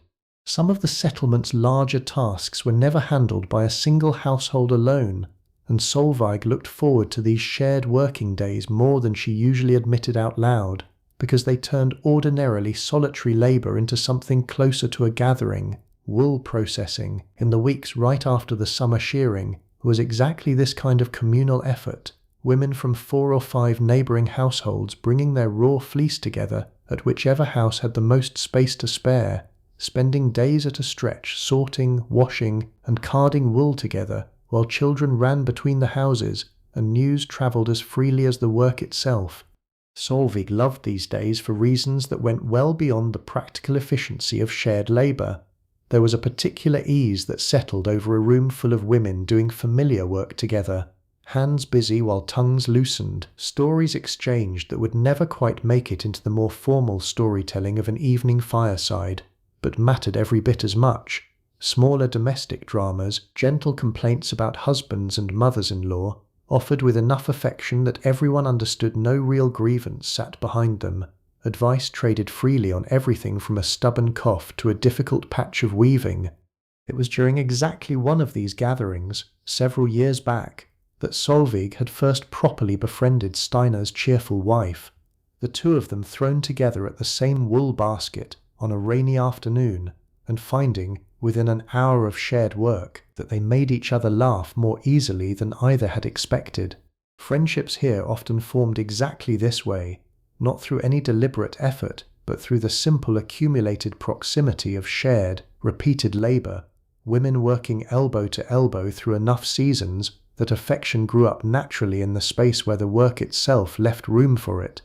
Speaker 1: Some of the settlement's larger tasks were never handled by a single household alone, and Solveig looked forward to these shared working days more than she usually admitted out loud, because they turned ordinarily solitary labour into something closer to a gathering. Wool processing, in the weeks right after the summer shearing, was exactly this kind of communal effort, women from 4 or 5 neighbouring households bringing their raw fleece together at whichever house had the most space to spare, spending days at a stretch sorting, washing, and carding wool together, while children ran between the houses and news travelled as freely as the work itself. Solveig loved these days for reasons that went well beyond the practical efficiency of shared labour. There was a particular ease that settled over a room full of women doing familiar work together, hands busy while tongues loosened, stories exchanged that would never quite make it into the more formal storytelling of an evening fireside, but mattered every bit as much. Smaller domestic dramas, gentle complaints about husbands and mothers-in-law, offered with enough affection that everyone understood no real grievance sat behind them, advice traded freely on everything from a stubborn cough to a difficult patch of weaving. It was during exactly one of these gatherings, several years back, that Solveig had first properly befriended Steinar's cheerful wife, the two of them thrown together at the same wool basket on a rainy afternoon, and finding, within an hour of shared work, that they made each other laugh more easily than either had expected. Friendships here often formed exactly this way, not through any deliberate effort, but through the simple accumulated proximity of shared, repeated labour, women working elbow to elbow through enough seasons that affection grew up naturally in the space where the work itself left room for it.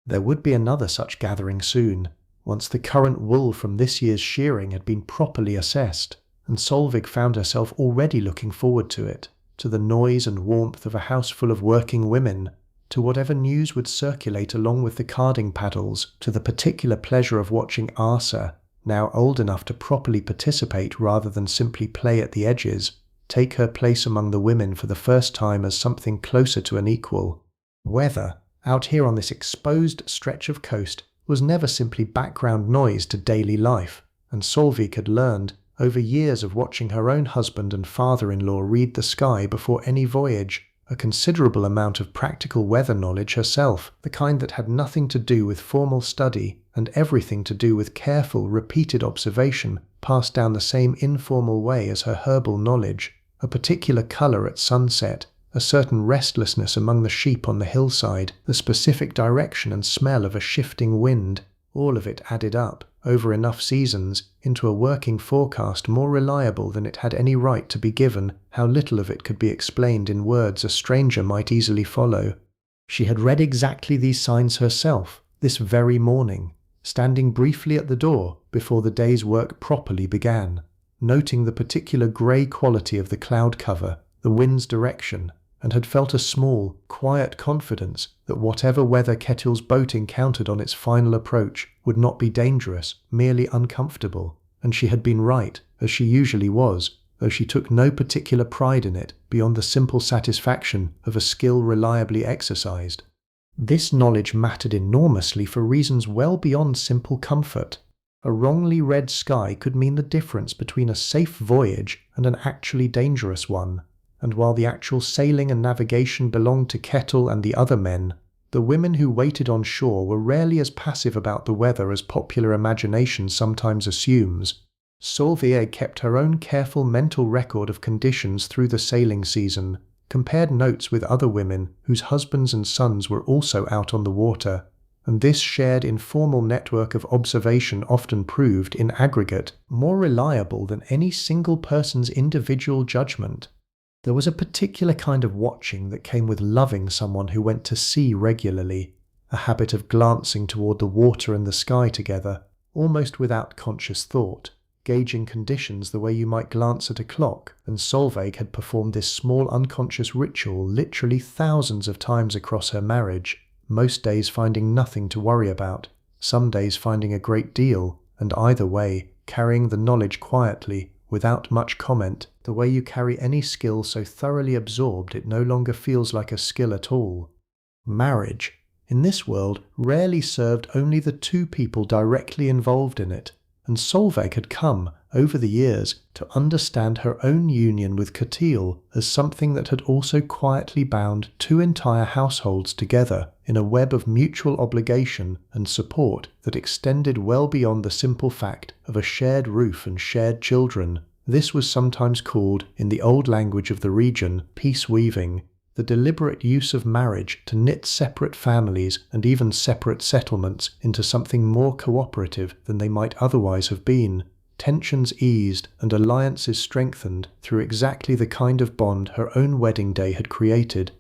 Speaker 1: There would be another such gathering soon, once the current wool from this year's shearing had been properly assessed, and Solveig found herself already looking forward to it, to the noise and warmth of a house full of working women, to whatever news would circulate along with the carding paddles, to the particular pleasure of watching Asa, now old enough to properly participate rather than simply play at the edges, take her place among the women for the first time as something closer to an equal. Weather, out here on this exposed stretch of coast, was never simply background noise to daily life, and Solveig had learned, over years of watching her own husband and father-in-law read the sky before any voyage, a considerable amount of practical weather knowledge herself, the kind that had nothing to do with formal study and everything to do with careful, repeated observation passed down the same informal way as her herbal knowledge, a particular colour at sunset, a certain restlessness among the sheep on the hillside, the specific direction and smell of a shifting wind, all of it added up, over enough seasons, into a working forecast more reliable than it had any right to be given, how little of it could be explained in words a stranger might easily follow. She had read exactly these signs herself, this very morning, standing briefly at the door before the day's work properly began, noting the particular grey quality of the cloud cover, the wind's direction, and had felt a small, quiet confidence that whatever weather Ketil's boat encountered on its final approach would not be dangerous, merely uncomfortable, and she had been right, as she usually was, though she took no particular pride in it beyond the simple satisfaction of a skill reliably exercised. This knowledge mattered enormously for reasons well beyond simple comfort. A wrongly read sky could mean the difference between a safe voyage and an actually dangerous one, and while the actual sailing and navigation belonged to Ketil and the other men, the women who waited on shore were rarely as passive about the weather as popular imagination sometimes assumes. Solveig kept her own careful mental record of conditions through the sailing season, compared notes with other women whose husbands and sons were also out on the water, and this shared informal network of observation often proved, in aggregate, more reliable than any single person's individual judgment. There was a particular kind of watching that came with loving someone who went to sea regularly, a habit of glancing toward the water and the sky together, almost without conscious thought, gauging conditions the way you might glance at a clock, and Solveig had performed this small unconscious ritual literally thousands of times across her marriage, most days finding nothing to worry about, some days finding a great deal, and either way, carrying the knowledge quietly, without much comment, the way you carry any skill so thoroughly absorbed it no longer feels like a skill at all. Marriage, in this world, rarely served only the two people directly involved in it, and Solveig had come, over the years, to understand her own union with Ketil as something that had also quietly bound two entire households together in a web of mutual obligation and support that extended well beyond the simple fact of a shared roof and shared children. This was sometimes called, in the old language of the region, peace weaving, the deliberate use of marriage to knit separate families and even separate settlements into something more cooperative than they might otherwise have been, tensions eased and alliances strengthened through exactly the kind of bond her own wedding day had created.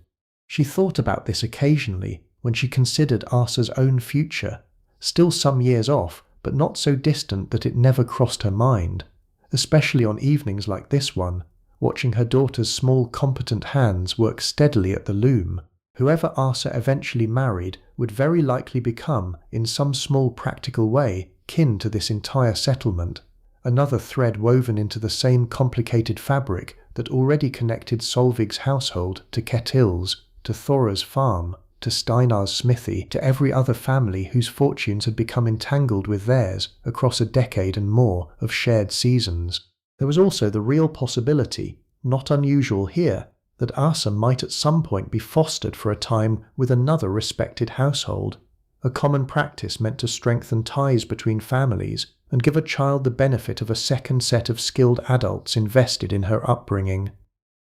Speaker 1: She thought about this occasionally when she considered Asa's own future, still some years off, but not so distant that it never crossed her mind, especially on evenings like this one, watching her daughter's small competent hands work steadily at the loom. Whoever Asa eventually married would very likely become, in some small practical way, kin to this entire settlement, another thread woven into the same complicated fabric that already connected Solveig's household to Ketil's, to Thora's farm, to Steinar's smithy, to every other family whose fortunes had become entangled with theirs across a decade and more of shared seasons. There was also the real possibility, not unusual here, that Asa might at some point be fostered for a time with another respected household, a common practice meant to strengthen ties between families and give a child the benefit of a second set of skilled adults invested in her upbringing.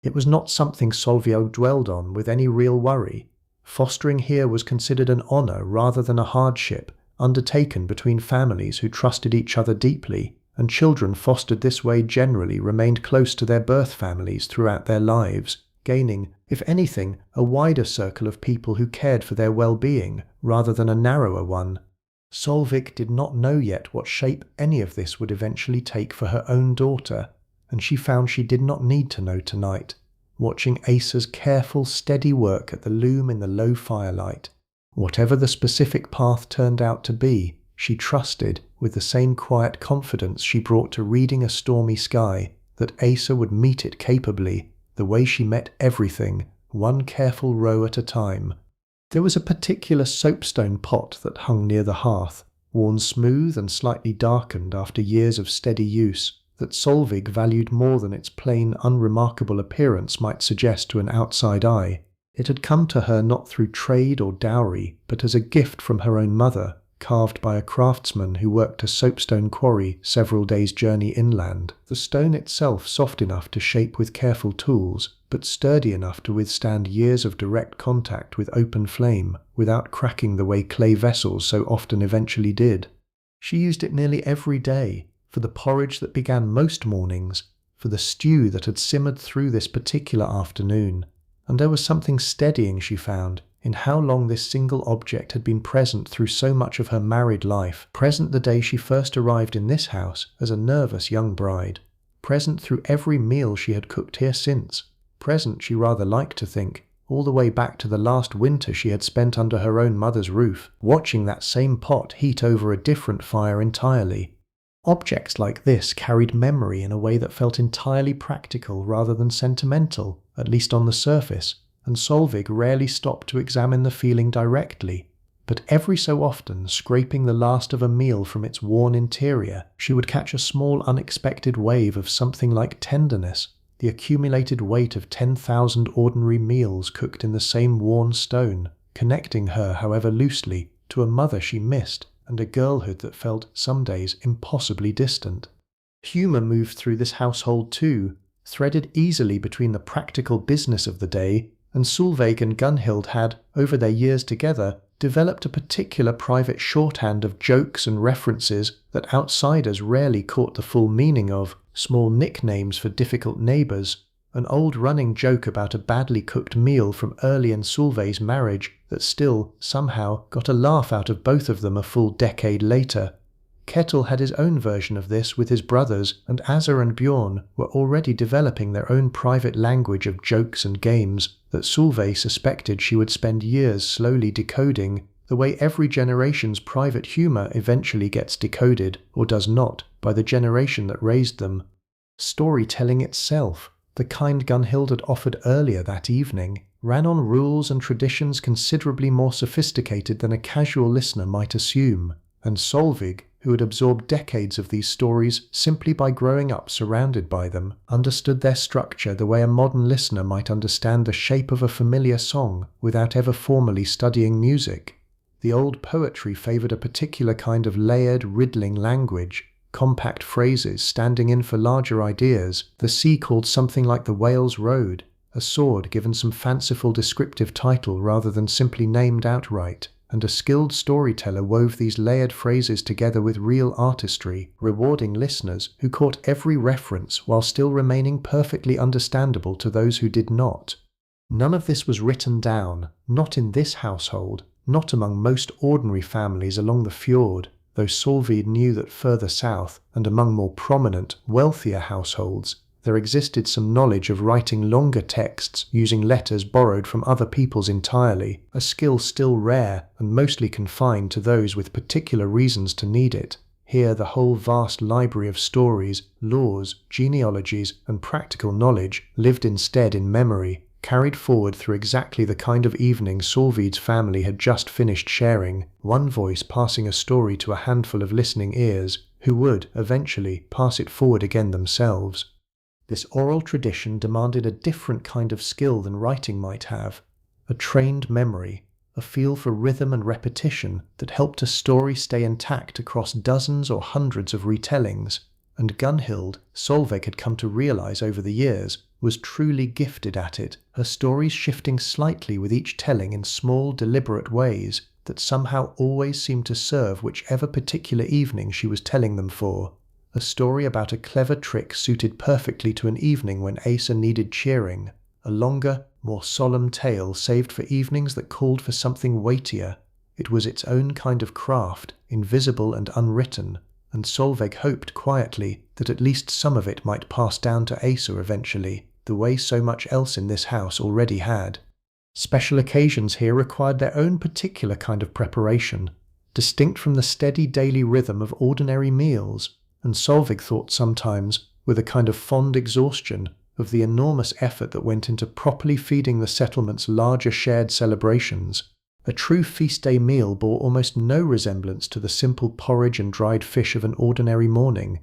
Speaker 1: It was not something Solveig dwelled on with any real worry. Fostering here was considered an honour rather than a hardship, undertaken between families who trusted each other deeply, and children fostered this way generally remained close to their birth families throughout their lives, gaining, if anything, a wider circle of people who cared for their well-being rather than a narrower one. Solveig did not know yet what shape any of this would eventually take for her own daughter, and she found she did not need to know tonight, watching Asa's careful, steady work at the loom in the low firelight. Whatever the specific path turned out to be, she trusted, with the same quiet confidence she brought to reading a stormy sky, that Asa would meet it capably, the way she met everything, one careful row at a time. There was a particular soapstone pot that hung near the hearth, worn smooth and slightly darkened after years of steady use, that Solveig valued more than its plain, unremarkable appearance might suggest to an outside eye. It had come to her not through trade or dowry, but as a gift from her own mother, carved by a craftsman who worked a soapstone quarry several days' journey inland. The stone itself soft enough to shape with careful tools, but sturdy enough to withstand years of direct contact with open flame without cracking the way clay vessels so often eventually did. She used it nearly every day, for the porridge that began most mornings, for the stew that had simmered through this particular afternoon, and there was something steadying, she found, in how long this single object had been present through so much of her married life, present the day she first arrived in this house as a nervous young bride, present through every meal she had cooked here since, present, she rather liked to think, all the way back to the last winter she had spent under her own mother's roof, watching that same pot heat over a different fire entirely. Objects like this carried memory in a way that felt entirely practical rather than sentimental, at least on the surface, and Solveig rarely stopped to examine the feeling directly. But every so often, scraping the last of a meal from its worn interior, she would catch a small unexpected wave of something like tenderness, the accumulated weight of 10,000 ordinary meals cooked in the same worn stone, connecting her, however loosely, to a mother she missed, and a girlhood that felt some days impossibly distant. Humour moved through this household too, threaded easily between the practical business of the day, and Solveig and Gunhild had, over their years together, developed a particular private shorthand of jokes and references that outsiders rarely caught the full meaning of, small nicknames for difficult neighbours, an old running joke about a badly cooked meal from early in Solveig's marriage that still, somehow, got a laugh out of both of them a full decade later. Kettle had his own version of this with his brothers, and Asa and Bjorn were already developing their own private language of jokes and games that Solveig suspected she would spend years slowly decoding, the way every generation's private humour eventually gets decoded, or does not, by the generation that raised them. Storytelling itself, the kind Gunhild had offered earlier that evening, ran on rules and traditions considerably more sophisticated than a casual listener might assume, and Solveig, who had absorbed decades of these stories simply by growing up surrounded by them, understood their structure the way a modern listener might understand the shape of a familiar song without ever formally studying music. The old poetry favoured a particular kind of layered, riddling language, compact phrases standing in for larger ideas. The sea called something like the Wales Road, a sword given some fanciful descriptive title rather than simply named outright, and a skilled storyteller wove these layered phrases together with real artistry, rewarding listeners who caught every reference while still remaining perfectly understandable to those who did not. None of this was written down, not in this household, not among most ordinary families along the fjord, though Solveig knew that further south, and among more prominent, wealthier households, there existed some knowledge of writing longer texts using letters borrowed from other peoples entirely, a skill still rare and mostly confined to those with particular reasons to need it. Here the whole vast library of stories, laws, genealogies, and practical knowledge lived instead in memory, carried forward through exactly the kind of evening Solveig's family had just finished sharing, one voice passing a story to a handful of listening ears, who would, eventually, pass it forward again themselves. This oral tradition demanded a different kind of skill than writing might have, a trained memory, a feel for rhythm and repetition that helped a story stay intact across dozens or hundreds of retellings, and Gunhild, Solveig had come to realize over the years, was truly gifted at it, her stories shifting slightly with each telling in small, deliberate ways that somehow always seemed to serve whichever particular evening she was telling them for. A story about a clever trick suited perfectly to an evening when Asa needed cheering, a longer, more solemn tale saved for evenings that called for something weightier. It was its own kind of craft, invisible and unwritten, and Solveig hoped quietly that at least some of it might pass down to Asa eventually, the way so much else in this house already had. Special occasions here required their own particular kind of preparation, distinct from the steady daily rhythm of ordinary meals, and Solveig thought sometimes, with a kind of fond exhaustion, of the enormous effort that went into properly feeding the settlement's larger shared celebrations. A true feast day meal bore almost no resemblance to the simple porridge and dried fish of an ordinary morning.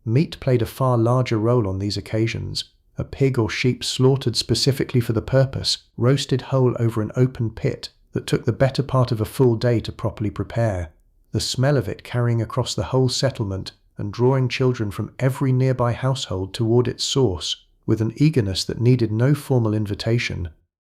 Speaker 1: Meat played a far larger role on these occasions, a pig or sheep slaughtered specifically for the purpose, roasted whole over an open pit that took the better part of a full day to properly prepare. the smell of it carrying across the whole settlement and drawing children from every nearby household toward its source, with an eagerness that needed no formal invitation.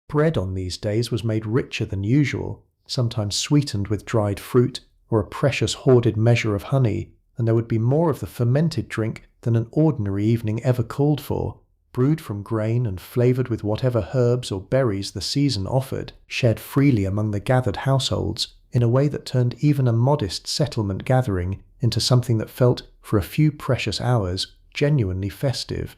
Speaker 1: Bread on these days was made richer than usual, sometimes sweetened with dried fruit or a precious hoarded measure of honey, and there would be more of the fermented drink than an ordinary evening ever called for, brewed from grain and flavored with whatever herbs or berries the season offered, shared freely among the gathered households in a way that turned even a modest settlement gathering into something that felt, for a few precious hours, genuinely festive.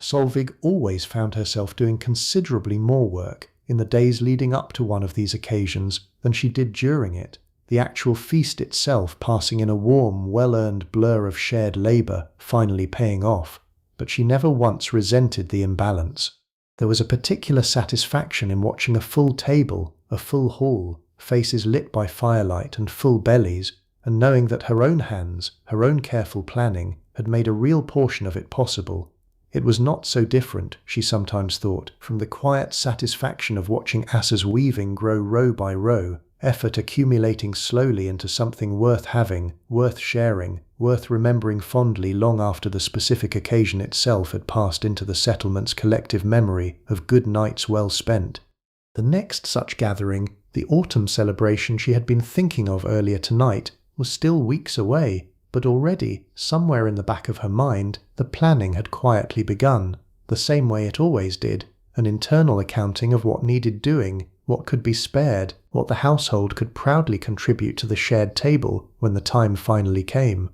Speaker 1: Solveig always found herself doing considerably more work in the days leading up to one of these occasions than she did during it, the actual feast itself passing in a warm, well-earned blur of shared labour, finally paying off. But she never once resented the imbalance. There was a particular satisfaction in watching a full table, a full hall, faces lit by firelight and full bellies, and knowing that her own hands, her own careful planning, had made a real portion of it possible. It was not so different, she sometimes thought, from the quiet satisfaction of watching Asa's weaving grow row by row, effort accumulating slowly into something worth having, worth sharing, worth remembering fondly long after the specific occasion itself had passed into the settlement's collective memory of good nights well spent. The next such gathering, the autumn celebration she had been thinking of earlier tonight, was still weeks away, but already, somewhere in the back of her mind, the planning had quietly begun, the same way it always did, an internal accounting of what needed doing, what could be spared, what the household could proudly contribute to the shared table when the time finally came.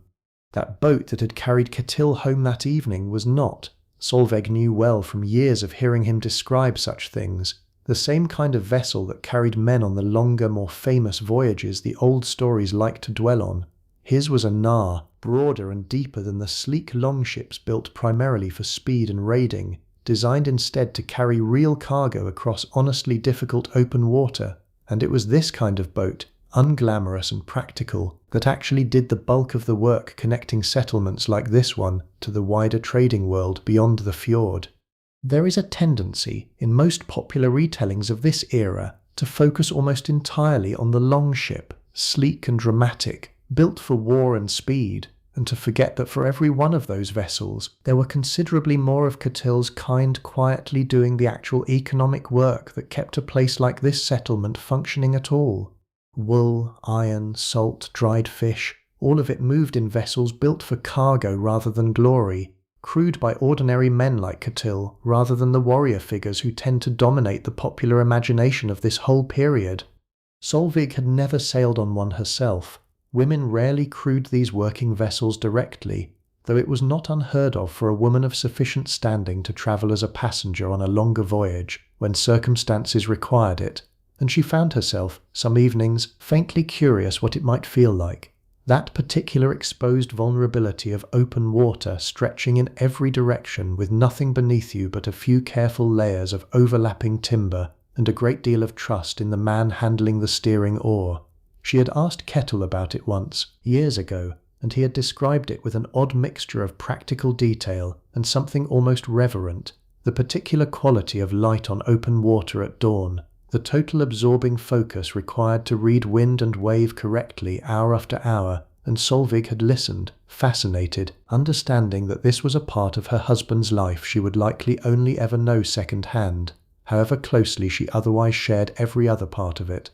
Speaker 1: That boat that had carried Ketil home that evening was not, Solveig knew well from years of hearing him describe such things, the same kind of vessel that carried men on the longer, more famous voyages the old stories liked to dwell on. His was a nar, broader and deeper than the sleek longships built primarily for speed and raiding, designed instead to carry real cargo across honestly difficult open water, and it was this kind of boat, unglamorous and practical, that actually did the bulk of the work connecting settlements like this one to the wider trading world beyond the fjord. There is a tendency, in most popular retellings of this era, to focus almost entirely on the longship, sleek and dramatic, built for war and speed, and to forget that for every one of those vessels, there were considerably more of Ketil's kind quietly doing the actual economic work that kept a place like this settlement functioning at all. Wool, iron, salt, dried fish, all of it moved in vessels built for cargo rather than glory, crewed by ordinary men like Ketil rather than the warrior figures who tend to dominate the popular imagination of this whole period. Solveig had never sailed on one herself. Women rarely crewed these working vessels directly, though it was not unheard of for a woman of sufficient standing to travel as a passenger on a longer voyage when circumstances required it, and she found herself, some evenings, faintly curious what it might feel like. That particular exposed vulnerability of open water stretching in every direction with nothing beneath you but a few careful layers of overlapping timber and a great deal of trust in the man handling the steering oar. She had asked Ketil about it once, years ago, and he had described it with an odd mixture of practical detail and something almost reverent, the particular quality of light on open water at dawn, the total absorbing focus required to read wind and wave correctly hour after hour, and Solveig had listened, fascinated, understanding that this was a part of her husband's life she would likely only ever know second-hand, however closely she otherwise shared every other part of it.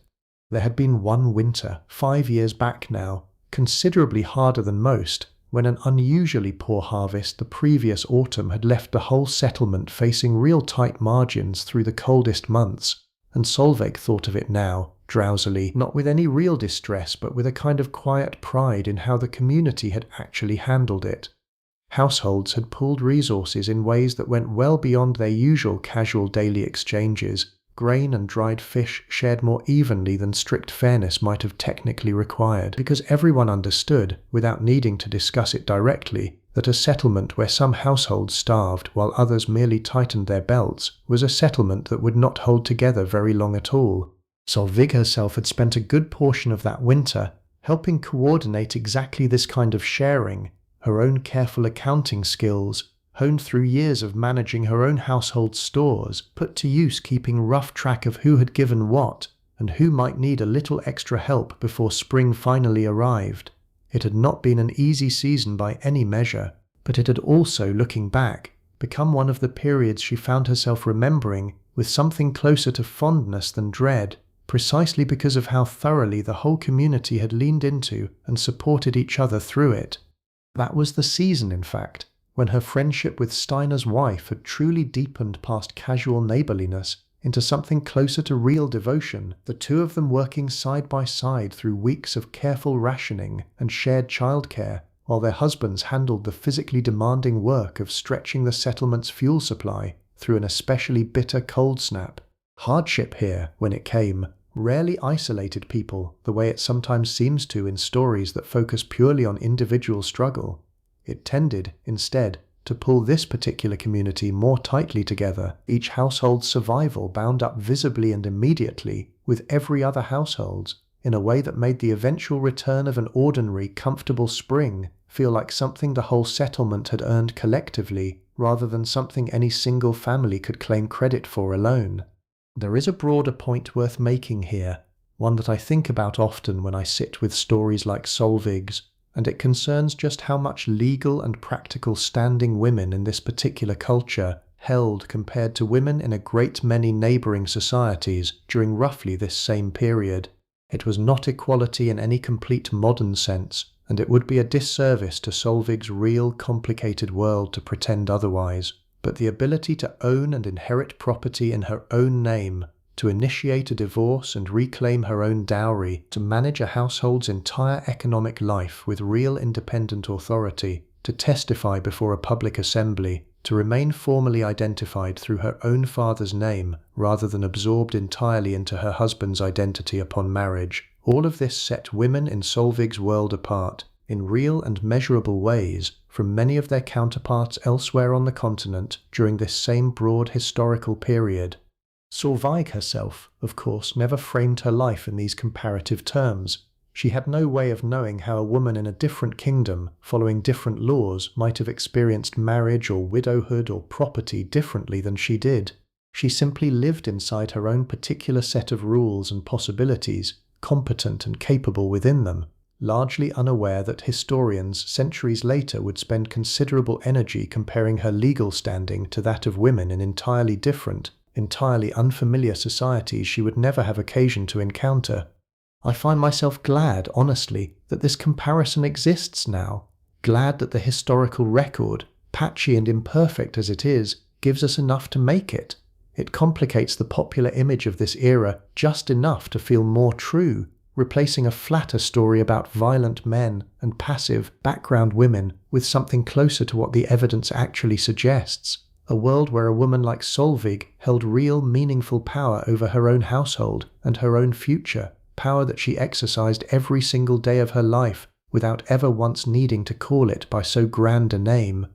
Speaker 1: There had been one winter, 5 years back now, considerably harder than most, when an unusually poor harvest the previous autumn had left the whole settlement facing real tight margins through the coldest months, and Solveig thought of it now, drowsily, not with any real distress but with a kind of quiet pride in how the community had actually handled it. Households had pooled resources in ways that went well beyond their usual casual daily exchanges. Grain and dried fish shared more evenly than strict fairness might have technically required, because everyone understood, without needing to discuss it directly, that a settlement where some households starved while others merely tightened their belts was a settlement that would not hold together very long at all. Solveig herself had spent a good portion of that winter helping coordinate exactly this kind of sharing, her own careful accounting skills, honed through years of managing her own household stores, put to use keeping rough track of who had given what, and who might need a little extra help before spring finally arrived. It had not been an easy season by any measure, but it had also, looking back, become one of the periods she found herself remembering with something closer to fondness than dread, precisely because of how thoroughly the whole community had leaned into and supported each other through it. That was the season, in fact, when her friendship with Steiner's wife had truly deepened past casual neighborliness into something closer to real devotion, the two of them working side by side through weeks of careful rationing and shared childcare, while their husbands handled the physically demanding work of stretching the settlement's fuel supply through an especially bitter cold snap. Hardship here, when it came, rarely isolated people the way it sometimes seems to in stories that focus purely on individual struggle. It tended, instead, to pull this particular community more tightly together, each household's survival bound up visibly and immediately with every other household's, in a way that made the eventual return of an ordinary, comfortable spring feel like something the whole settlement had earned collectively, rather than something any single family could claim credit for alone. There is a broader point worth making here, one that I think about often when I sit with stories like Solveig's, and it concerns just how much legal and practical standing women in this particular culture held compared to women in a great many neighbouring societies during roughly this same period. It was not equality in any complete modern sense, and it would be a disservice to Solveig's real, complicated world to pretend otherwise, but the ability to own and inherit property in her own name, to initiate a divorce and reclaim her own dowry, to manage a household's entire economic life with real independent authority, to testify before a public assembly, to remain formally identified through her own father's name rather than absorbed entirely into her husband's identity upon marriage. All of this set women in Solveig's world apart, in real and measurable ways, from many of their counterparts elsewhere on the continent during this same broad historical period. Solveig herself, of course, never framed her life in these comparative terms. She had no way of knowing how a woman in a different kingdom, following different laws, might have experienced marriage or widowhood or property differently than she did. She simply lived inside her own particular set of rules and possibilities, competent and capable within them, largely unaware that historians centuries later would spend considerable energy comparing her legal standing to that of women in entirely different, entirely unfamiliar societies she would never have occasion to encounter. I find myself glad, honestly, that this comparison exists now, glad that the historical record, patchy and imperfect as it is, gives us enough to make it. It complicates the popular image of this era just enough to feel more true, replacing a flatter story about violent men and passive, background women with something closer to what the evidence actually suggests. A world where a woman like Solveig held real, meaningful power over her own household and her own future, power that she exercised every single day of her life without ever once needing to call it by so grand a name.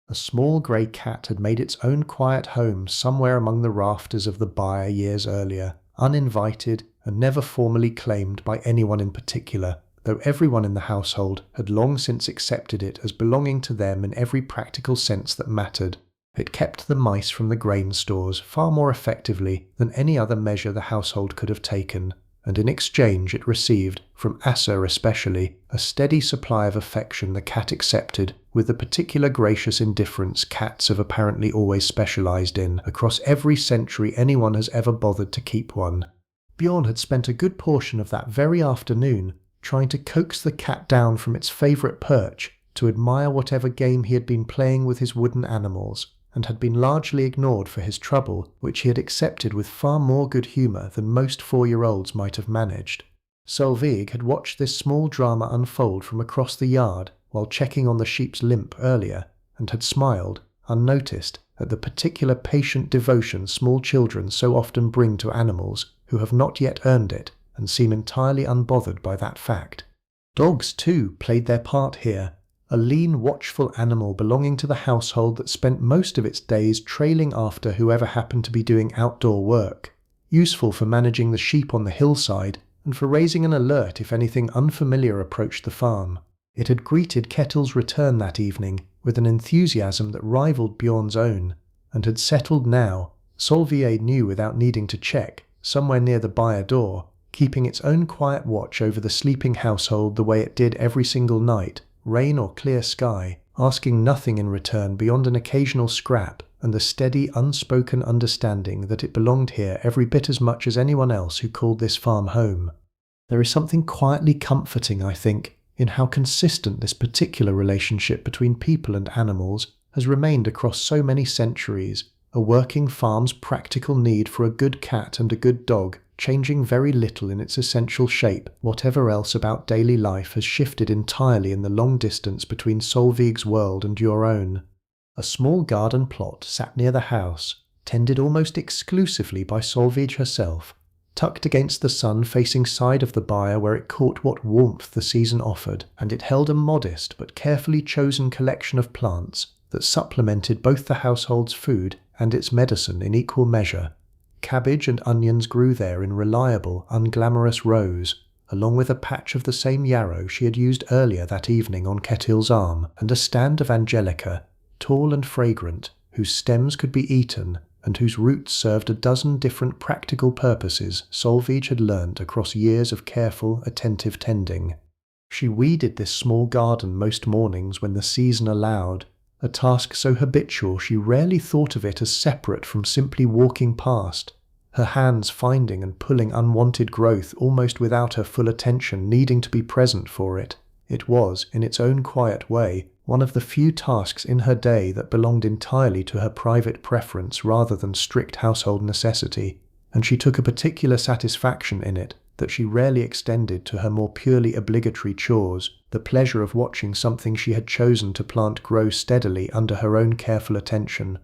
Speaker 1: A small grey cat had made its own quiet home somewhere among the rafters of the byre years earlier, uninvited and never formally claimed by anyone in particular, though everyone in the household had long since accepted it as belonging to them in every practical sense that mattered. It kept the mice from the grain stores far more effectively than any other measure the household could have taken, and in exchange it received, from Asa especially, a steady supply of affection the cat accepted with the particular gracious indifference cats have apparently always specialized in across every century anyone has ever bothered to keep one. Bjorn had spent a good portion of that very afternoon trying to coax the cat down from its favorite perch to admire whatever game he had been playing with his wooden animals, and had been largely ignored for his trouble, which he had accepted with far more good humour than most 4-year-olds might have managed. Solveig had watched this small drama unfold from across the yard while checking on the sheep's limp earlier, and had smiled, unnoticed, at the particular patient devotion small children so often bring to animals who have not yet earned it and seem entirely unbothered by that fact. Dogs, too, played their part here, a lean, watchful animal belonging to the household that spent most of its days trailing after whoever happened to be doing outdoor work, useful for managing the sheep on the hillside and for raising an alert if anything unfamiliar approached the farm. It had greeted Kettle's return that evening with an enthusiasm that rivaled Bjorn's own, and had settled now, Solveig knew without needing to check, somewhere near the byre door, keeping its own quiet watch over the sleeping household the way it did every single night, rain or clear sky, asking nothing in return beyond an occasional scrap and the steady, unspoken understanding that it belonged here every bit as much as anyone else who called this farm home. There is something quietly comforting, I think, in how consistent this particular relationship between people and animals has remained across so many centuries, a working farm's practical need for a good cat and a good dog changing very little in its essential shape. Whatever else about daily life has shifted entirely in the long distance between Solveig's world and your own. A small garden plot sat near the house, tended almost exclusively by Solveig herself, tucked against the sun-facing side of the byre where it caught what warmth the season offered, and it held a modest but carefully chosen collection of plants that supplemented both the household's food and its medicine in equal measure. Cabbage and onions grew there in reliable, unglamorous rows, along with a patch of the same yarrow she had used earlier that evening on Ketil's arm, and a stand of angelica, tall and fragrant, whose stems could be eaten, and whose roots served a dozen different practical purposes Solveig had learnt across years of careful, attentive tending. She weeded this small garden most mornings when the season allowed, a task so habitual she rarely thought of it as separate from simply walking past, her hands finding and pulling unwanted growth almost without her full attention needing to be present for it. It was, in its own quiet way, one of the few tasks in her day that belonged entirely to her private preference rather than strict household necessity, and she took a particular satisfaction in it that she rarely extended to her more purely obligatory chores, the pleasure of watching something she had chosen to plant grow steadily under her own careful attention.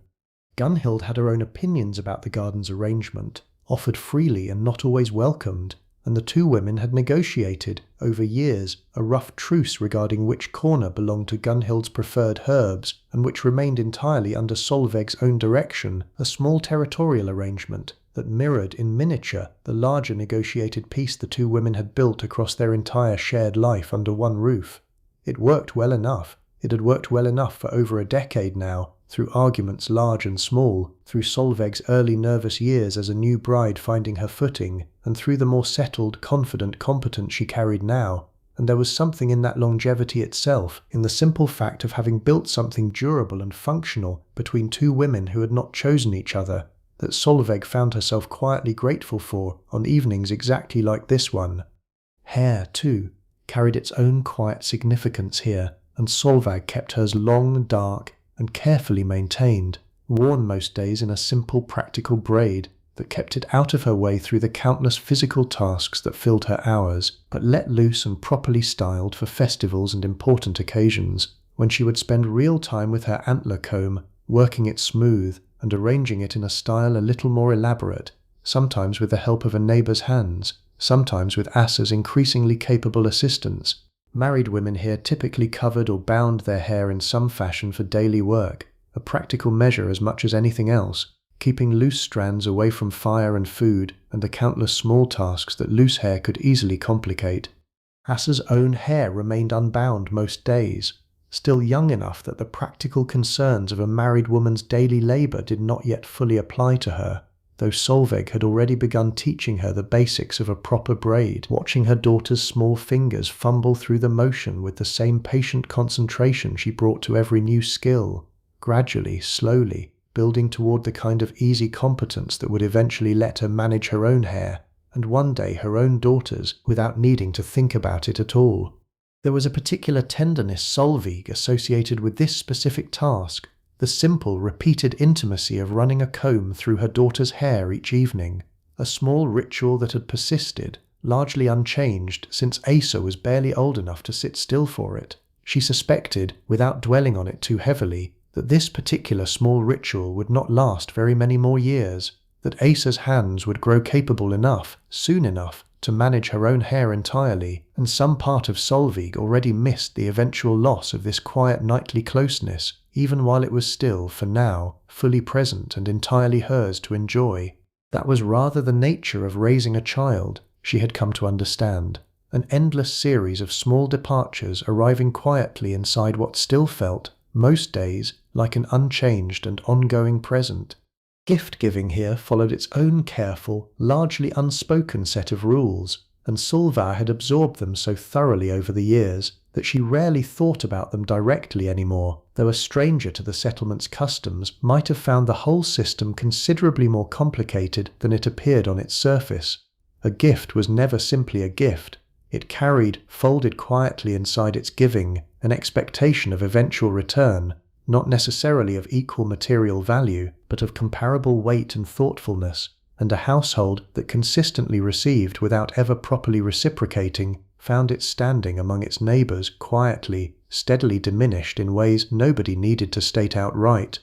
Speaker 1: Gunhild had her own opinions about the garden's arrangement, offered freely and not always welcomed, and the two women had negotiated, over years, a rough truce regarding which corner belonged to Gunhild's preferred herbs, and which remained entirely under Solveig's own direction, a small territorial arrangement that mirrored in miniature the larger negotiated peace the two women had built across their entire shared life under one roof. It worked well enough. It had worked well enough for over a decade now, through arguments large and small, through Solveig's early nervous years as a new bride finding her footing, and through the more settled, confident competence she carried now. And there was something in that longevity itself, in the simple fact of having built something durable and functional between two women who had not chosen each other, that Solveig found herself quietly grateful for on evenings exactly like this one. Hair, too, carried its own quiet significance here, and Solveig kept hers long, dark, and carefully maintained, worn most days in a simple practical braid that kept it out of her way through the countless physical tasks that filled her hours, but let loose and properly styled for festivals and important occasions, when she would spend real time with her antler comb, working it smooth and arranging it in a style a little more elaborate, sometimes with the help of a neighbour's hands, sometimes with Asa's increasingly capable assistance. Married women here typically covered or bound their hair in some fashion for daily work, a practical measure as much as anything else, keeping loose strands away from fire and food and the countless small tasks that loose hair could easily complicate. Asa's own hair remained unbound most days, still young enough that the practical concerns of a married woman's daily labour did not yet fully apply to her, though Solveig had already begun teaching her the basics of a proper braid, watching her daughter's small fingers fumble through the motion with the same patient concentration she brought to every new skill, gradually, slowly, building toward the kind of easy competence that would eventually let her manage her own hair, and one day her own daughter's, without needing to think about it at all. There was a particular tenderness Solveig associated with this specific task, the simple, repeated intimacy of running a comb through her daughter's hair each evening, a small ritual that had persisted, largely unchanged, since Asa was barely old enough to sit still for it. She suspected, without dwelling on it too heavily, that this particular small ritual would not last very many more years, that Asa's hands would grow capable enough, soon enough, to manage her own hair entirely, and some part of Solveig already missed the eventual loss of this quiet nightly closeness, even while it was still, for now, fully present and entirely hers to enjoy. That was rather the nature of raising a child, she had come to understand, an endless series of small departures arriving quietly inside what still felt, most days, like an unchanged and ongoing present. Gift-giving here followed its own careful, largely unspoken set of rules, and Sulva had absorbed them so thoroughly over the years that she rarely thought about them directly anymore, though a stranger to the settlement's customs might have found the whole system considerably more complicated than it appeared on its surface. A gift was never simply a gift. It carried, folded quietly inside its giving, an expectation of eventual return, not necessarily of equal material value, but of comparable weight and thoughtfulness, and a household that consistently received without ever properly reciprocating found its standing among its neighbours quietly, steadily diminished in ways nobody needed to state outright.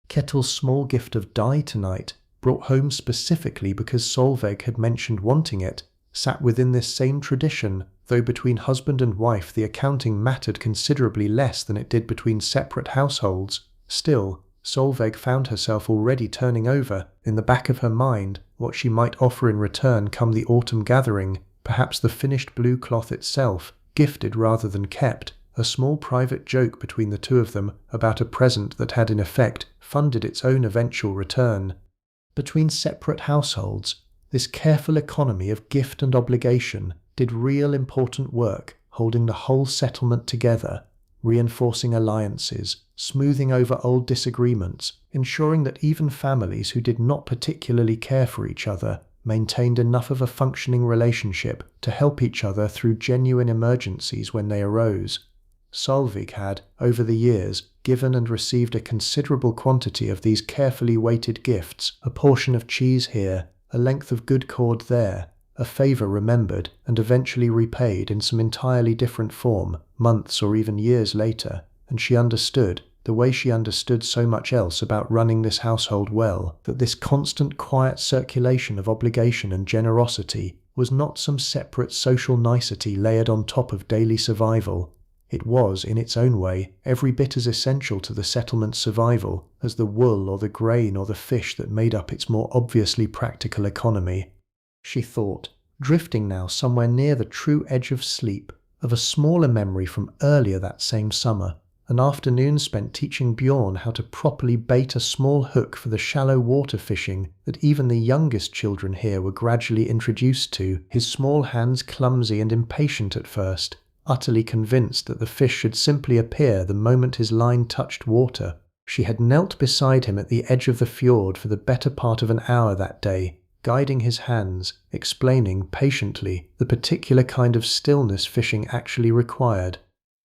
Speaker 1: Kettle's small gift of dye tonight, brought home specifically because Solveig had mentioned wanting it, sat within this same tradition, though between husband and wife the accounting mattered considerably less than it did between separate households. Still, Solveig found herself already turning over, in the back of her mind, what she might offer in return come the autumn gathering, perhaps the finished blue cloth itself, gifted rather than kept, a small private joke between the two of them about a present that had in effect funded its own eventual return. Between separate households, this careful economy of gift and obligation did real important work, holding the whole settlement together, reinforcing alliances, smoothing over old disagreements, ensuring that even families who did not particularly care for each other maintained enough of a functioning relationship to help each other through genuine emergencies when they arose. Solveig had, over the years, given and received a considerable quantity of these carefully weighted gifts, a portion of cheese here, a length of good cord there, a favour remembered and eventually repaid in some entirely different form, months or even years later, and she understood, the way she understood so much else about running this household well, that this constant quiet circulation of obligation and generosity was not some separate social nicety layered on top of daily survival. It was, in its own way, every bit as essential to the settlement's survival as the wool or the grain or the fish that made up its more obviously practical economy. She thought, drifting now somewhere near the true edge of sleep, of a smaller memory from earlier that same summer, an afternoon spent teaching Bjorn how to properly bait a small hook for the shallow water fishing that even the youngest children here were gradually introduced to, his small hands clumsy and impatient at first, utterly convinced that the fish should simply appear the moment his line touched water. She had knelt beside him at the edge of the fjord for the better part of an hour that day, guiding his hands, explaining patiently the particular kind of stillness fishing actually required,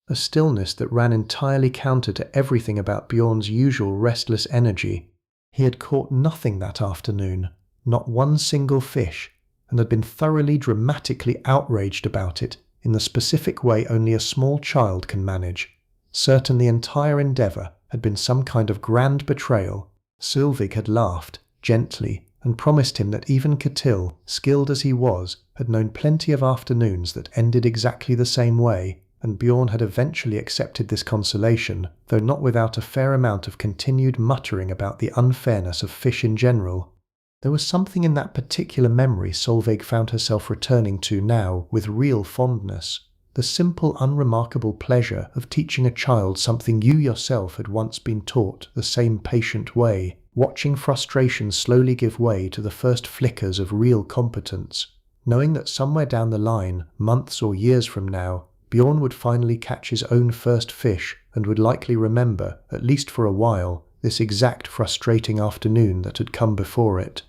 Speaker 1: a stillness that ran entirely counter to everything about Bjorn's usual restless energy. He had caught nothing that afternoon, not one single fish, and had been thoroughly dramatically outraged about it, in the specific way only a small child can manage, certain the entire endeavour had been some kind of grand betrayal. Sylvig had laughed, gently, and promised him that even Catil, skilled as he was, had known plenty of afternoons that ended exactly the same way, and Bjorn had eventually accepted this consolation, though not without a fair amount of continued muttering about the unfairness of fish in general. There was something in that particular memory Solveig found herself returning to now with real fondness, the simple, unremarkable pleasure of teaching a child something you yourself had once been taught the same patient way, watching frustration slowly give way to the first flickers of real competence, knowing that somewhere down the line, months or years from now, Bjorn would finally catch his own first fish and would likely remember, at least for a while, this exact frustrating afternoon that had come before it.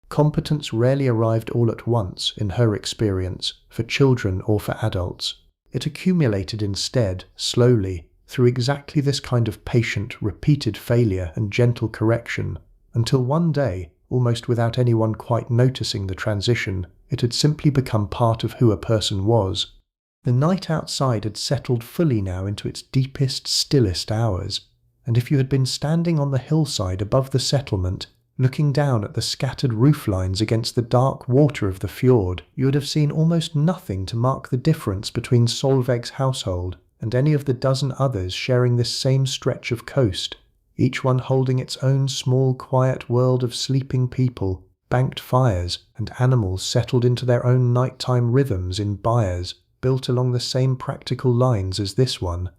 Speaker 1: Competence rarely arrived all at once, in her experience, for children or for adults. It accumulated instead, slowly, through exactly this kind of patient, repeated failure and gentle correction, until one day, almost without anyone quite noticing the transition, it had simply become part of who a person was. The night outside had settled fully now into its deepest, stillest hours, and if you had been standing on the hillside above the settlement, looking down at the scattered roof lines against the dark water of the fjord, you would have seen almost nothing to mark the difference between Solveig's household and any of the dozen others sharing this same stretch of coast, each one holding its own small quiet world of sleeping people, banked fires, and animals settled into their own nighttime rhythms in byres, built along the same practical lines as this one.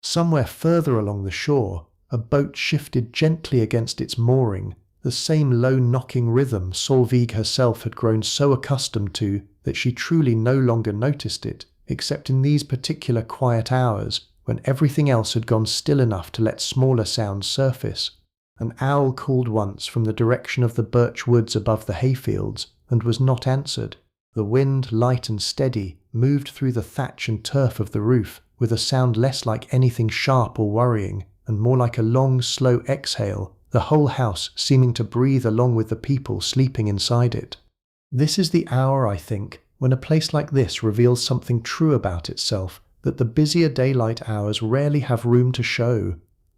Speaker 1: Somewhere further along the shore, a boat shifted gently against its mooring, the same low knocking rhythm Solveig herself had grown so accustomed to that she truly no longer noticed it, except in these particular quiet hours when everything else had gone still enough to let smaller sounds surface. An owl called once from the direction of the birch woods above the hayfields, and was not answered. The wind, light and steady, moved through the thatch and turf of the roof, with a sound less like anything sharp or worrying, and more like a long, slow exhale, the whole house seeming to breathe along with the people sleeping inside it. This is the hour, I think, when a place like this reveals something true about itself that the busier daylight hours rarely have room to show.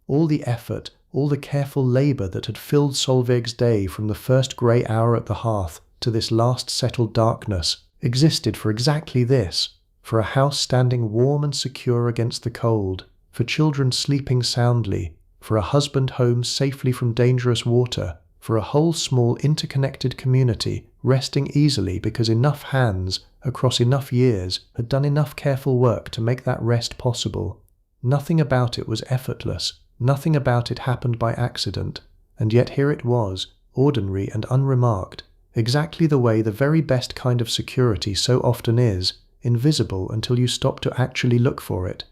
Speaker 1: All the effort, all the careful labour that had filled Solveig's day from the first grey hour at the hearth to this last settled darkness existed for exactly this, for a house standing warm and secure against the cold, for children sleeping soundly, for a husband home safely from dangerous water, for a whole small interconnected community resting easily because enough hands, across enough years, had done enough careful work to make that rest possible. Nothing about it was effortless, nothing about it happened by accident, and yet here it was, ordinary and unremarked, exactly the way the very best kind of security so often is, invisible until you stop to actually look for it.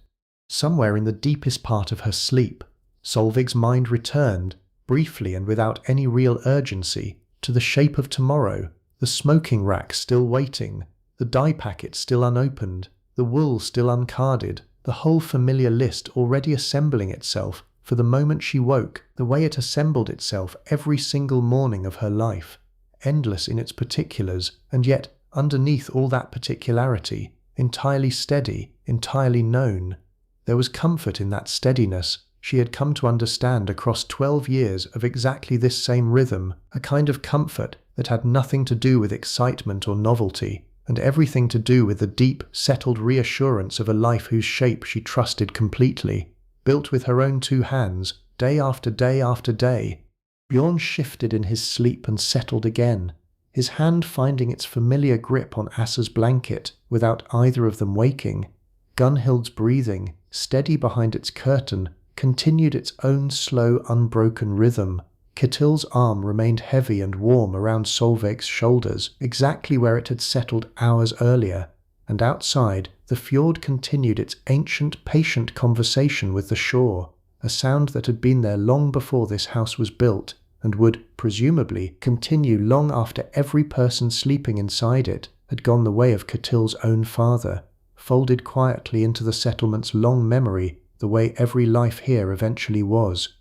Speaker 1: Somewhere in the deepest part of her sleep, Solveig's mind returned, briefly and without any real urgency, to the shape of tomorrow, the smoking rack still waiting, the dye packet still unopened, the wool still uncarded, the whole familiar list already assembling itself for the moment she woke, the way it assembled itself every single morning of her life, endless in its particulars, and yet, underneath all that particularity, entirely steady, entirely known. There was comfort in that steadiness. She had come to understand across 12 years of exactly this same rhythm, a kind of comfort that had nothing to do with excitement or novelty, and everything to do with the deep, settled reassurance of a life whose shape she trusted completely, built with her own 2 hands, day after day after day. Bjorn shifted in his sleep and settled again, his hand finding its familiar grip on Asa's blanket without either of them waking. Gunhild's breathing, steady behind its curtain, continued its own slow, unbroken rhythm. Ketil's arm remained heavy and warm around Solveig's shoulders, exactly where it had settled hours earlier, and outside, the fjord continued its ancient, patient conversation with the shore, a sound that had been there long before this house was built, and would, presumably, continue long after every person sleeping inside it had gone the way of Ketil's own father, folded quietly into the settlement's long memory, the way every life here eventually was.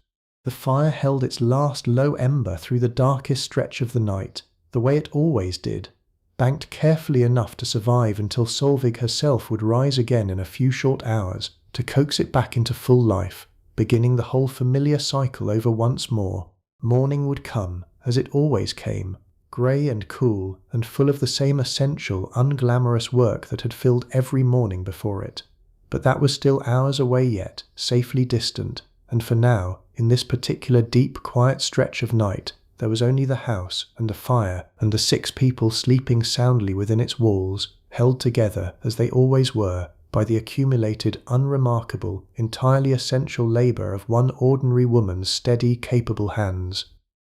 Speaker 1: The fire held its last low ember through the darkest stretch of the night, the way it always did, banked carefully enough to survive until Solveig herself would rise again in a few short hours to coax it back into full life, beginning the whole familiar cycle over once more. Morning would come, as it always came, grey and cool, and full of the same essential, unglamorous work that had filled every morning before it. But that was still hours away yet, safely distant, and for now, in this particular deep, quiet stretch of night, there was only the house and the fire and the 6 people sleeping soundly within its walls, held together, as they always were, by the accumulated, unremarkable, entirely essential labour of one ordinary woman's steady, capable hands.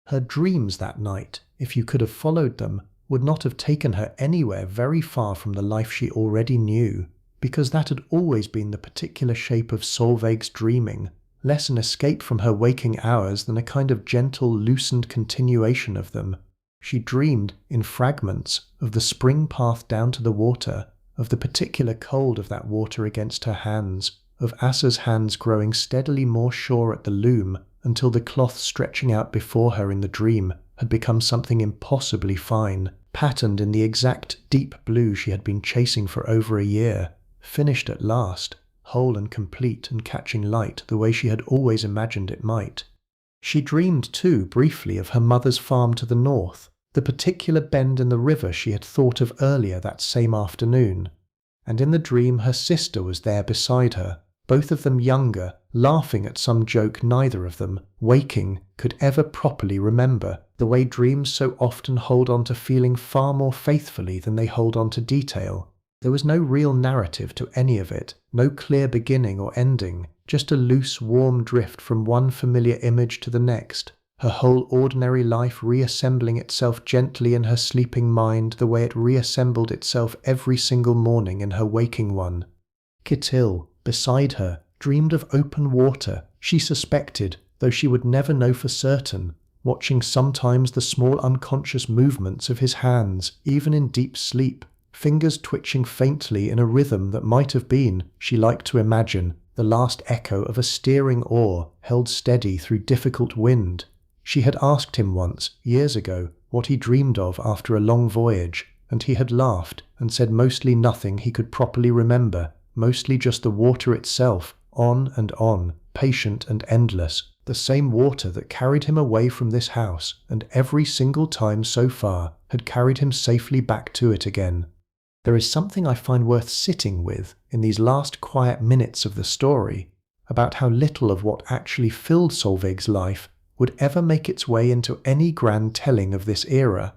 Speaker 1: Her dreams that night, if you could have followed them, would not have taken her anywhere very far from the life she already knew, because that had always been the particular shape of Solveig's dreaming, less an escape from her waking hours than a kind of gentle, loosened continuation of them. She dreamed, in fragments, of the spring path down to the water, of the particular cold of that water against her hands, of Asa's hands growing steadily more sure at the loom until the cloth stretching out before her in the dream had become something impossibly fine, patterned in the exact deep blue she had been chasing for over a year, finished at last, whole and complete and catching light the way she had always imagined it might. She dreamed too, briefly, of her mother's farm to the north, the particular bend in the river she had thought of earlier that same afternoon, and in the dream her sister was there beside her, both of them younger, laughing at some joke neither of them, waking, could ever properly remember, the way dreams so often hold on to feeling far more faithfully than they hold on to detail. There was no real narrative to any of it, no clear beginning or ending, just a loose, warm drift from one familiar image to the next, her whole ordinary life reassembling itself gently in her sleeping mind the way it reassembled itself every single morning in her waking one. Kittil, beside her, dreamed of open water, she suspected, though she would never know for certain, watching sometimes the small unconscious movements of his hands, even in deep sleep, fingers twitching faintly in a rhythm that might have been, she liked to imagine, the last echo of a steering oar held steady through difficult wind. She had asked him once, years ago, what he dreamed of after a long voyage, and he had laughed and said mostly nothing he could properly remember, mostly just the water itself, on, patient and endless, the same water that carried him away from this house, and every single time so far had carried him safely back to it again. There is something I find worth sitting with in these last quiet minutes of the story, about how little of what actually filled Solveig's life would ever make its way into any grand telling of this era.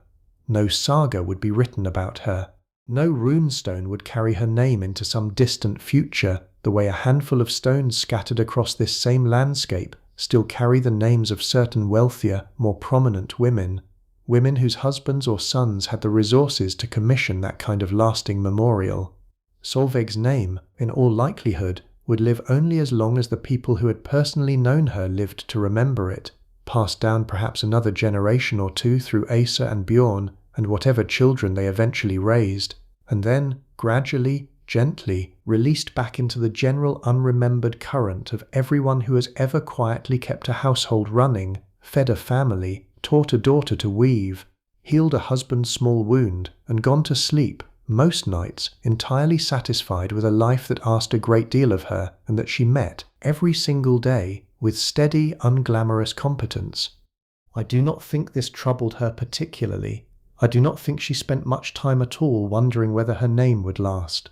Speaker 1: No saga would be written about her. No runestone would carry her name into some distant future, the way a handful of stones scattered across this same landscape still carry the names of certain wealthier, more prominent women. Women whose husbands or sons had the resources to commission that kind of lasting memorial. Solveig's name, in all likelihood, would live only as long as the people who had personally known her lived to remember it, passed down perhaps another generation or two through Asa and Bjorn and whatever children they eventually raised, and then, gradually, gently, released back into the general unremembered current of everyone who has ever quietly kept a household running, fed a family, taught a daughter to weave, healed a husband's small wound, and gone to sleep, most nights, entirely satisfied with a life that asked a great deal of her and that she met, every single day, with steady, unglamorous competence. I do not think this troubled her particularly. I do not think she spent much time at all wondering whether her name would last.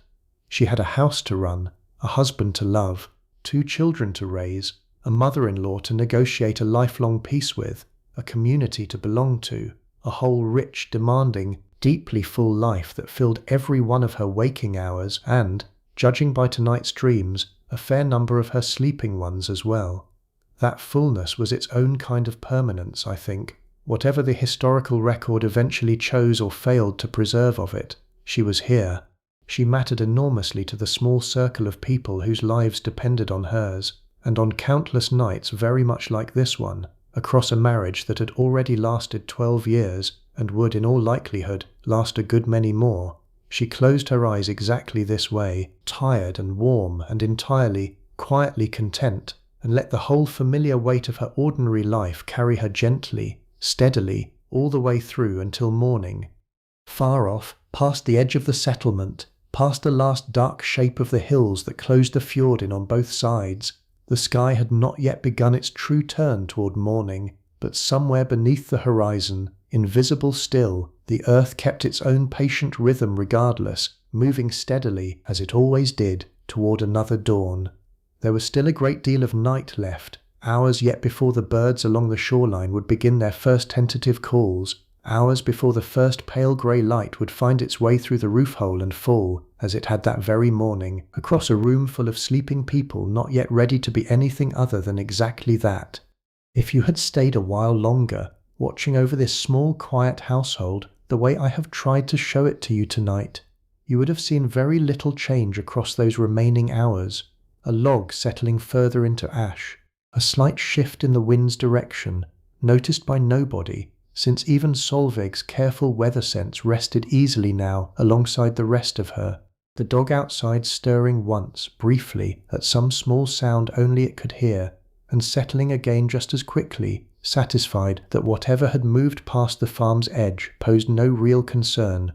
Speaker 1: She had a house to run, a husband to love, 2 children to raise, a mother-in-law to negotiate a lifelong peace with, a community to belong to, a whole rich, demanding, deeply full life that filled every one of her waking hours and, judging by tonight's dreams, a fair number of her sleeping ones as well. That fullness was its own kind of permanence, I think. Whatever the historical record eventually chose or failed to preserve of it, she was here. She mattered enormously to the small circle of people whose lives depended on hers, and on countless nights very much like this one, across a marriage that had already lasted 12 years, and would in all likelihood last a good many more, she closed her eyes exactly this way, tired and warm and entirely, quietly content, and let the whole familiar weight of her ordinary life carry her gently, steadily, all the way through until morning. Far off, past the edge of the settlement, past the last dark shape of the hills that closed the fjord in on both sides, the sky had not yet begun its true turn toward morning, but somewhere beneath the horizon, invisible still, the earth kept its own patient rhythm regardless, moving steadily, as it always did, toward another dawn. There was still a great deal of night left, hours yet before the birds along the shoreline would begin their first tentative calls, hours before the first pale grey light would find its way through the roof hole and fall, as it had that very morning, across a room full of sleeping people not yet ready to be anything other than exactly that. If you had stayed a while longer, watching over this small quiet household the way I have tried to show it to you tonight, you would have seen very little change across those remaining hours. A log settling further into ash, a slight shift in the wind's direction, noticed by nobody, since even Solveig's careful weather sense rested easily now alongside the rest of her, the dog outside stirring once, briefly, at some small sound only it could hear, and settling again just as quickly, satisfied that whatever had moved past the farm's edge posed no real concern.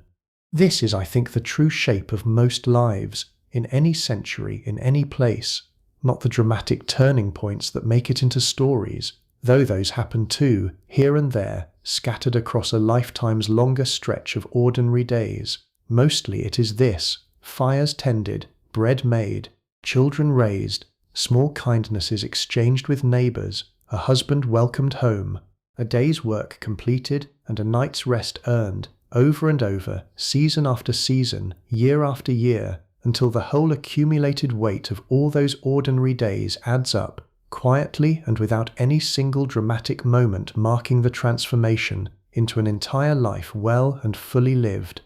Speaker 1: This is, I think, the true shape of most lives, in any century, in any place, not the dramatic turning points that make it into stories, though those happen too, here and there, scattered across a lifetime's longer stretch of ordinary days. Mostly it is this: fires tended, bread made, children raised, small kindnesses exchanged with neighbours, a husband welcomed home, a day's work completed and a night's rest earned, over and over, season after season, year after year, until the whole accumulated weight of all those ordinary days adds up, quietly and without any single dramatic moment marking the transformation into an entire life well and fully lived.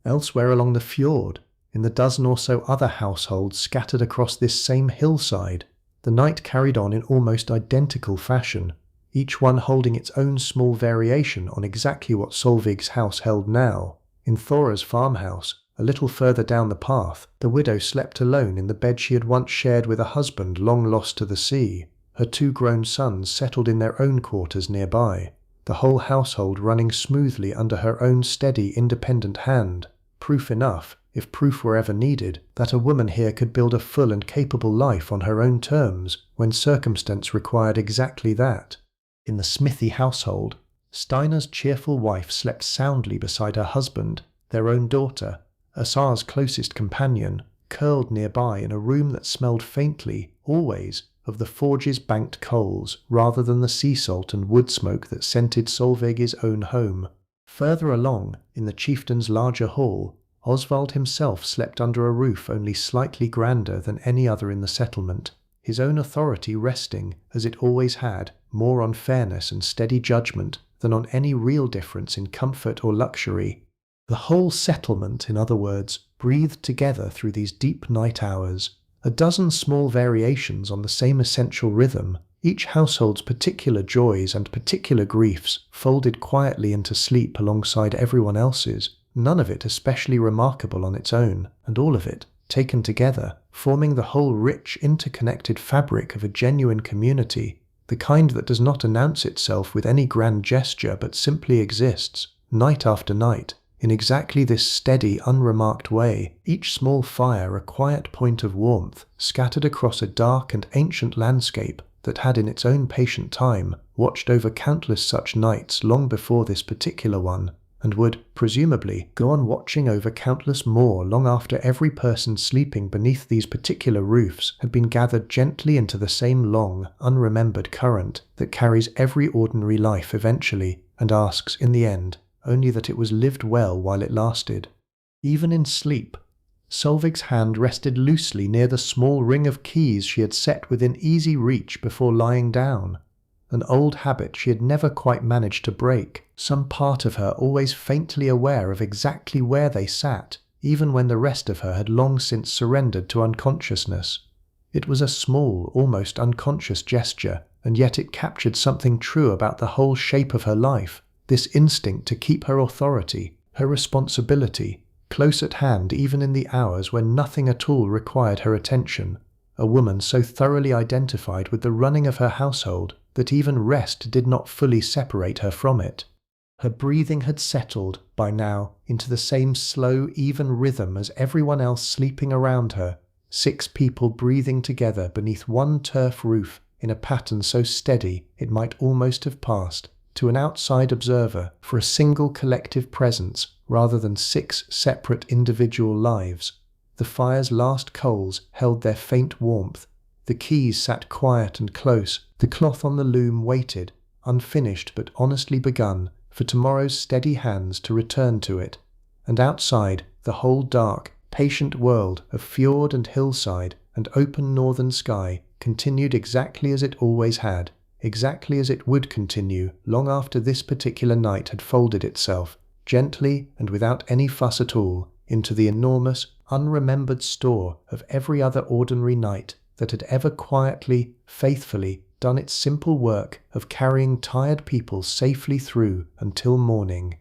Speaker 1: Elsewhere along the fjord, in the dozen or so other households scattered across this same hillside, the night carried on in almost identical fashion, each one holding its own small variation on exactly what Solveig's house held now. In Thora's farmhouse, a little further down the path, the widow slept alone in the bed she had once shared with a husband long lost to the sea, her two grown sons settled in their own quarters nearby, the whole household running smoothly under her own steady, independent hand. Proof enough, if proof were ever needed, that a woman here could build a full and capable life on her own terms when circumstance required exactly that. In the Smithy household, Steiner's cheerful wife slept soundly beside her husband, their own daughter, Asar's closest companion, curled nearby in a room that smelled faintly, always, of the forge's banked coals rather than the sea salt and wood smoke that scented Solveig's own home. Further along, in the chieftain's larger hall, Oswald himself slept under a roof only slightly grander than any other in the settlement, his own authority resting, as it always had, more on fairness and steady judgment than on any real difference in comfort or luxury. The whole settlement, in other words, breathed together through these deep night hours, a dozen small variations on the same essential rhythm, each household's particular joys and particular griefs folded quietly into sleep alongside everyone else's, none of it especially remarkable on its own, and all of it, taken together, forming the whole rich, interconnected fabric of a genuine community, the kind that does not announce itself with any grand gesture but simply exists, night after night, in exactly this steady, unremarked way, each small fire a quiet point of warmth, scattered across a dark and ancient landscape that had in its own patient time watched over countless such nights long before this particular one, and would, presumably, go on watching over countless more long after every person sleeping beneath these particular roofs had been gathered gently into the same long, unremembered current that carries every ordinary life eventually, and asks, in the end, only that it was lived well while it lasted. Even in sleep, Solveig's hand rested loosely near the small ring of keys she had set within easy reach before lying down, an old habit she had never quite managed to break, some part of her always faintly aware of exactly where they sat, even when the rest of her had long since surrendered to unconsciousness. It was a small, almost unconscious gesture, and yet it captured something true about the whole shape of her life, this instinct to keep her authority, her responsibility, close at hand even in the hours when nothing at all required her attention, a woman so thoroughly identified with the running of her household that even rest did not fully separate her from it. Her breathing had settled, by now, into the same slow, even rhythm as everyone else sleeping around her, 6 people breathing together beneath one turf roof in a pattern so steady it might almost have passed, to an outside observer, for a single collective presence rather than 6 separate individual lives. The fire's last coals held their faint warmth, the keys sat quiet and close, the cloth on the loom waited, unfinished but honestly begun, for tomorrow's steady hands to return to it, and outside the whole dark, patient world of fjord and hillside and open northern sky continued exactly as it always had, exactly as it would continue long after this particular night had folded itself, gently and without any fuss at all, into the enormous, unremembered store of every other ordinary night that had ever quietly, faithfully done its simple work of carrying tired people safely through until morning.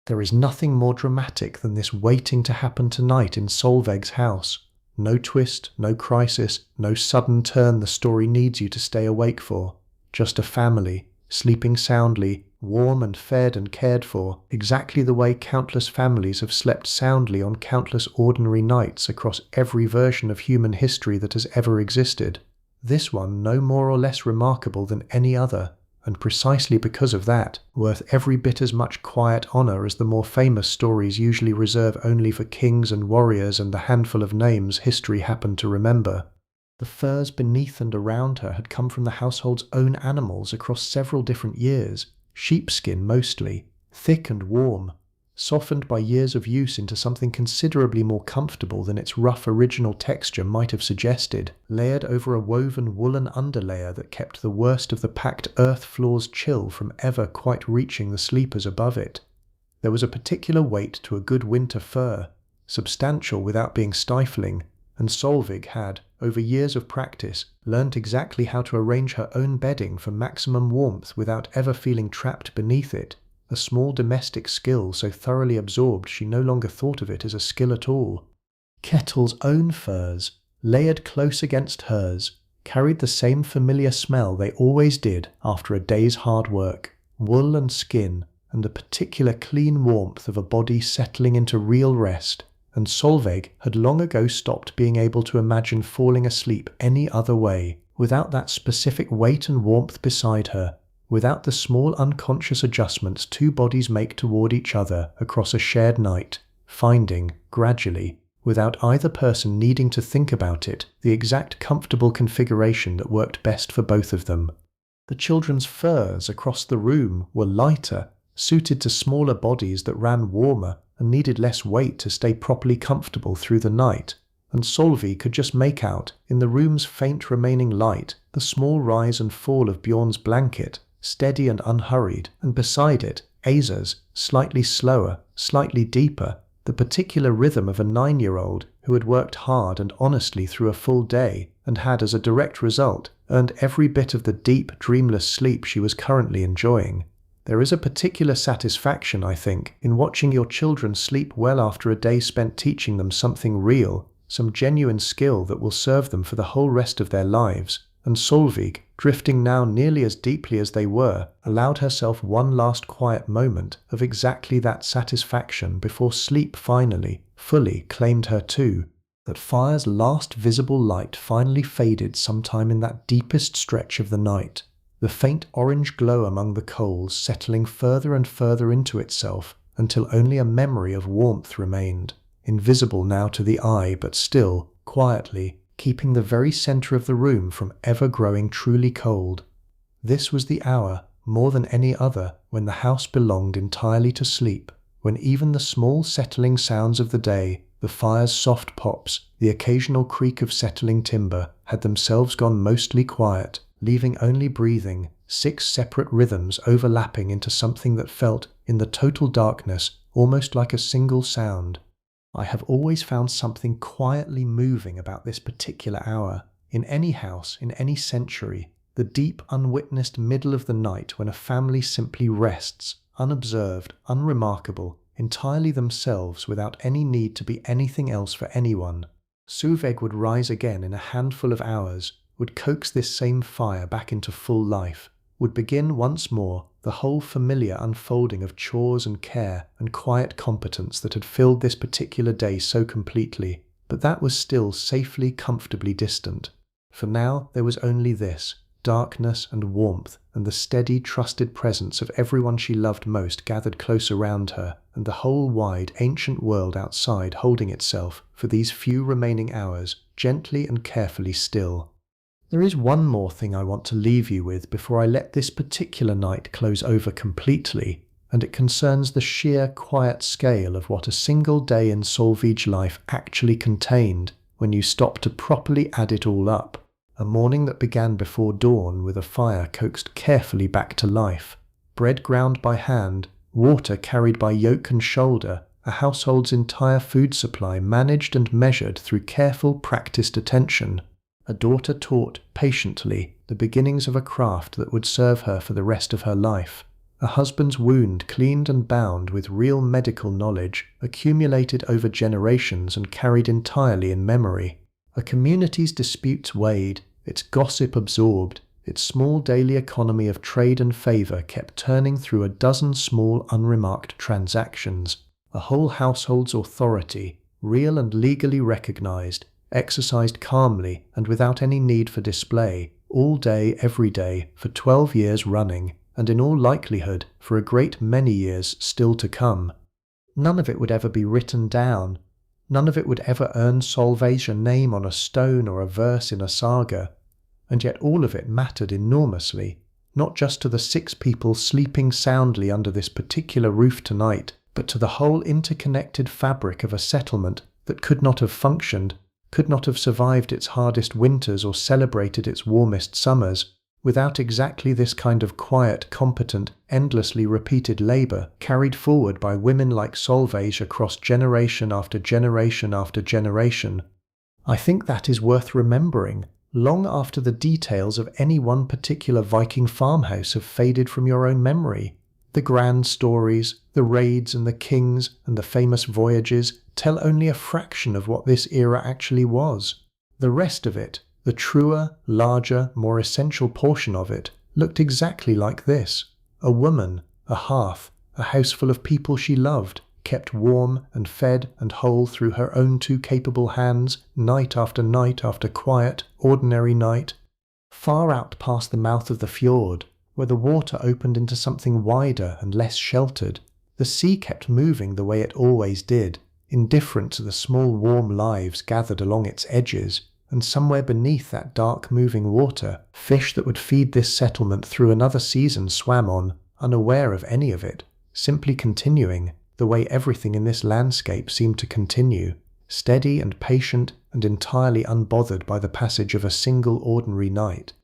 Speaker 1: There is nothing more dramatic than this waiting to happen tonight in Solveig's house. No twist, no crisis, no sudden turn the story needs you to stay awake for. Just a family, sleeping soundly, warm and fed and cared for, exactly the way countless families have slept soundly on countless ordinary nights across every version of human history that has ever existed. This one no more or less remarkable than any other, and precisely because of that, worth every bit as much quiet honor as the more famous stories usually reserve only for kings and warriors and the handful of names history happened to remember. The furs beneath and around her had come from the household's own animals across several different years, sheepskin mostly, thick and warm, softened by years of use into something considerably more comfortable than its rough original texture might have suggested, layered over a woven woolen underlayer that kept the worst of the packed earth floor's chill from ever quite reaching the sleepers above it. There was a particular weight to a good winter fur, substantial without being stifling, and Solvig had, over years of practice, learnt exactly how to arrange her own bedding for maximum warmth without ever feeling trapped beneath it, a small domestic skill so thoroughly absorbed she no longer thought of it as a skill at all. Kettle's own furs, layered close against hers, carried the same familiar smell they always did after a day's hard work, wool and skin, and the particular clean warmth of a body settling into real rest, and Solveig had long ago stopped being able to imagine falling asleep any other way, without that specific weight and warmth beside her, without the small unconscious adjustments two bodies make toward each other across a shared night, finding, gradually, without either person needing to think about it, the exact comfortable configuration that worked best for both of them. The children's furs across the room were lighter, suited to smaller bodies that ran warmer and needed less weight to stay properly comfortable through the night, and Solvi could just make out, in the room's faint remaining light, the small rise and fall of Bjorn's blanket, steady and unhurried, and beside it, Asa's, slightly slower, slightly deeper, the particular rhythm of a 9-year-old who had worked hard and honestly through a full day, and had as a direct result earned every bit of the deep, dreamless sleep she was currently enjoying. There is a particular satisfaction, I think, in watching your children sleep well after a day spent teaching them something real, some genuine skill that will serve them for the whole rest of their lives, and Solveig, drifting now nearly as deeply as they were, allowed herself one last quiet moment of exactly that satisfaction before sleep finally, fully claimed her too. That fire's last visible light finally faded sometime in that deepest stretch of the night, the faint orange glow among the coals settling further and further into itself until only a memory of warmth remained, invisible now to the eye but still, quietly, keeping the very centre of the room from ever growing truly cold. This was the hour, more than any other, when the house belonged entirely to sleep, when even the small settling sounds of the day, the fire's soft pops, the occasional creak of settling timber, had themselves gone mostly quiet, leaving only breathing, 6 separate rhythms overlapping into something that felt, in the total darkness, almost like a single sound. I have always found something quietly moving about this particular hour, in any house, in any century, the deep, unwitnessed middle of the night when a family simply rests, unobserved, unremarkable, entirely themselves without any need to be anything else for anyone. Solveig would rise again in a handful of hours, would coax this same fire back into full life, would begin once more the whole familiar unfolding of chores and care and quiet competence that had filled this particular day so completely, but that was still safely, comfortably distant. For now there was only this, darkness and warmth, and the steady, trusted presence of everyone she loved most gathered close around her, and the whole wide, ancient world outside holding itself, for these few remaining hours, gently and carefully still. There is one more thing I want to leave you with before I let this particular night close over completely, and it concerns the sheer quiet scale of what a single day in Solveig's life actually contained when you stop to properly add it all up. A morning that began before dawn with a fire coaxed carefully back to life, bread ground by hand, water carried by yoke and shoulder, a household's entire food supply managed and measured through careful, practiced attention, a daughter taught, patiently, the beginnings of a craft that would serve her for the rest of her life, a husband's wound cleaned and bound with real medical knowledge, accumulated over generations and carried entirely in memory, a community's disputes weighed, its gossip absorbed, its small daily economy of trade and favour kept turning through a dozen small unremarked transactions, a whole household's authority, real and legally recognised, exercised calmly and without any need for display, all day every day, for 12 years running, and in all likelihood for a great many years still to come. None of it would ever be written down. None of it would ever earn Solveig's name on a stone or a verse in a saga, and yet all of it mattered enormously, not just to the 6 people sleeping soundly under this particular roof tonight, but to the whole interconnected fabric of a settlement that could not have functioned, could not have survived its hardest winters or celebrated its warmest summers, without exactly this kind of quiet, competent, endlessly repeated labor carried forward by women like Solveig across generation after generation after generation. I think that is worth remembering, long after the details of any one particular Viking farmhouse have faded from your own memory. The grand stories, the raids and the kings and the famous voyages tell only a fraction of what this era actually was. The rest of it, the truer, larger, more essential portion of it, looked exactly like this. A woman, a hearth, a house full of people she loved, kept warm and fed and whole through her own two capable hands, night after quiet, ordinary night. Far out past the mouth of the fjord, where the water opened into something wider and less sheltered, the sea kept moving the way it always did, indifferent to the small warm lives gathered along its edges, and somewhere beneath that dark moving water, fish that would feed this settlement through another season swam on, unaware of any of it, simply continuing, the way everything in this landscape seemed to continue, steady and patient and entirely unbothered by the passage of a single ordinary night.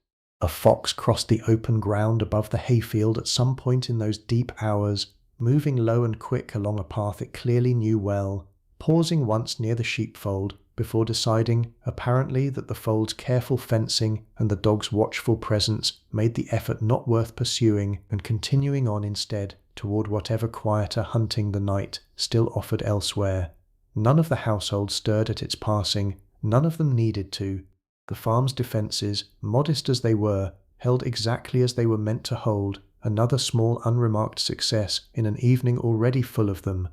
Speaker 1: A fox crossed the open ground above the hayfield at some point in those deep hours, moving low and quick along a path it clearly knew well, pausing once near the sheepfold before deciding, apparently, that the fold's careful fencing and the dog's watchful presence made the effort not worth pursuing, and continuing on instead toward whatever quieter hunting the night still offered elsewhere. None of the household stirred at its passing, none of them needed to. The farm's defences, modest as they were, held exactly as they were meant to hold, another small unremarked success in an evening already full of them.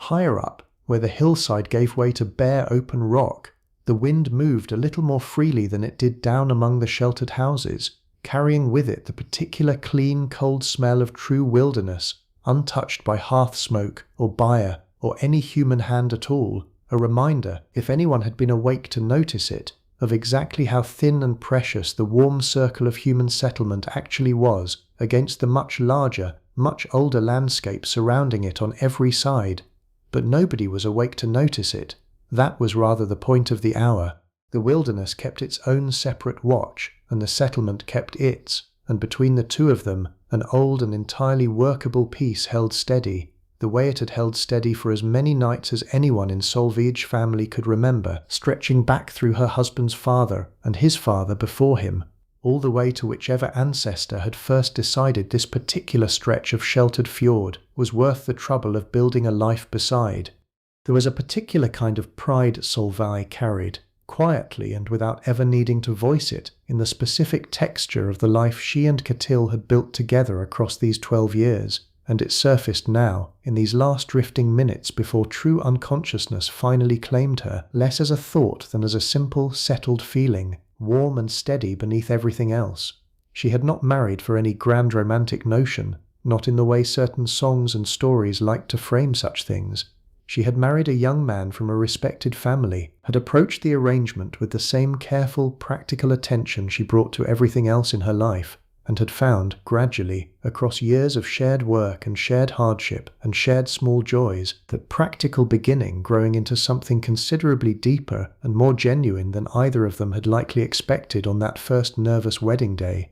Speaker 1: Higher up, where the hillside gave way to bare open rock, the wind moved a little more freely than it did down among the sheltered houses, carrying with it the particular clean, cold smell of true wilderness, untouched by hearth smoke or byre or any human hand at all, a reminder, if anyone had been awake to notice it, of exactly how thin and precious the warm circle of human settlement actually was against the much larger, much older landscape surrounding it on every side. But nobody was awake to notice it. That was rather the point of the hour. The wilderness kept its own separate watch, and the settlement kept its, and between the two of them, an old and entirely workable peace held steady, the way it had held steady for as many nights as anyone in Solveig's family could remember, stretching back through her husband's father and his father before him, all the way to whichever ancestor had first decided this particular stretch of sheltered fjord was worth the trouble of building a life beside. There was a particular kind of pride Solveig carried, quietly and without ever needing to voice it, in the specific texture of the life she and Catil had built together across these 12 years, and it surfaced now, in these last drifting minutes before true unconsciousness finally claimed her, less as a thought than as a simple, settled feeling, warm and steady beneath everything else. She had not married for any grand romantic notion, not in the way certain songs and stories liked to frame such things. She had married a young man from a respected family, had approached the arrangement with the same careful, practical attention she brought to everything else in her life, and had found, gradually, across years of shared work and shared hardship and shared small joys, that practical beginning growing into something considerably deeper and more genuine than either of them had likely expected on that first nervous wedding day.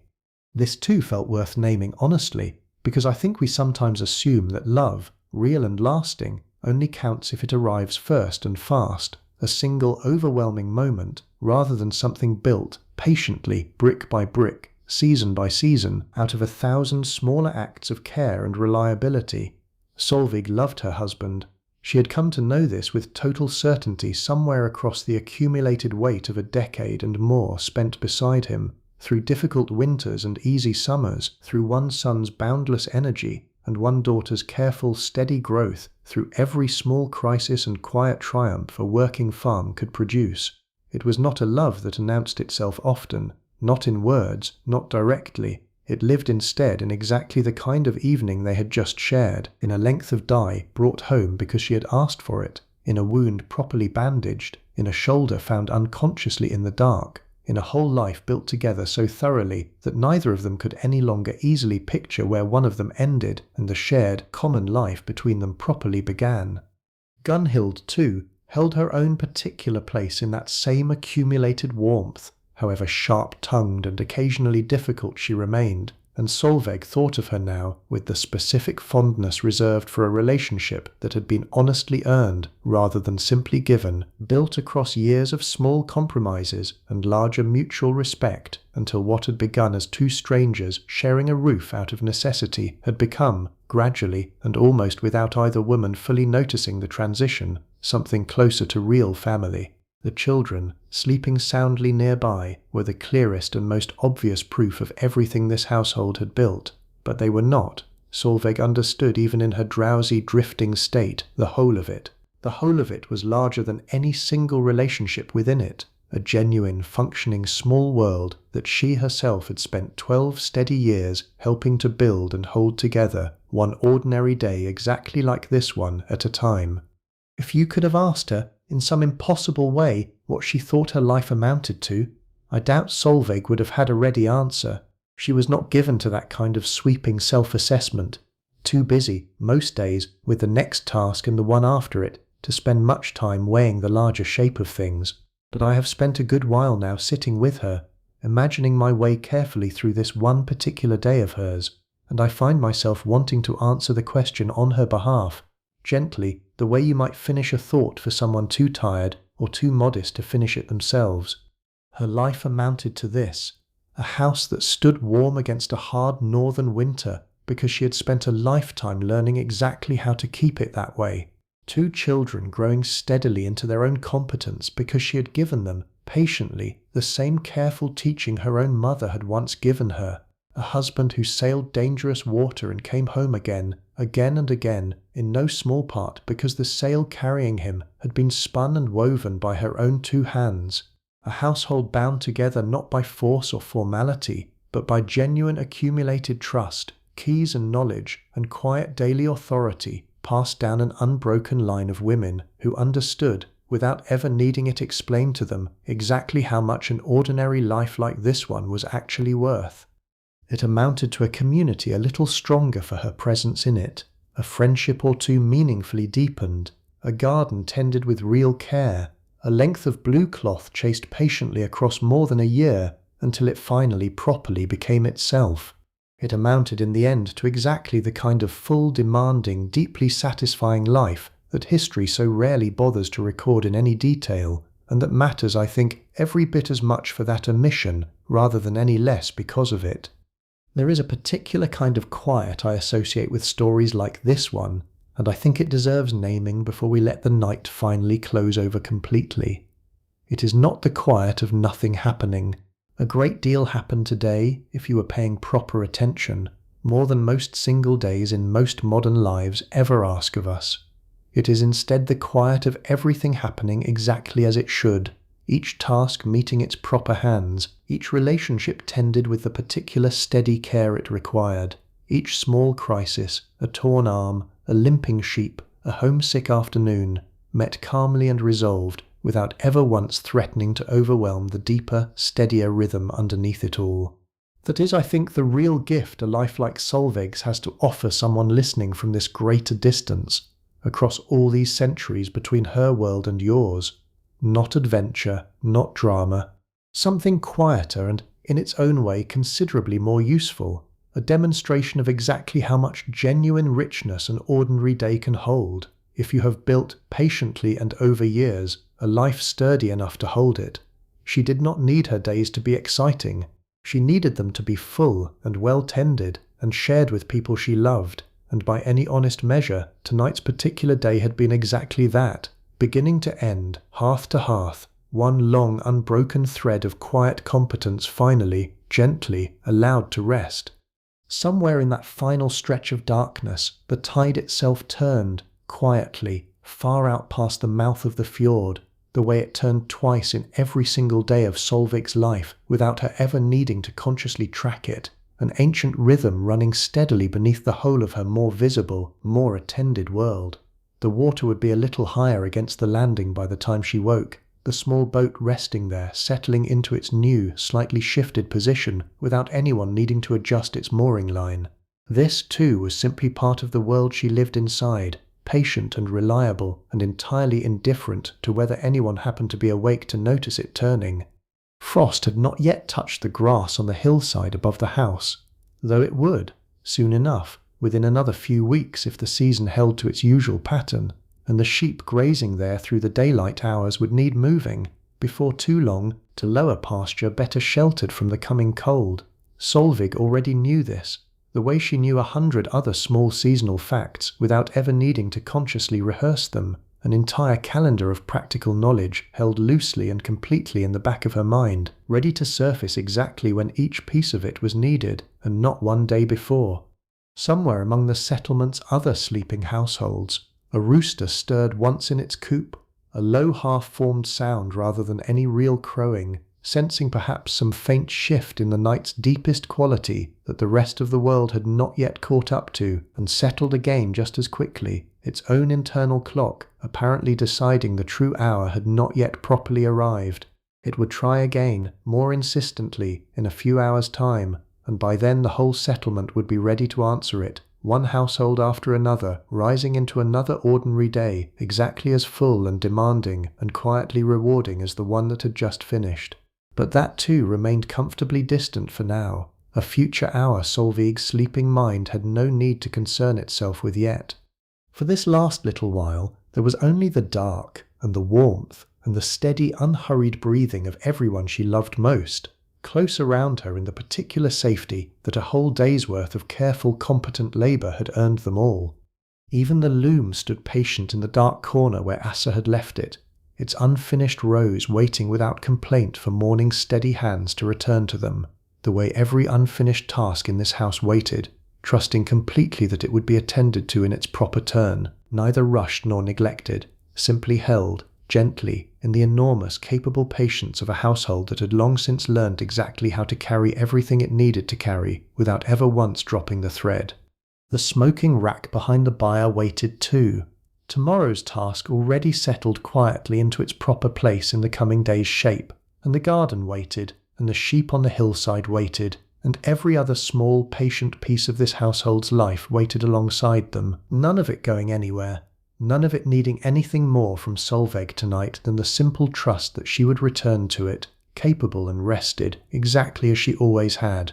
Speaker 1: This too felt worth naming honestly, because I think we sometimes assume that love, real and lasting, only counts if it arrives first and fast, a single overwhelming moment, rather than something built, patiently, brick by brick, season by season, out of 1,000 smaller acts of care and reliability. Solveig loved her husband. She had come to know this with total certainty somewhere across the accumulated weight of a decade and more spent beside him, through difficult winters and easy summers, through one son's boundless energy and one daughter's careful, steady growth, through every small crisis and quiet triumph a working farm could produce. It was not a love that announced itself often, not in words, not directly. It lived instead in exactly the kind of evening they had just shared, in a length of dye brought home because she had asked for it, in a wound properly bandaged, in a shoulder found unconsciously in the dark, in a whole life built together so thoroughly that neither of them could any longer easily picture where one of them ended and the shared, common life between them properly began. Gunhild, too, held her own particular place in that same accumulated warmth, however sharp-tongued and occasionally difficult she remained, and Solveig thought of her now with the specific fondness reserved for a relationship that had been honestly earned rather than simply given, built across years of small compromises and larger mutual respect until what had begun as two strangers sharing a roof out of necessity had become, gradually and almost without either woman fully noticing the transition, something closer to real family. The children, sleeping soundly nearby, were the clearest and most obvious proof of everything this household had built, but they were not. Solveig understood even in her drowsy, drifting state the whole of it. The whole of it was larger than any single relationship within it, a genuine, functioning small world that she herself had spent 12 steady years helping to build and hold together, one ordinary day exactly like this one at a time. If you could have asked her, in some impossible way, what she thought her life amounted to, I doubt Solveig would have had a ready answer. She was not given to that kind of sweeping self-assessment, too busy, most days, with the next task and the one after it, to spend much time weighing the larger shape of things. But I have spent a good while now sitting with her, imagining my way carefully through this one particular day of hers, and I find myself wanting to answer the question on her behalf, gently, the way you might finish a thought for someone too tired or too modest to finish it themselves. Her life amounted to this: a house that stood warm against a hard northern winter because she had spent a lifetime learning exactly how to keep it that way. 2 children growing steadily into their own competence because she had given them, patiently, the same careful teaching her own mother had once given her. A husband who sailed dangerous water and came home again and again, in no small part because the sail carrying him had been spun and woven by her own 2 hands. A household bound together not by force or formality, but by genuine accumulated trust, keys and knowledge, and quiet daily authority, passed down an unbroken line of women who understood, without ever needing it explained to them, exactly how much an ordinary life like this one was actually worth. It amounted to a community a little stronger for her presence in it, a friendship or two meaningfully deepened, a garden tended with real care, a length of blue cloth chased patiently across more than a year until it finally properly became itself. It amounted in the end to exactly the kind of full, demanding, deeply satisfying life that history so rarely bothers to record in any detail, and that matters, I think, every bit as much for that omission rather than any less because of it. There is a particular kind of quiet I associate with stories like this one, and I think it deserves naming before we let the night finally close over completely. It is not the quiet of nothing happening. A great deal happened today, if you were paying proper attention, more than most single days in most modern lives ever ask of us. It is instead the quiet of everything happening exactly as it should, each task meeting its proper hands, each relationship tended with the particular steady care it required, each small crisis, a torn arm, a limping sheep, a homesick afternoon, met calmly and resolved, without ever once threatening to overwhelm the deeper, steadier rhythm underneath it all. That is, I think, the real gift a life like Solveig's has to offer someone listening from this greater distance, across all these centuries between her world and yours. Not adventure, not drama. Something quieter and, in its own way, considerably more useful. A demonstration of exactly how much genuine richness an ordinary day can hold, if you have built, patiently and over years, a life sturdy enough to hold it. She did not need her days to be exciting. She needed them to be full and well tended and shared with people she loved, and by any honest measure, tonight's particular day had been exactly that, beginning to end, hearth to hearth, one long unbroken thread of quiet competence finally, gently, allowed to rest. Somewhere in that final stretch of darkness, the tide itself turned, quietly, far out past the mouth of the fjord, the way it turned twice in every single day of Solveig's life, without her ever needing to consciously track it, an ancient rhythm running steadily beneath the whole of her more visible, more attended world. The water would be a little higher against the landing by the time she woke, the small boat resting there, settling into its new, slightly shifted position without anyone needing to adjust its mooring line. This, too, was simply part of the world she lived inside, patient and reliable, and entirely indifferent to whether anyone happened to be awake to notice it turning. Frost had not yet touched the grass on the hillside above the house, though it would, soon enough, within another few weeks if the season held to its usual pattern, and the sheep grazing there through the daylight hours would need moving, before too long, to lower pasture better sheltered from the coming cold. Solveig already knew this, the way she knew 100 other small seasonal facts without ever needing to consciously rehearse them, an entire calendar of practical knowledge held loosely and completely in the back of her mind, ready to surface exactly when each piece of it was needed, and not one day before. Somewhere among the settlement's other sleeping households, a rooster stirred once in its coop, a low half-formed sound rather than any real crowing, sensing perhaps some faint shift in the night's deepest quality that the rest of the world had not yet caught up to, and settled again just as quickly, its own internal clock apparently deciding the true hour had not yet properly arrived. It would try again, more insistently, in a few hours' time, and by then the whole settlement would be ready to answer it, one household after another, rising into another ordinary day, exactly as full and demanding and quietly rewarding as the one that had just finished. But that too remained comfortably distant for now, a future hour Solveig's sleeping mind had no need to concern itself with yet. For this last little while, there was only the dark, and the warmth, and the steady, unhurried breathing of everyone she loved most, close around her in the particular safety that a whole day's worth of careful, competent labour had earned them all. Even the loom stood patient in the dark corner where Asa had left it, its unfinished rows waiting without complaint for morning's steady hands to return to them, the way every unfinished task in this house waited, trusting completely that it would be attended to in its proper turn, neither rushed nor neglected, simply held, gently, in the enormous, capable patience of a household that had long since learned exactly how to carry everything it needed to carry without ever once dropping the thread. The smoking rack behind the byre waited too. Tomorrow's task already settled quietly into its proper place in the coming day's shape, and the garden waited, and the sheep on the hillside waited, and every other small, patient piece of this household's life waited alongside them, none of it going anywhere, none of it needing anything more from Solveig tonight than the simple trust that she would return to it, capable and rested, exactly as she always had.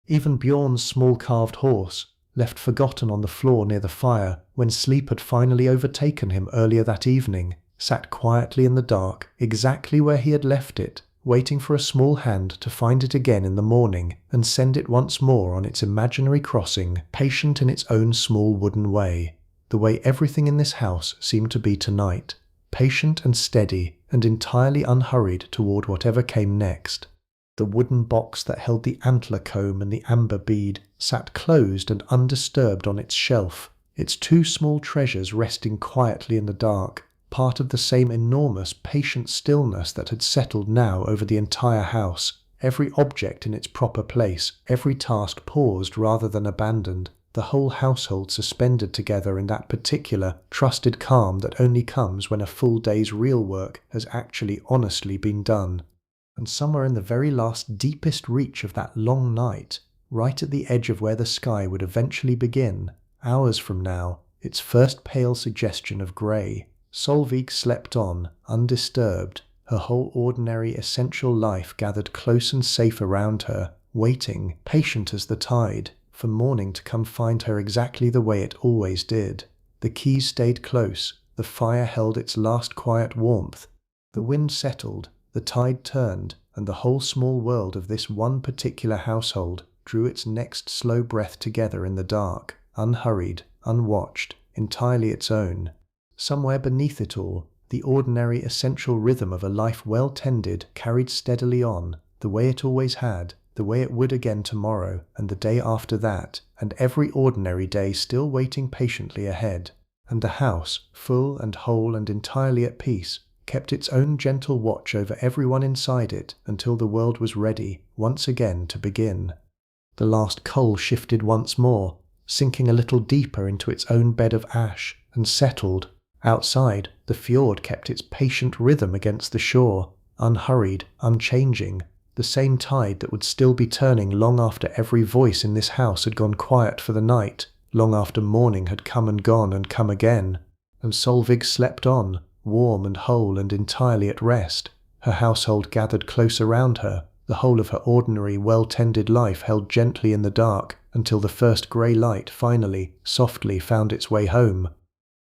Speaker 1: Even Bjorn's small carved horse, left forgotten on the floor near the fire when sleep had finally overtaken him earlier that evening, sat quietly in the dark, exactly where he had left it, waiting for a small hand to find it again in the morning and send it once more on its imaginary crossing, patient in its own small wooden way, the way everything in this house seemed to be tonight, patient and steady and entirely unhurried toward whatever came next. The wooden box that held the antler comb and the amber bead sat closed and undisturbed on its shelf, its two small treasures resting quietly in the dark, part of the same enormous, patient stillness that had settled now over the entire house, every object in its proper place, every task paused rather than abandoned, the whole household suspended together in that particular, trusted calm that only comes when a full day's real work has actually honestly been done. And somewhere in the very last deepest reach of that long night, right at the edge of where the sky would eventually begin, hours from now, its first pale suggestion of grey, Solveig slept on, undisturbed, her whole ordinary essential life gathered close and safe around her, waiting, patient as the tide, for morning to come find her exactly the way it always did. The keys stayed close, the fire held its last quiet warmth, the wind settled, the tide turned, and the whole small world of this one particular household drew its next slow breath together in the dark, unhurried, unwatched, entirely its own. Somewhere beneath it all, the ordinary essential rhythm of a life well tended carried steadily on, the way it always had, the way it would again tomorrow, and the day after that, and every ordinary day still waiting patiently ahead. And the house, full and whole and entirely at peace, kept its own gentle watch over everyone inside it until the world was ready, once again, to begin. The last coal shifted once more, sinking a little deeper into its own bed of ash, and settled. Outside, The fjord kept its patient rhythm against the shore, unhurried, unchanging, the same tide that would still be turning long after every voice in this house had gone quiet for the night, long after morning had come and gone and come again. And Solvig slept on, warm and whole and entirely at rest, her household gathered close around her, the whole of her ordinary, well-tended life held gently in the dark until the first grey light finally, softly found its way home,